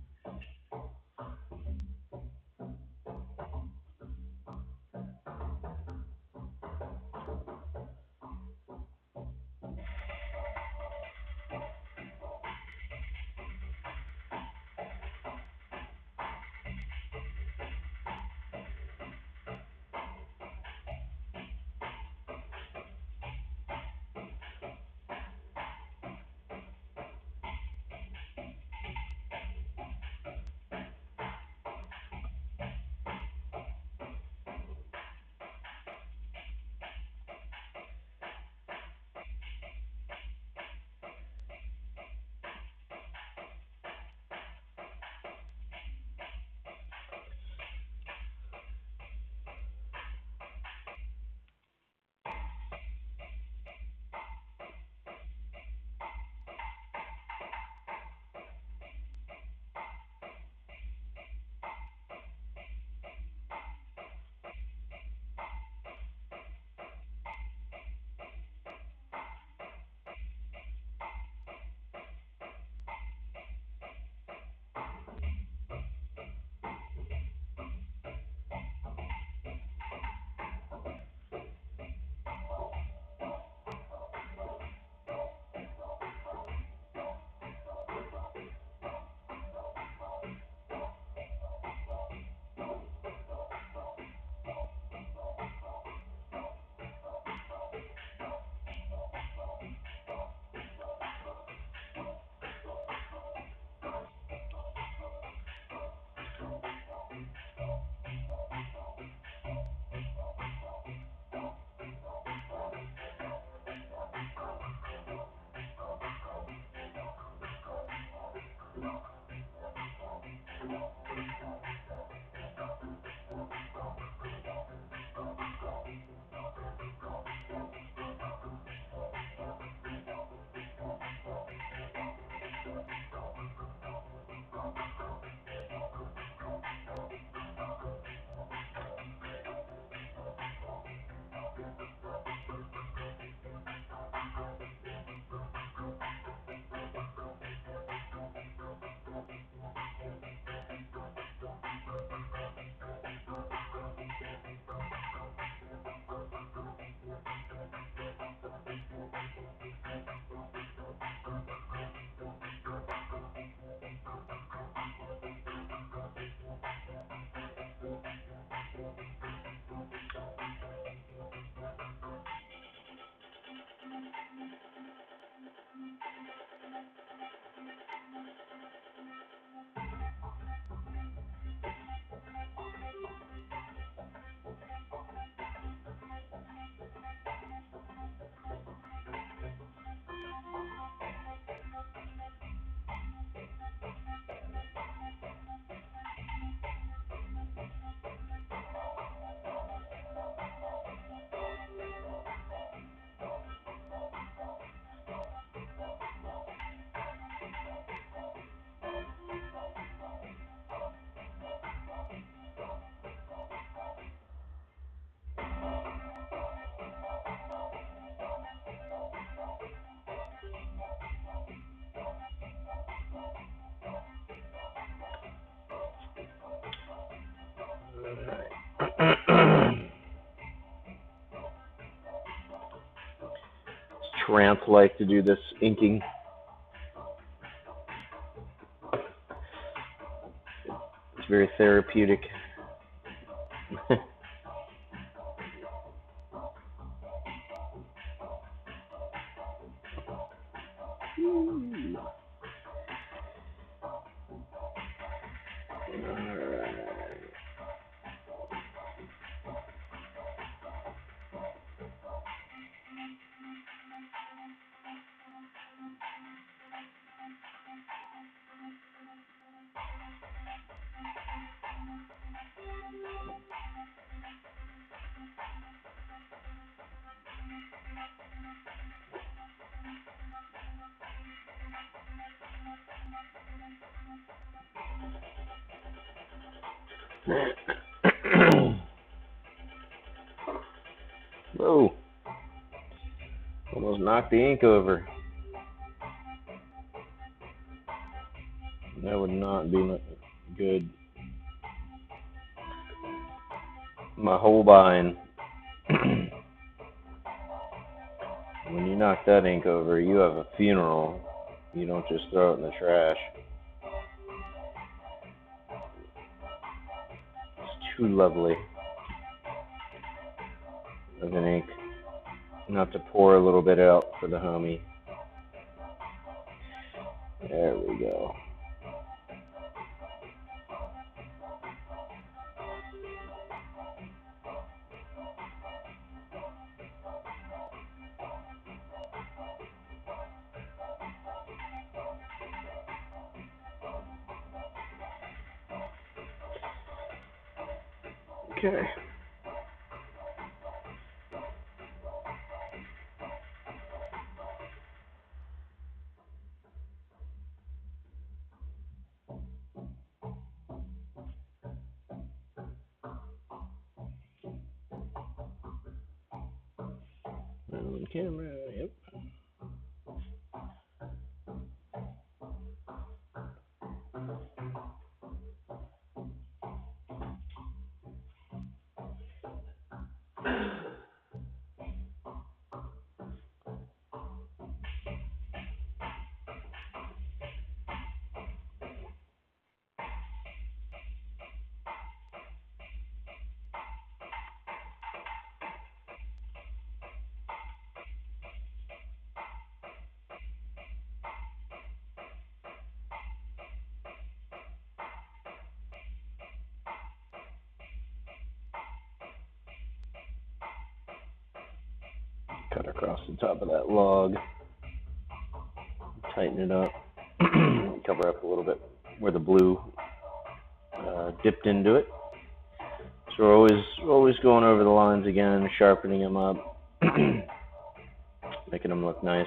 it's like to do this inking. It's very therapeutic. Whoa. Almost knocked the ink over. That would not be good. My whole behind. When you knock that ink over, you have a funeral. You don't just throw it in the trash. It's too lovely of an ink. Not to pour a little bit out for the homie. There we go. Okay. On camera, yep. Cut across the top of that log. Tighten it up. Cover up a little bit where the blue dipped into it. So we're always going over the lines again, sharpening them up, making them look nice.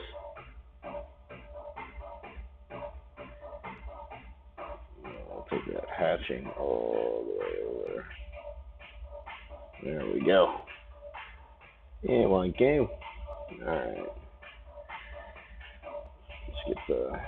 I'll take that hatching all the way over. There we go. Yeah, one game. Alright. Let's get the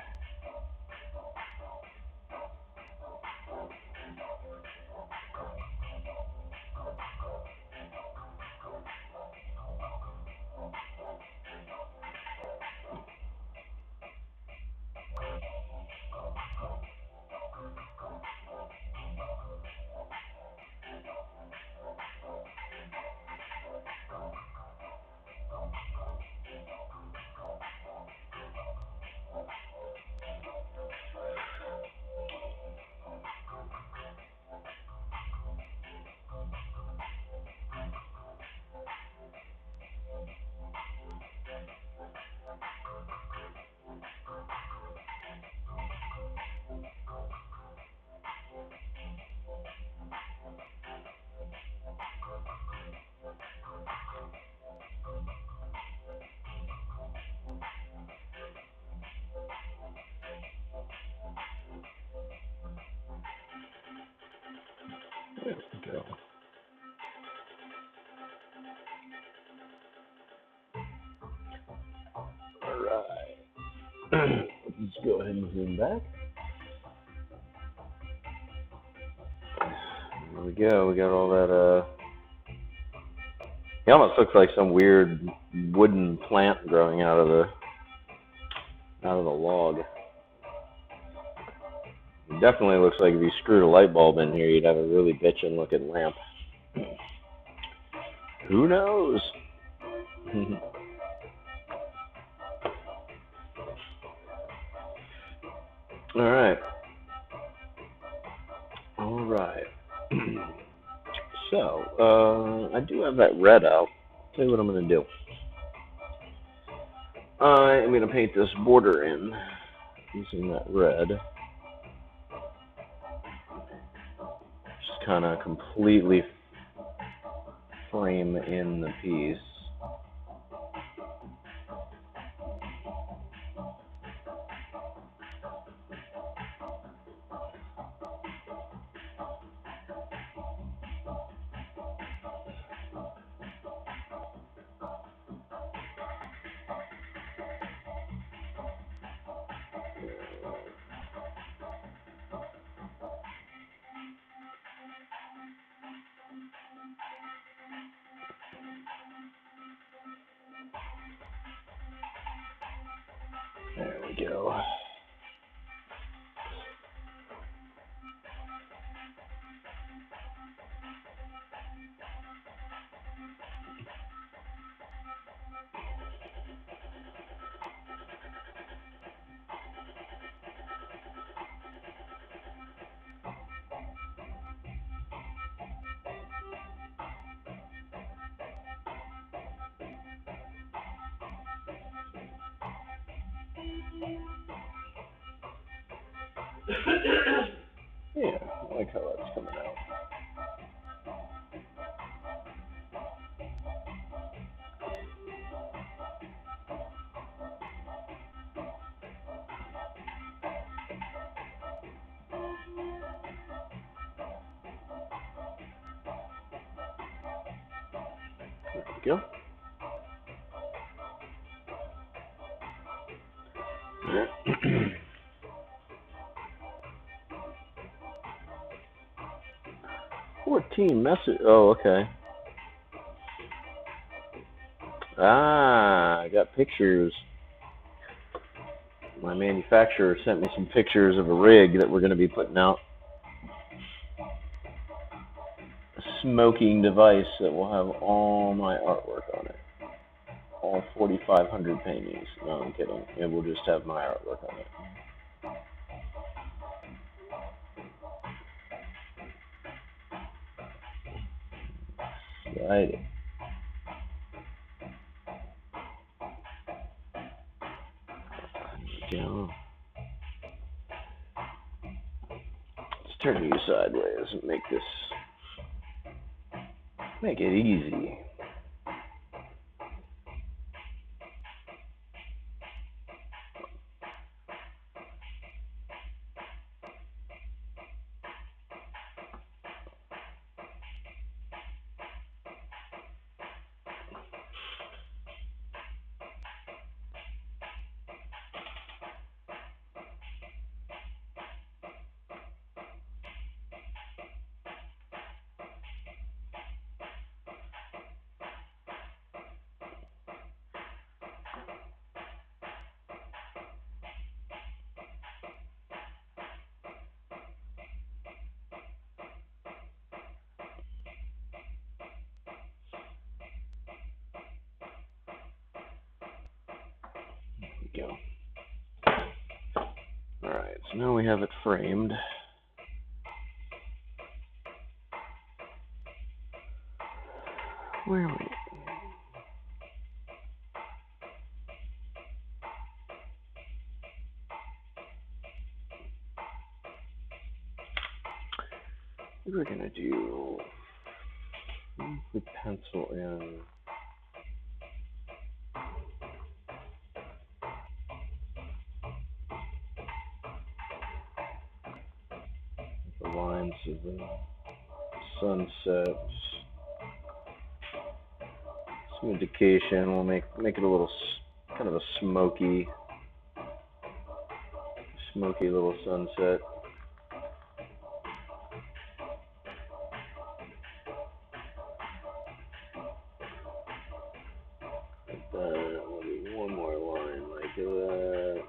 go. Alright. Let's go ahead and zoom back. There we go. We got all that it almost looks like some weird wooden plant growing out of the out of the log. It definitely looks like if you screwed a light bulb in here, you'd have a really bitchin' looking lamp. Who knows? Alright. Alright. So, I do have that red out. Tell you what I'm going to do. I am going to paint this border in using that red. Just kind of completely frame in the piece. There we go. Yeah, I like how that's coming out. There we go. 14 message. Oh, okay. I got pictures. My manufacturer sent me some pictures of a rig that we're going to be putting out. A smoking device that will have all my artwork on it. All 4,500 paintings. No, I'm kidding. It will just have my artwork on it. Right. There we go. Let's turn you sideways and make it easy. Go. Alright, so now we have it framed. Where are we? What we're gonna do? We pencil in the lines of the sunset. Some indication. We'll make it a little kind of a smoky little sunset. Like that. We'll do one more line like that.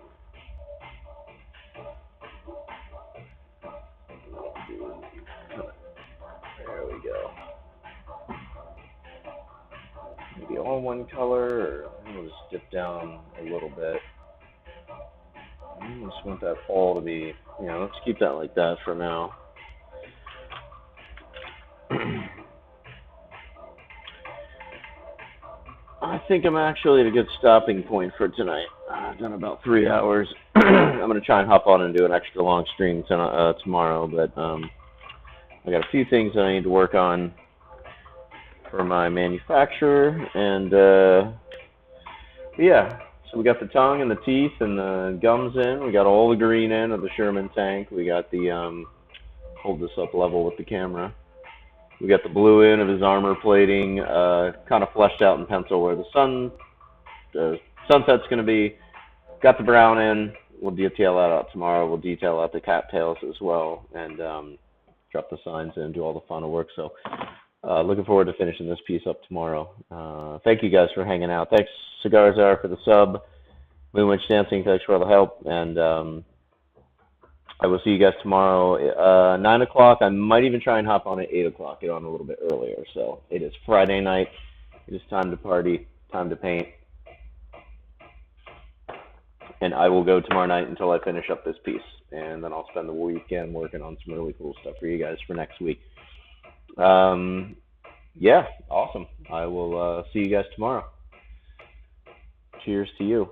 all one color, or we'll just dip down a little bit. I just want that all to be, let's keep that like that for now. I think I'm actually at a good stopping point for tonight. I've done about 3 hours. I'm going to try and hop on and do an extra long stream tomorrow, but I got a few things that I need to work on for my manufacturer, and yeah. So we got the tongue and the teeth and the gums in. We got all the green in of the Sherman tank. We got the, hold this up level with the camera. We got the blue in of his armor plating, kind of fleshed out in pencil where the sunset's going to be. Got the brown in. We'll detail that out tomorrow. We'll detail out the cattails as well, and drop the signs in, do all the final work. So looking forward to finishing this piece up tomorrow. Thank you guys for hanging out. Thanks, Cigars Are, for the sub. Moonwitch Dancing, thanks for all the help. And I will see you guys tomorrow, 9 o'clock. I might even try and hop on at 8 o'clock, get on a little bit earlier. So it is Friday night. It is time to party, time to paint. And I will go tomorrow night until I finish up this piece. And then I'll spend the weekend working on some really cool stuff for you guys for next week. Yeah, awesome. I will see you guys tomorrow. Cheers to you.